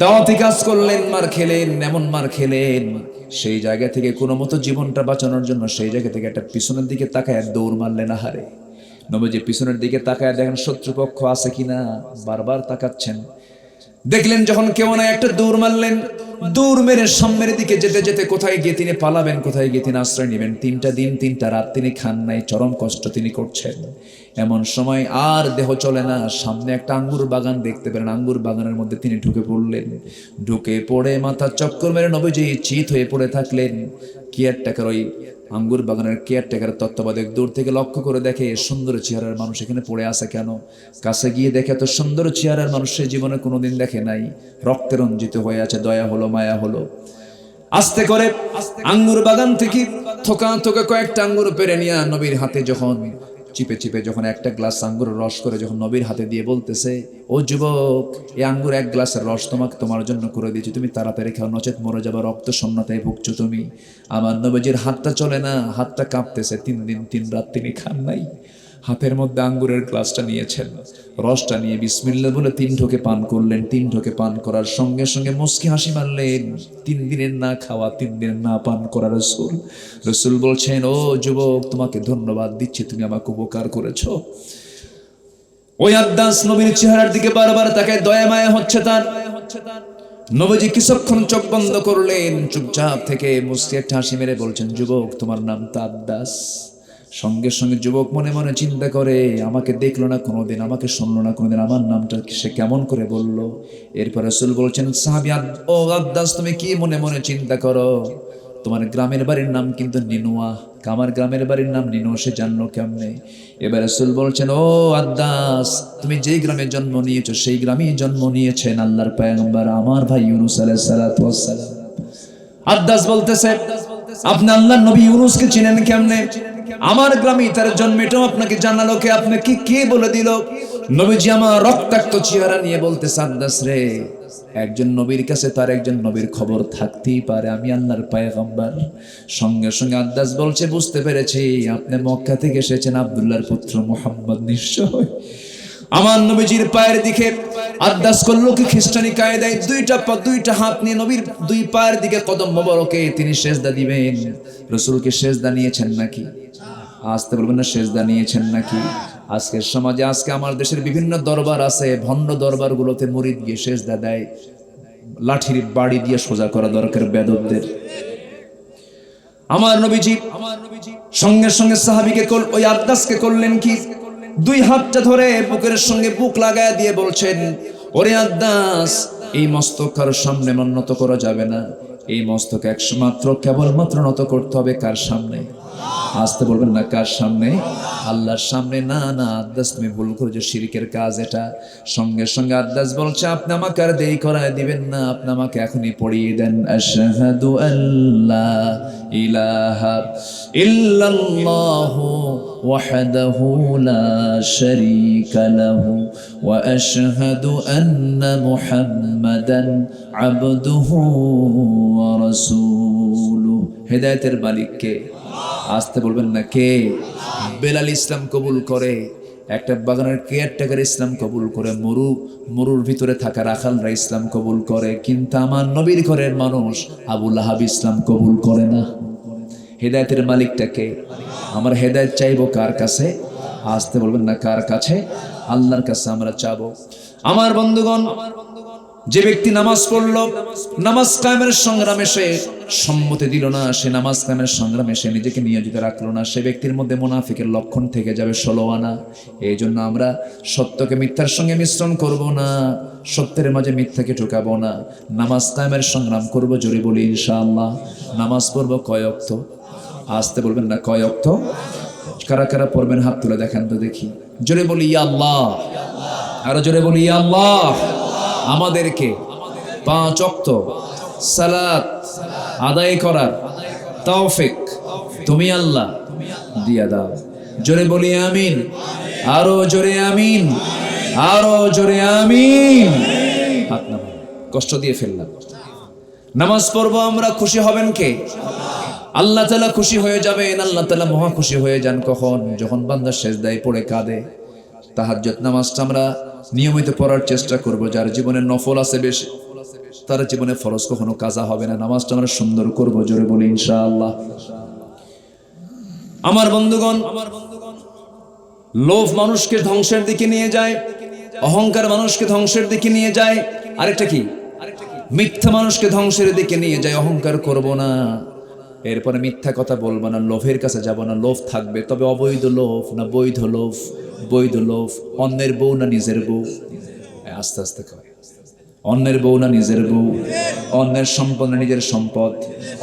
দাওয়াতি কাজ করলেন, মার খেলেন, এমন মার খেলেন, সেই জায়গা থেকে কোনো মতো জীবনটা বাঁচানোর জন্য সেই জায়গা থেকে একটা পিছনের দিকে তাকায় দৌড় মারলেন। আহারে, নবীজি পিছনের দিকে তাকায় দেখেন শত্রুপক্ষ আছে কিনা, বারবার তাকাচ্ছেন। দেখলেন যখন কেউ নাই, একটা দৌড় মারলেন। দৌড় মেরে সামনের দিকে যেতে যেতে কোথায় গিয়ে তিনি পালাবেন, কোথায় গিয়ে তিনি আশ্রয় নেবেন। 3টা দিন 3টা রাত তিনি খান নাই, চরম কষ্ট তিনি করছেন। এমন সময় আর দেহ চলে না, সামনে একটা আঙ্গুর বাগান দেখতে পেলেন। আঙ্গুর বাগানের মধ্যে তিনি ঢুকে পড়লেন। ঢুকে পড়ে মাথা চক্কর মেরে নবীজি চিত হয়ে পড়ে থাকলেন। কেয়ারটেকার, ওই আঙ্গুর বাগানের কেয়ারটেকার তত্ত্বাবধায়ক দূর থেকে লক্ষ্য করে দেখে সুন্দর চেহারার মানুষ এখানে পড়ে আছে কেন। কাছে গিয়ে দেখে তো সুন্দর চেহারার মানুষ সে জীবনে কোনোদিন দেখে নাই, রক্তে রঞ্জিত হয়ে আছে। দয়া হলো, মায়া হলো। আস্তে করে আঙ্গুর বাগান থেকে থোকা থোকা কয়েকটা আঙ্গুর পেরে নিয়ে নবীর হাতে যখন চিপে চিপে যখন একটা গ্লাস আঙ্গুরের রস করে যখন নবীর হাতে দিয়ে বলতেছে, ও যুবক, এই আঙ্গুর এক গ্লাসের রস তোমার জন্য করে দিয়েছি, তুমি তাড়াতাড়ি খাও, নচেত মরে যাবার, রক্ত শূন্যতায় ভুগছো তুমি। আমার নবীজির হাতটা চলে না, হাতটা কাঁপতেছে। 3 দিন 3 রাত তিনি খান নাই। হাতের মধ্যে আঙ্গুরের গ্লাসটা নিয়েছেন, রসটা নিয়ে বিসমিল্লাহ বলে 3 ঢোকে পান করলেন। 3 ঢোকে পান করার সঙ্গে সঙ্গে মুচকি হাসি মারলেন। 3 দিনের না খাওয়া, 3 দিনের না পান করা রাসূল। রাসূল বলছেন, ও যুবক, তোমাকে ধন্যবাদ দিচ্ছি, তুমি আমাকে উপকার করেছো। ওই আদ্দাস নবীর চেহারার দিকে বারবার তাকায়, দয়া মায়া হচ্ছে তার। নবীজি কিছুক্ষণ চোখ বন্ধ করলেন, চুপচাপ থেকে মুচকি একটা হাসি মেরে বলছেন, যুবক, তোমার নাম তো আদ্দাস। সঙ্গে সঙ্গে যুবক মনে মনে চিন্তা করে, আমাকে দেখলো না কোনোদিন, আমাকে শুনলো না কোনোদিন, আমার নামটা সে কেমন করে বললো। এরপর রাসূল বলছেন, সাহাবী, ও আদ্দাস, তুমি কি মনে মনে চিন্তা করো? তোমার গ্রামের বাড়ির নাম কিন্তু নিনুয়া, আমার গ্রামের বাড়ির নাম নিনুয়া, সে জানলো কেমনে? এবার রাসূল বলছেন, ও আদ্দাস, তুমি যেই গ্রামে জন্ম নিয়েছো সেই গ্রামেই জন্ম নিয়েছেন আল্লাহর পয়গম্বর আমার ভাই ইউনূস আলাইহিস সালাতু ওয়াস সালাম। আদ্দাস বলতেছে, আপনি আল্লাহর নবী ইউনূসকে চিনেন কেমনে? আমার গ্রামে তার জন্ম, এটাও আপনাকে জানালো কে? আপনাকে কে বলে দিল? নবীজি আমার রক্তাক্ত চেহারা নিয়ে বলতেছে, আদ্দাস রে, একজন নবীর কাছে তার একজন নবীর খবর থাকতেই পারে, আমি আল্লাহর পয়গম্বর। সঙ্গে সঙ্গে আদ্দাস বলছে, বুঝতে পেরেছি, আপনি মক্কা থেকে এসেছেন, আব্দুল্লাহর পুত্র মুহাম্মদ নিশ্চয়। আমার নবীজির পায়ের দিকে আদ্দাস করলো কি খ্রিস্টানি কায়দায়, 2টা হাত নিয়ে নবীর 2 পায়ের দিকে কদম মোবারকে তিনি সেজদা দিবেন। রাসূলকে সেজদা নিয়েছেন নাকি? আসতে বলবেন না, সেজদা নিয়েছেন নাকি? আজকের সমাজে, আজকে আমার দেশের বিভিন্ন দরবার আছে, ভণ্ড দরবারগুলোতে মুরিদ গিয়ে সেজদা দেয়, লাঠির বাড়ি দিয়ে সোজা করা দরকার বেদবদের। আমার নবীজি সঙ্গে সঙ্গে সাহাবীকে ওই আদ্দাসকে করলেন কি, 2 হাতটা ধরে বুকের সঙ্গে বুক লাগায় দিয়ে বলছেন, ওরে আদ্দাস, এই মস্তক কারোর সামনে নত করা যাবে না, এই মস্তক একমাত্র কেবলমাত্র নত করতে হবে কার সামনে? আসতে বলবেন না কার সামনে? আল্লাহর সামনে। না না, আদ্দাস তুমি ভুল করেছো, শিরকের কাজ এটা। সঙ্গে সঙ্গে আদ্দাস বলছে আপনি আমাকে আর দেরি করায় দিবেন না, আপনি আমাকে এখনই পড়িয়ে দেন। আশহাদু আল্লা ইলাহা ইল্লাল্লাহু ওয়াহদাহু লা শারীকা লাহু ওয়া আশহাদু আন্না মুহাম্মাদান আবদুহু ওয়া রাসূলুহু। হেদায়েতের মালিক কে? আসতে বলবেন না কে? বেলাল ইসলাম কবুল করে, একটা বাগানের কেয়ারটেকার ইসলাম কবুল করে, মরুর ভিতরে থাকা রাখালরা ইসলাম কবুল করে, কিন্তু আমার নবীর ঘরের মানুষ আবু লাহাব ইসলাম কবুল করে না। হেদায়েতের মালিকটা কে? আমার হেদায়েত চাইবো কার কাছে? আসতে বলবেন না কার কাছে? আল্লাহর কাছে আমরা চাবো। আমার বন্ধুগণ, যে ব্যক্তি নামাজ পড়লো, নামাজ কায়েমের সংগ্রামে সে সম্মতি দিল না, সে নামাজ কায়েমের সংগ্রামে সে নিজেকে নিয়োজিত রাখলো না, সে ব্যক্তির মধ্যে মুনাফিকের লক্ষণ থেকে যাবে 16 আনা। এই জন্য আমরা সত্যকে মিথ্যার সঙ্গে মিশ্রণ করব না, সত্যের মাঝে মিথ্যাকে ঢোকাবো না, নামাজ কায়েমের সংগ্রাম করব। জোরে বলি ইনশাআল্লাহ। নামাজ পড়বো কয় ওয়াক্ত? আসতে বলবেন না কয় ওয়াক্ত? কারা কারা পড়বেন হাত তুলে দেখান তো দেখি। জোরে বলি ইয়া আল্লাহ, আরো জোরে বলি ইয়া আল্লাহ। আমাদেরকে 5 ওয়াক্ত সালাত আদায় করার তৌফিক তুমি আল্লাহ দিয়া দাও। জোরে বলি আমিন, আরো জোরে আমিন, আরো জোরে আমিন। হাত নামান, কষ্ট দিয়ে ফেললাম। নামাজ পড়বো আমরা, খুশি হবেন কে? আল্লাহ তাআলা খুশি হয়ে যাবেন। আল্লাহ তাআলা মহা খুশি হয়ে যান কখন? যখন বান্দা সেজদায় পড়ে কাঁদে। তাহাজ্জুদ নামাজটা আমরা নিয়মিত পড়ার চেষ্টা করব। যার জীবনে নফল আছে বেশি, তার জীবনে ফরজ কখনো কাজা হবে না। নামাজটা আমরা সুন্দর করব। জোরে বলি ইনশাআল্লাহ। আমার বন্ধুগণ, লোভ মানুষকে ধ্বংসের দিকে নিয়ে যায়, অহংকার মানুষকে ধ্বংসের দিকে নিয়ে যায়, আরেকটা কি? মিথ্যা মানুষকে ধ্বংসের দিকে নিয়ে যায়। অহংকার করব না, এরপরে মিথ্যা কথা বলবো না, লোভের কাছে যাব না। লোভ থাকবে, তবে অবৈধ লোভ না বৈধ লোভ? বৈধ লোভ। অন্যের বউ না নিজের বউ? আস্তে আস্তে কয়, অন্যের বউ না নিজের বউ? অন্যের সম্পদ না নিজের সম্পদ?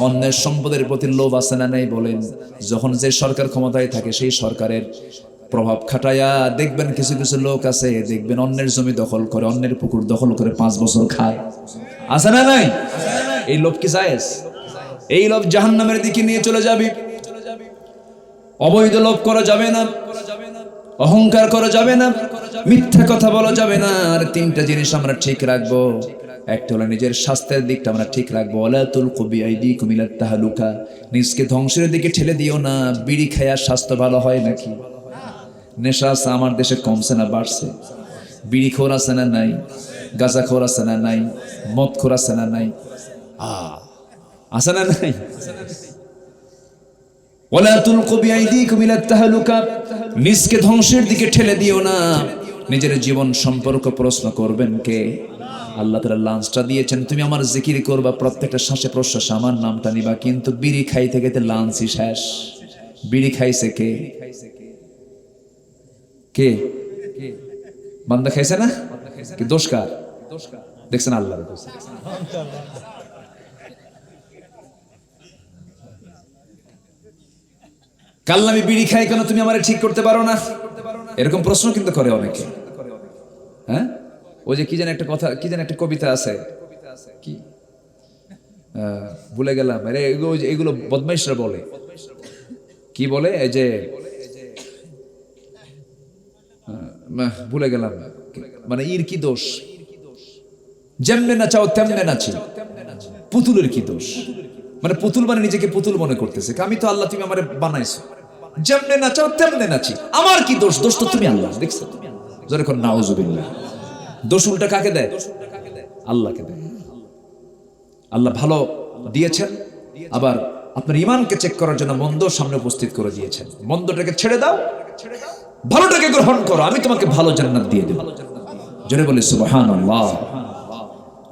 অন্যের সম্পদের প্রতি লোভ আছে না নাই বলেন? যখন যে সরকার ক্ষমতায় থাকে সেই সরকারের প্রভাব খাটায়া দেখবেন কিছু কিছু লোক আছে, দেখবেন অন্যের জমি দখল করে, অন্যের পুকুর দখল করে 5 বছর খায়। আছে না নাই? এই লোভ কি জায়েজ? এই লোভ জাহান্নামের দিকে নিয়ে চলে যাবে। অবৈধ লোভ করা যাবে না, অহংকার করা যাবে না, মিথ্যা কথা বলা যাবে না। আর 3টা জিনিস আমরা ঠিক রাখবো। একটা হলো নিজের স্বাস্থ্যের দিকটা আমরা ঠিক রাখবো। ওয়ালা তুলকু বিআইদিকুম ইলাত তাহলুকা, নিজকে ধ্বংসের দিকে ঠেলে দিও না। বিড়ি খায়া স্বাস্থ্য ভালো হয় নাকি? নেশা আছে আমার দেশে কমছে না বাড়ছে? বিড়ি খোর আছে না নাই? গাঁজা খোর আছে না নাই? মদ খোর আছে না নাই? আছে না নাই? ওয়ালা তুলকু বিআইদিকুম ইলাত তাহলুকা, নিজকে ধ্বংসের দিকে ঠেলে দিও না। নিজের জীবন সম্পর্ক প্রশ্ন করবেন কে? আল্লাহ তাআলা লাঞ্চটা দিয়েছেন, তুমি আমার জিকির করবা, প্রত্যেকটা শ্বাসে প্রশ্বাসে আমার নামটা নিবা। কিন্তু বিড়ি খাইতে খাইতে লাঞ্চই শেষ। বিড়ি খাইছে কে? কে? বান্দা খাইছে না? কি দোষ কার? দেখছেন আল্লাহর দোষ। কাল আমি বিড়ি খাই কেন তুমি আমারে ঠিক করতে পারো না? এরকম প্রশ্ন কিন্তু করে অনেকে। হ্যাঁ, ওই যে কি যেন একটা কথা, কি যেন একটা কবিতা আছে, কি ভুলে গেলাম। আরে এগুলো বদমাইশরা বলে। কি বলে? এই যে ভুলে গেলাম, মানে ইর কি দোষ? যেমনে নাচাও তেমনে নাচি, পুতুলের কি দোষ? মানে পুতুল মানে নিজেকে পুতুল মনে করতেছে। আমি তো আল্লাহ, তুমি আমারে বানাইছো, যেমনে নাচাও তেমনে নাচি, আমার কি দোষ? দোষ তো তুমি আল্লাহ। দেখছো? যখন নাউজুবিল্লাহ। দোষ উল্টা কাকে দেয়? আল্লাহকে দেয়। আল্লাহ ভালো দিয়েছেন, আবার আপনার ইমানকে চেক করার জন্য মন্দ সামনে উপস্থিত করে দিয়েছেন। মন্দটাকে ছেড়ে দাও, ভালোটাকে গ্রহণ করো, আমি তোমাকে ভালো জান্নাত দিয়ে দেব। জোরে বলি সুবহানাল্লাহ।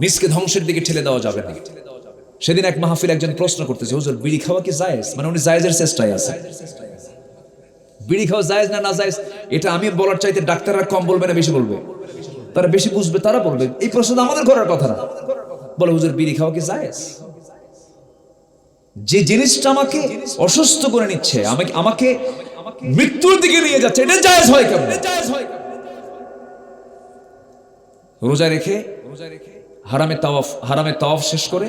নিজকে ধ্বংসের দিকে ঠেলে দেওয়া যাবে না। সেদিন এক মাহফিল একজন প্রশ্ন করতেছে, হুজুর বিড়ি খাওয়া কি জায়েজ? মানে উনি জায়েজের চেষ্টায় আছে। বিড়ি খাওয়া জায়েজ না না জায়েজ এটা আমি বলার চাইতে ডাক্তাররা কম বলবে না বেশি বলবে? তারা বেশি বুঝবে, তারা বলবে। এই প্রশ্ন আমাদের করার কথা না। বলে হুজুর বিড়ি খাওয়া কি জায়েজ? যে জিনিসটা আমাকে অসুস্থ করে নিচ্ছে, আমাকে মৃত্যুর দিকে নিয়ে যাচ্ছে, এটা জায়েজ হয় কেমন? রোজা রেখে হারামে তাওয়াফ শেষ করে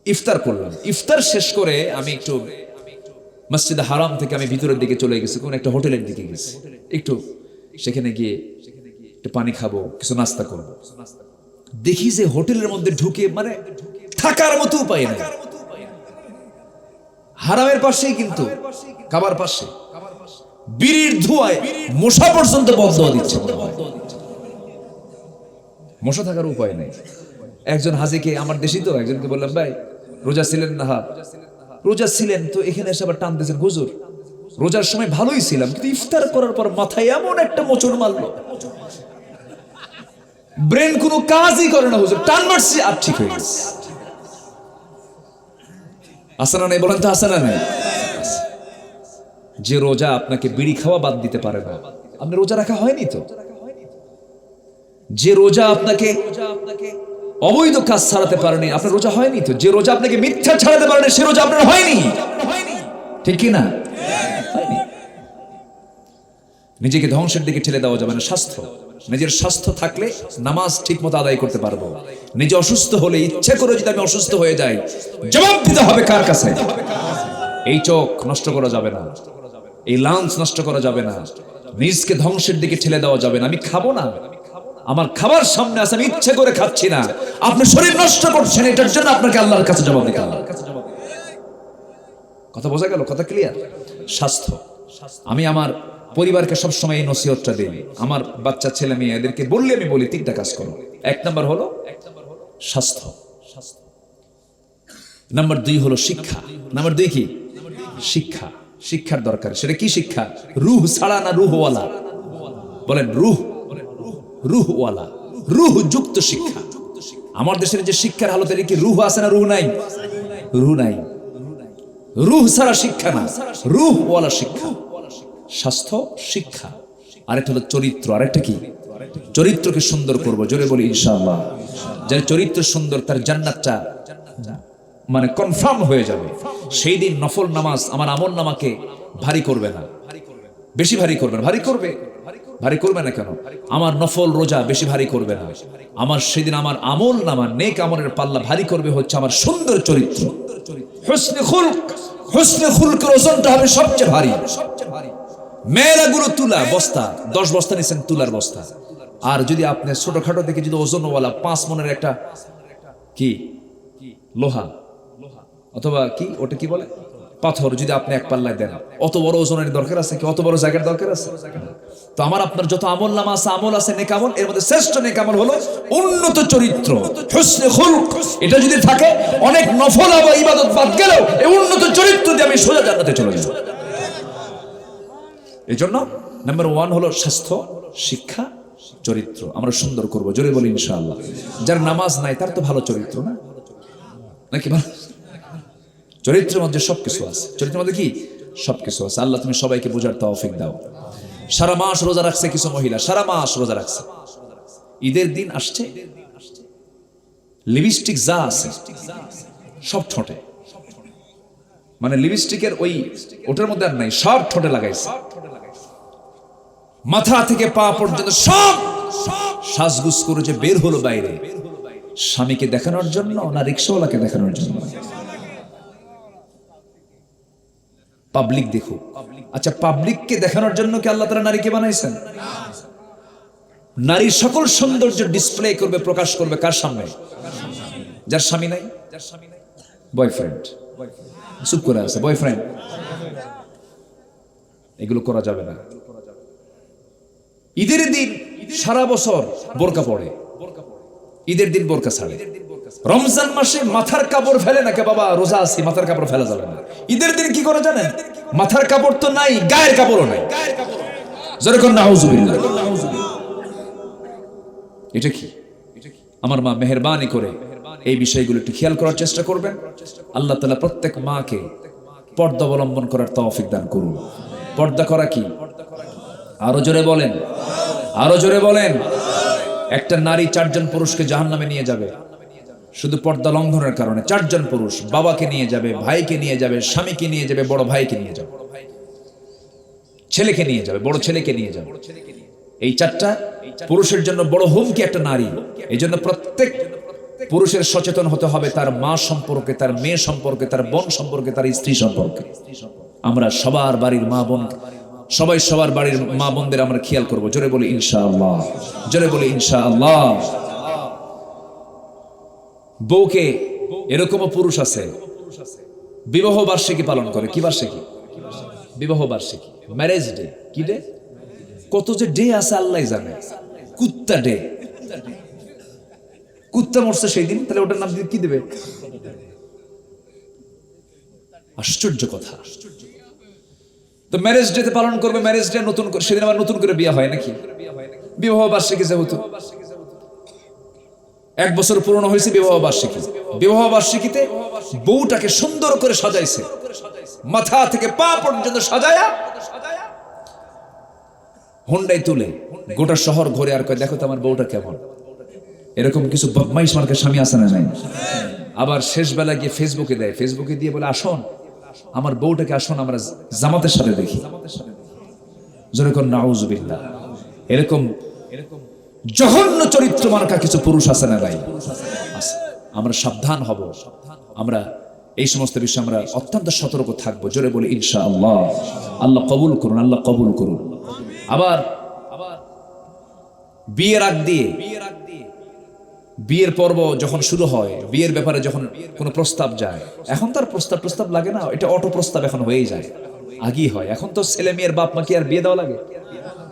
ইফতার করলাম। ইফতার শেষ করে আমি একটু মসজিদে হারাম থেকে আমি ভিতরের দিকে চলে গেছি, কোন একটা হোটেলের দিকে গেছি, একটু সেখানে গিয়ে একটু পানি খাবো, কিছু নাস্তা করবো। দেখি যে হোটেলের মধ্যে ঢুকে মানে থাকার মতো উপায় নেই। হারামের পাশেই কিন্তু খাবার পাশে বিড়ির ধোঁয়ায় মশা পর্যন্ত বন্ধ দিচ্ছে। মশা থাকার উপায় নেই। একজন হাজিকে, আমার দেশি তো, একজনকে বললাম ভাই রোজা ছিলেন না? হ্যাঁ রোজা ছিলেন, তো এখানে এসে আবার টান দিয়েছেন হুজুর রোজার সময় ভালোই ছিলাম, কিন্তু ইফতার করার পর মাথায় এমন একটা মোচড় মারলো, ব্রেন কোনো কাজই করে না হুজুর, টান মারছি আর ঠিক হয়ে গেছে। আসানা নাই বলেন তো, আসানা নাই? যে রোজা আপনাকে বিড়ি খাওয়া বাদ দিতে পারে না, আপনি রোজা রাখা হয়নি তো। যে রোজা আপনাকে অবৈধ কাজ ছাড়াতে পারেনি, আপনার রোজা হয়নি তো। যে রোজা আপনাকে মিথ্যা ছাড়াতে পারেনি, সে রোজা আপনার হয়নি, ঠিক কি না? নিজেকে ধ্বংসের দিকে ঠেলে দেওয়া যাবে না। স্বাস্থ্য, নিজের স্বাস্থ্য থাকলে নামাজ ঠিক মতো আদায় করতে পারবো। নিজে অসুস্থ হলে, ইচ্ছে করে যদি আমি অসুস্থ হয়ে যাই, জবাব দিতে হবে কার কাছে? এই চোখ নষ্ট করা যাবে না, এই লাঞ্চ নষ্ট করা যাবে না, নিজকে ধ্বংসের দিকে ঠেলে দেওয়া যাবে না। আমি খাবো না, আমার খাবার সামনে আছে, আমি ইচ্ছে করে খাচ্ছি না, আপনি শরীর নষ্ট করছেন, এটার জন্য আপনাকে আল্লাহর কাছে জবাব দিতে হবে। কথা বোঝা গেল? কথা ক্লিয়ার? স্বাস্থ্য, আমি আমার পরিবারকে সবসময় এই নসিহতটা দিই। আমার বাচ্চা ছেলে মেয়ে এদেরকে বললে আমি বলি 3টা কাজ করো। 1 নাম্বার হলো স্বাস্থ্য, নাম্বার 2 হলো শিক্ষা। নাম্বার 2 কি? শিক্ষা। শিক্ষার দরকার। সেটা কি শিক্ষা? রূহ ছাড়া না রূহওয়ালা? বলেন রূহওয়ালা, রূহ যুক্ত শিক্ষা। আমার দেশের যে শিক্ষার হালতে কি রূহ আছে না রূহ নাই? রূহ নাই। রূহ ছাড়া শিক্ষা না, রূহওয়ালা শিক্ষা। স্বাস্থ্য, শিক্ষা, আরেকটা হলো চরিত্র। আরেকটা কি? চরিত্রকে সুন্দর করব। জোরে বলি ইনশাআল্লাহ। যার চরিত্র সুন্দর, তার জান্নাতটা মানে কনফার্ম হয়ে যাবে। সেই দিন নফল নামাজ আমার আমল নামাকে ভারী করবে না, বেশি ভারী করবে না। ভারী করবে না কেন? আমার নফল রোজা বেশি ভারী করবে না। আমার সেদিন আমার আমল নামা, নেক আমলের পাল্লা ভারী করবে হচ্ছে আমার সুন্দর চরিত্র। হুসনে খুলক, হুসনে খুলকের ওজনটা হবে সবচেয়ে ভারী। মেয়েরাগুলো তুলা বস্তা, 10 বস্তা নিছেন তুলার বস্তা। আর যদি আপনি ছোটখাটো দেখে যদি ওজনওয়ালা 5 মনের একটা কি লোহা অথবা কি ওটা কি বলে পাথর যদি আপনি এক পাল্লায় দেন, অত বড় ওজনের দরকার আছে কি? অত বড় জায়গার দরকার আছে? তো আমার আপনার যত আমল নামা আছে, আমল আছে নেক আমল, এর মধ্যে শ্রেষ্ঠ নেক আমল হলো উন্নত চরিত্র, হুসনে খুলক। এটা যদি থাকে, অনেক নফল বা ইবাদত বাদ গেলেও এই উন্নত চরিত্র দিয়ে আমি সোজা জান্নাতে চলে যাব। এই জন্য নাম্বার 1 হলো স্বাস্থ্য, শিক্ষা, চরিত্র আমরা সুন্দর করব। জোরে বলি ইনশাআল্লাহ। যার নামাজ নাই তার তো ভালো চরিত্র না, নাকি? ভালো চরিত্রের মধ্যে সবকিছু আছে। চরিত্রের মধ্যে কি? সবকিছু আছে। আল্লাহ তুমি সবাইকে বোঝার তৌফিক দাও। সারা মাস রোজা রাখছে কিছু মহিলা, সারা মাস রোজা রাখছে। ঈদের দিন আসছে, লিপস্টিক যা আছে সব ঠোঁটে, মানে লিপস্টিকের ওই ওটার মধ্যে আর নাই, সব ঠোঁটে লাগাইছে। মাথা থেকে পা পর্যন্ত সব সাজগুজ করে যে বের হলো বাইরে, স্বামীকে দেখানোর জন্য না রিক্সাওয়ালাকে দেখানোর জন্য? পাবলিক দেখো। আচ্ছা, পাবলিককে দেখানোর জন্য কি আল্লাহ তাআলা নারীকে বানাইছেন? নারীর সকল সৌন্দর্য ডিসপ্লে করবে, প্রকাশ করবে কার সামনে? যার স্বামী নাই, বয়ফ্রেন্ড। চুপ করে আছে, বয়ফ্রেন্ড। এগুলো করা যাবে না। ঈদের দিন সারা বছর বোরকা পরে, ঈদের দিন বোরকা ছাড়ে। রমজান মাসে মাথার কাপড় ফেলে না, কে বাবা রোজা আছি মাথার কাপড় ফেলা যাবে না। ঈদের দিন কি করে জানেন? মাথার কাপড় তো নাই, গায়ের কাপড়ও নাই। যেরকম নাউজুবিল্লাহ। এটা কি? আমার মা মেহেরবানি করে এই বিষয়গুলো একটু খেয়াল করার চেষ্টা করবেন। আল্লাহ তাআলা প্রত্যেক মাকে পর্দা অবলম্বন করার তৌফিক দান করুন। পর্দা করা কি? আরো জোরে বলেন, আরো জোরে বলেন। একটা নারী 4 জন পুরুষকে জাহান্নামে নিয়ে যাবে। শুধু পর্দা লঙ্ঘনের কারণে 4 জন পুরুষ বাবাকে নিয়ে যাবে, ভাইকে নিয়ে যাবে, স্বামীকে নিয়ে যাবে, বড় ভাইকে নিয়ে যাবে, ছেলেকে নিয়ে যাবে, বড় ছেলেকে নিয়ে যাবে। এই 4টা পুরুষের জন্য বড় হুমকি একটা নারী। এই জন্য প্রত্যেক পুরুষের সচেতন হতে হবে তার মা সম্পর্কে, তার মেয়ে সম্পর্কে, তার বোন সম্পর্কে, তার স্ত্রী সম্পর্কে। আমরা সবার বাড়ির মা বোন, সবার বাড়ির মা বোনদের আমরা খেয়াল করবো। জোরে বলি ইনশাআল্লাহ, জোরে বলি ইনশাআল্লাহ। বউকে এরকমও পুরুষ আছে বিবাহ বার্ষিকী পালন করে। কি বার্ষিকী? বিবাহ বার্ষিকী, ম্যারেজ ডে। কি ডে? কত যে ডে আছে আল্লাহ জানে। কুত্তা ডে, কুত্তা মরছে সেই দিন, তাহলে ওটার নাম কি দেবে? আশ্চর্য কথা। তো ম্যারেজ ডে তে পালন করবে, ম্যারেজ ডে নতুন করে, সেদিন আবার নতুন করে বিয়ে হয় নাকি? বিবাহ বার্ষিকী যেহেতু 1 বছর পূর্ণ হয়েছে বিবাহ বার্ষিকী, বিবাহ বার্ষিকীতে বউটাকে সুন্দর করে সাজাইছে, মাথা থেকে পা পর্যন্ত সাজায়া হোন্ডাই তুলে গোটা শহর ঘুরে আর কয় দেখো তো আমার বউটা কেমন। এরকম কিছু বদমাইশ মার্কা স্বামী আছে না নাই? আবার শেষ বেলা গিয়ে ফেসবুকে দেয়, ফেসবুকে দিয়ে বলে আসুন আমার বউটাকে, আসুন আমরা জামাতের সাথে দেখি। যেরকম নাউজুবিল্লাহ, এরকম জঘন্য চরিত্র মার্কা কিছু পুরুষ আছে না নাই? আমরা সাবধান হব, আমরা এই সমস্ত বিষয়ে আমরা অত্যন্ত সতর্ক থাকবো। জোরে বলি ইনশাআল্লাহ। আল্লাহ কবুল করুন, আল্লাহ কবুল করুন। আবার বিয়ের আগ দিয়ে, বিয়ের পর্ব যখন শুরু হয়, বিয়ের ব্যাপারে যখন কোনো প্রস্তাব যায়, এখন তার প্রস্তাব লাগে না, এটা অটো প্রস্তাব এখন হয়েই যায়। আগেই হয়, এখন তো ছেলে মেয়ের বাপ মা কি আর বিয়ে দেওয়া লাগে?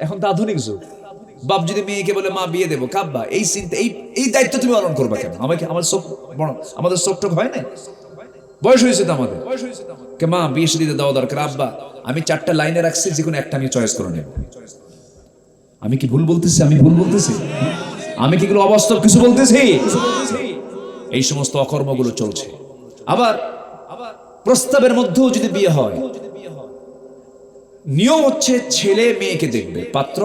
এখন তো আধুনিক যুগ। বাপ যদি মেয়েকে বলে মা বিয়ে দেবো, কাব্বা এই চিন্তা, এই দায়িত্ব তুমি পালন করবা কেন? আমাকে আমার চোখ বড়, আমাদের চোখটক হয় না, বয়স হয়েছে তো আমাদের, কে মা বিয়ে দিতে দেওয়া দরকার। আব্বা আমি 4টা লাইনে রাখছি, যে কোনো একটা আমি চয়েস করে নেব। আমি কি ভুল বলতেছি? আমি ভুল বলতেছি? আমি কি এগুলো অবাস্তব কিছু বলতেছি? এই সমস্ত অকর্মগুলো চলছে। আবার প্রস্তাবের মধ্যেও যদি বিয়ে হয়, নিয়ম হচ্ছে ছেলে মেয়েকে দেখবে, পাত্র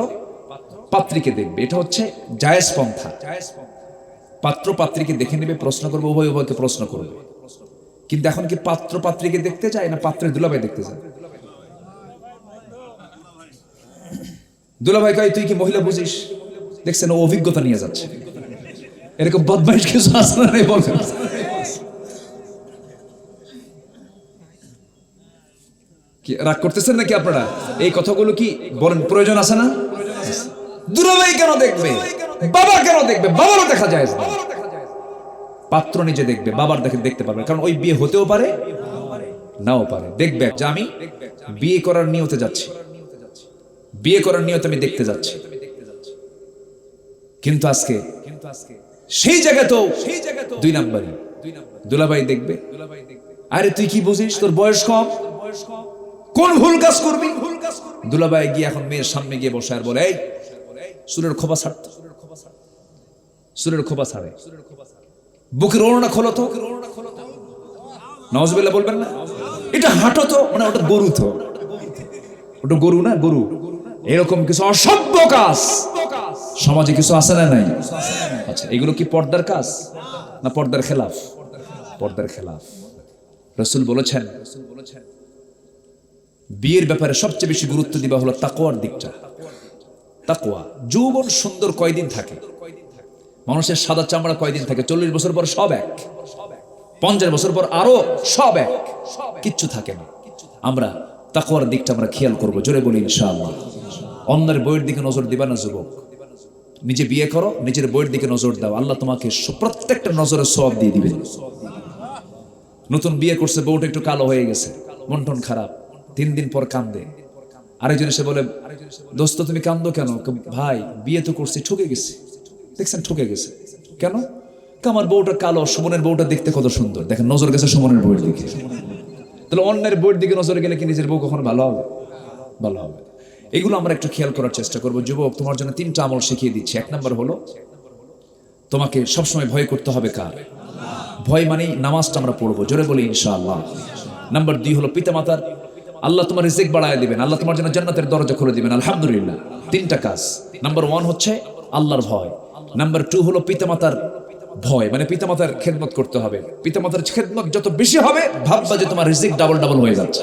পাত্রীকে দেখবে, এটা হচ্ছে জায়েজ পন্থা। পাত্র পাত্রীকে দেখে নেবে, প্রশ্ন করবে, উভয় উভয়কে প্রশ্ন করবে। কিন্তু এখন কি পাত্র পাত্রীকে দেখতে যায় না পাত্রের দুলাভাই দেখতে যায়? দুলাভাই কয় তুই কি মহিলা বুঝিস? দেখছেন ও অভিজ্ঞতা নিয়ে যাচ্ছে। এরকম বদমাইশ কিছু আছে না? বলবেন কি রাগ করতেছেন নাকি আপনারা? এই কথাগুলো কি বলেন প্রয়োজন আছে না? দুলাভাই কেন দেখবে? বাবা কেন দেখবে? বাবারও দেখা যায় না। পাত্র নিজে দেখবে, বাবার দেখতে পারবে, কারণ ওই বিয়ে হতেও পারে নাও পারে। দেখবে যে আমি বিয়ে করার নিয়তে যাচ্ছি, বিয়ে করার নিয়তে আমি দেখতে যাচ্ছি, কিন্তু আজকে সেই জায়গা তো 2 নাম্বারই। দুলাভাই দেখবে, আরে তুই কি বুঝিস, তোর বয়স কম, কোন ভুল কাজ করবি? দুলাভাই গিয়ে এখন মেয়ের সামনে গিয়ে বসে আর বলে এই চুলের খোপা ছাড়, চুলের খোপা ছাড়ে, বুকের ওড়না খোলো তো। নাউজুবিল্লাহ বলবেন না? এটা হাঁটো তো, মানে ওটা গরু তো, ওটা গরু না, গরু। এরকম কিছু অসভ্য কাজ সমাজে কিছু আছে না নাই? আচ্ছা, এগুলো কি পর্দার কাজ না পর্দার খেলাফ? পর্দার খেলাফ। রাসূল বলেছেন বিয়ের ব্যাপারে সবচেয়ে বেশি গুরুত্ব দিবা হলো তাকওয়ার দিকটা। তাকওয়া। যৌবন সুন্দর কয়দিন থাকে? মানুষের সাদা চামড়া কয়দিন থাকে? 40 বছর পর সব এক, 50 বছর পর আরো সব এক, কিচ্ছু থাকে না। আমরা তাকওয়ার দিকটা আমরা খেয়াল করবো। জোরে বলি ইনশাআল্লাহ। অন্যের বইয়ের দিকে নজর দিবা না যুবক, নিজে বিয়ে করো, নিজের বইয়ের দিকে নজর দাও, আল্লাহ তোমাকে প্রত্যেকটা নজরে সওয়াব দিয়ে দিবে। নতুন বিয়ে করছে, বউটা একটু কালো হয়ে গেছে, মন টন খারাপ, 3 দিন পর কান্দে। আরেকজন এসে বলে দোস্ত তুমি কান্দো কেন? ভাই বিয়ে তো করছি, ঠকে গেছি। দেখছেন ঠকে গেছে কেন? আমার বউটা কালো, সুমনের বউটা দেখতে কত সুন্দর। দেখেন নজর গেছে সুমনের বউয়ের দিকে। তাহলে অন্যের বউয়ের দিকে নজরে গেলে কি নিজের বউ কখনো ভালো হবে? ভালো হবে। এগুলো আমরা একটু খেয়াল করার চেষ্টা করবো। যুবক, তোমার জন্য 3টা আমল শিখিয়ে দিচ্ছি। 1 নম্বর হলো তোমাকে সবসময় ভয় করতে হবে কার? ভয় মানেই নামাজটা আমরা পড়বো। জোরে বলি ইনশাআল্লাহ। নাম্বার 2 হলো পিতামাতার, আল্লাহ তোমার রিজিক বাড়ায় দিবেন, আল্লাহ তোমার জন্য জান্নাতের দরজা খুলে দিবেন, আলহামদুলিল্লাহ। 3টা কাজ। নাম্বার 1 হচ্ছে আল্লাহর ভয়। নাম্বার 2 হলো পিতামাতার ভয়, মানে পিতামাতার খেদমত করতে হবে। পিতামাতার খেদমত যত বেশি হবে, ভাববা যে তোমার রিজিক ডাবল ডাবল হয়ে যাচ্ছে।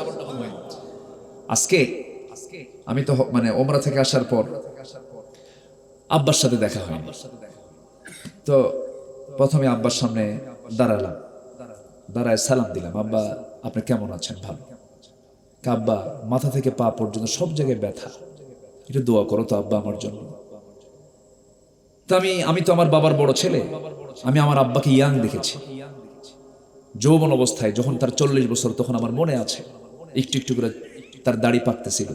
আজকে আমি তো মানে ওমরা থেকে আসার পর আব্বার সাথে দেখা হয়নি। তো প্রথমে আব্বার সামনে দাঁড়ালাম, দাঁড়ায় সালাম দিলাম, আব্বা আপনি কেমন আছেন? ভালো। আব্বা মাথা থেকে পা পর্যন্ত সব জায়গায় ব্যথা, এটা দোয়া করো তো আব্বা আমার জন্য। তা আমি তো আমার বাবার বড় ছেলে, আমি আমার আব্বাকে ইয়াং দেখেছি, যৌবন অবস্থায় যখন তার 40 বছর, তখন আমার মনে আছে একটু একটু করে তার দাড়ি পাকতেছিল।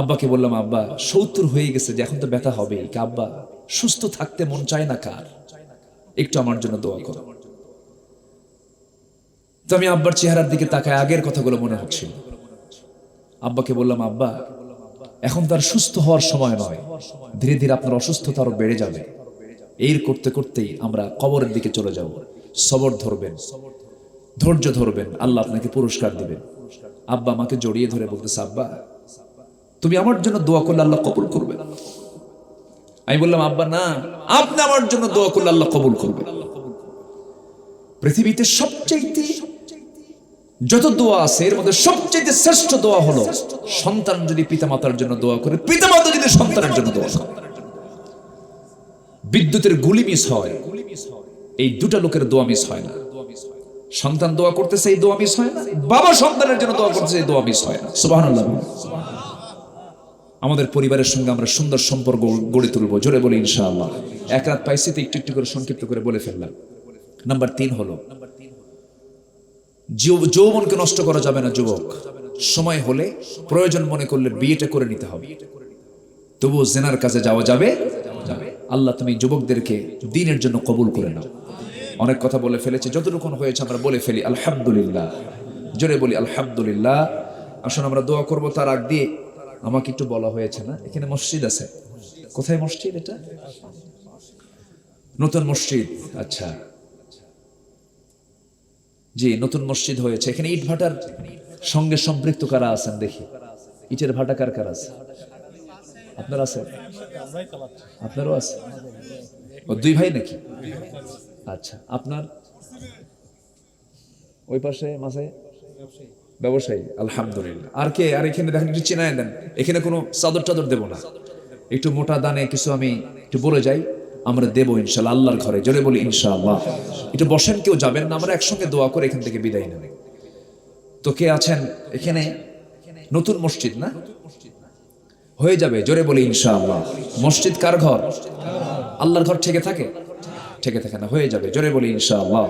আব্বাকে বললাম, আব্বা 70 হয়ে গেছে, যে এখন তো ব্যথা হবে, আব্বা সুস্থ থাকতে মন চায় না কার? একটু আমার জন্য দোয়া করো। তো আমি আব্বার চেহারার দিকে তাকায় আগের কথাগুলো মনে হচ্ছিল। আব্বাকে বললাম, আব্বা এখন তার সুস্থ হওয়ার সময় নয়, ধীরে ধীরে আপনার অসুস্থতা আরো বেড়ে যাবে। এই করতে করতেই আমরা কবরের দিকে চলে যাব। সবর ধরবেন, ধৈর্য ধরবেন, আল্লাহ আপনাকে পুরস্কার দিবেন। আব্বা আমাকে জড়িয়ে ধরে বলতেছে, আব্বা তুমি আমার জন্য দোয়া করলে আল্লাহ কবুল করবেন। আমি বললাম, আব্বা না, আপনি আমার জন্য দোয়া করলে আল্লাহ কবুল করবেন। পৃথিবীতে সবচাইতে যত দোয়া আছে, এর মধ্যে সবচেয়ে শ্রেষ্ঠ দোয়া হলো সন্তান যদি পিতামাতার জন্য দোয়া করে, পিতামাতা যদি সন্তানের জন্য দোয়া করে। বিদ্যুতের গুলি মিস হয়, এই দুটা লোকের দোয়া মিস হয় না। সন্তান দোয়া করতেছে, এই দোয়া মিস হয় না। বাবা সন্তানের জন্য দোয়া করতেছে, এই দোয়া মিস হয় না। সুবহানাল্লাহ। আমাদের পরিবারের সঙ্গে আমরা সুন্দর সম্পর্ক গড়ে তুলবো, জোরে বলি ইনশাআল্লাহ। এক রাত পাইছি তো একটু একটু করে সংক্ষিপ্ত করে বলে ফেললাম। নাম্বার 3 হলো যৌবনকে নষ্ট করা যাবে না। যুবক সময় হলে, প্রয়োজন মনে করলে বিয়েটা করে নিতে হবে, তবুও জেনার কাছে যাওয়া যাবে। আল্লাহ তুমি যুবকদেরকে দ্বীনের জন্য কবুল করে নাও। অনেক কথা বলে ফেলেছি, যতটুকু হয়েছে আমরা বলে ফেলি আলহামদুলিল্লাহ, জোরে বলি আলহামদুলিল্লাহ। আসুন আমরা দোয়া করব। তার আগ দিয়ে আমাকে একটু বলা হয়েছে না, এখানে মসজিদ আছে। কোথায় মসজিদ? এটা নতুন মসজিদ। আচ্ছা জি, নতুন মসজিদ হয়েছে। এখানে ইট ভাটার সঙ্গে সম্পৃক্ত কারা আছেন দেখি? ইটের ভাটা কার কার আছে? আপনার আছে? আপনারও আছে? ও 2 ভাই নাকি? আচ্ছা, আপনার ওই পাশে মাঝে ব্যবসায়ী। আলহামদুলিল্লাহ। আর কে? আর এখানে দেখেন, একটু চিনায় দেন। এখানে কোনো চাদর টাদর দেবো না, একটু মোটা দানে কিছু আমি একটু বলে যাই, আমরা দেবো ইনশাআল্লাহ আল্লাহর ঘরে, জোরে বলি ইনশাআল্লাহ। একটু বসেন, কেউ যাবেন না, আমরা একসঙ্গে দোয়া করে এখান থেকে বিদায় নেব। তো কে আছেন এখানে? নতুন মসজিদ না হয়ে যাবে, জোরে বলি ইনশাআল্লাহ। মসজিদ কার ঘর? আল্লাহর ঘর। থেকে থাকে? থেকে থাকে না, হয়ে যাবে, জোরে বলি ইনশাআল্লাহ।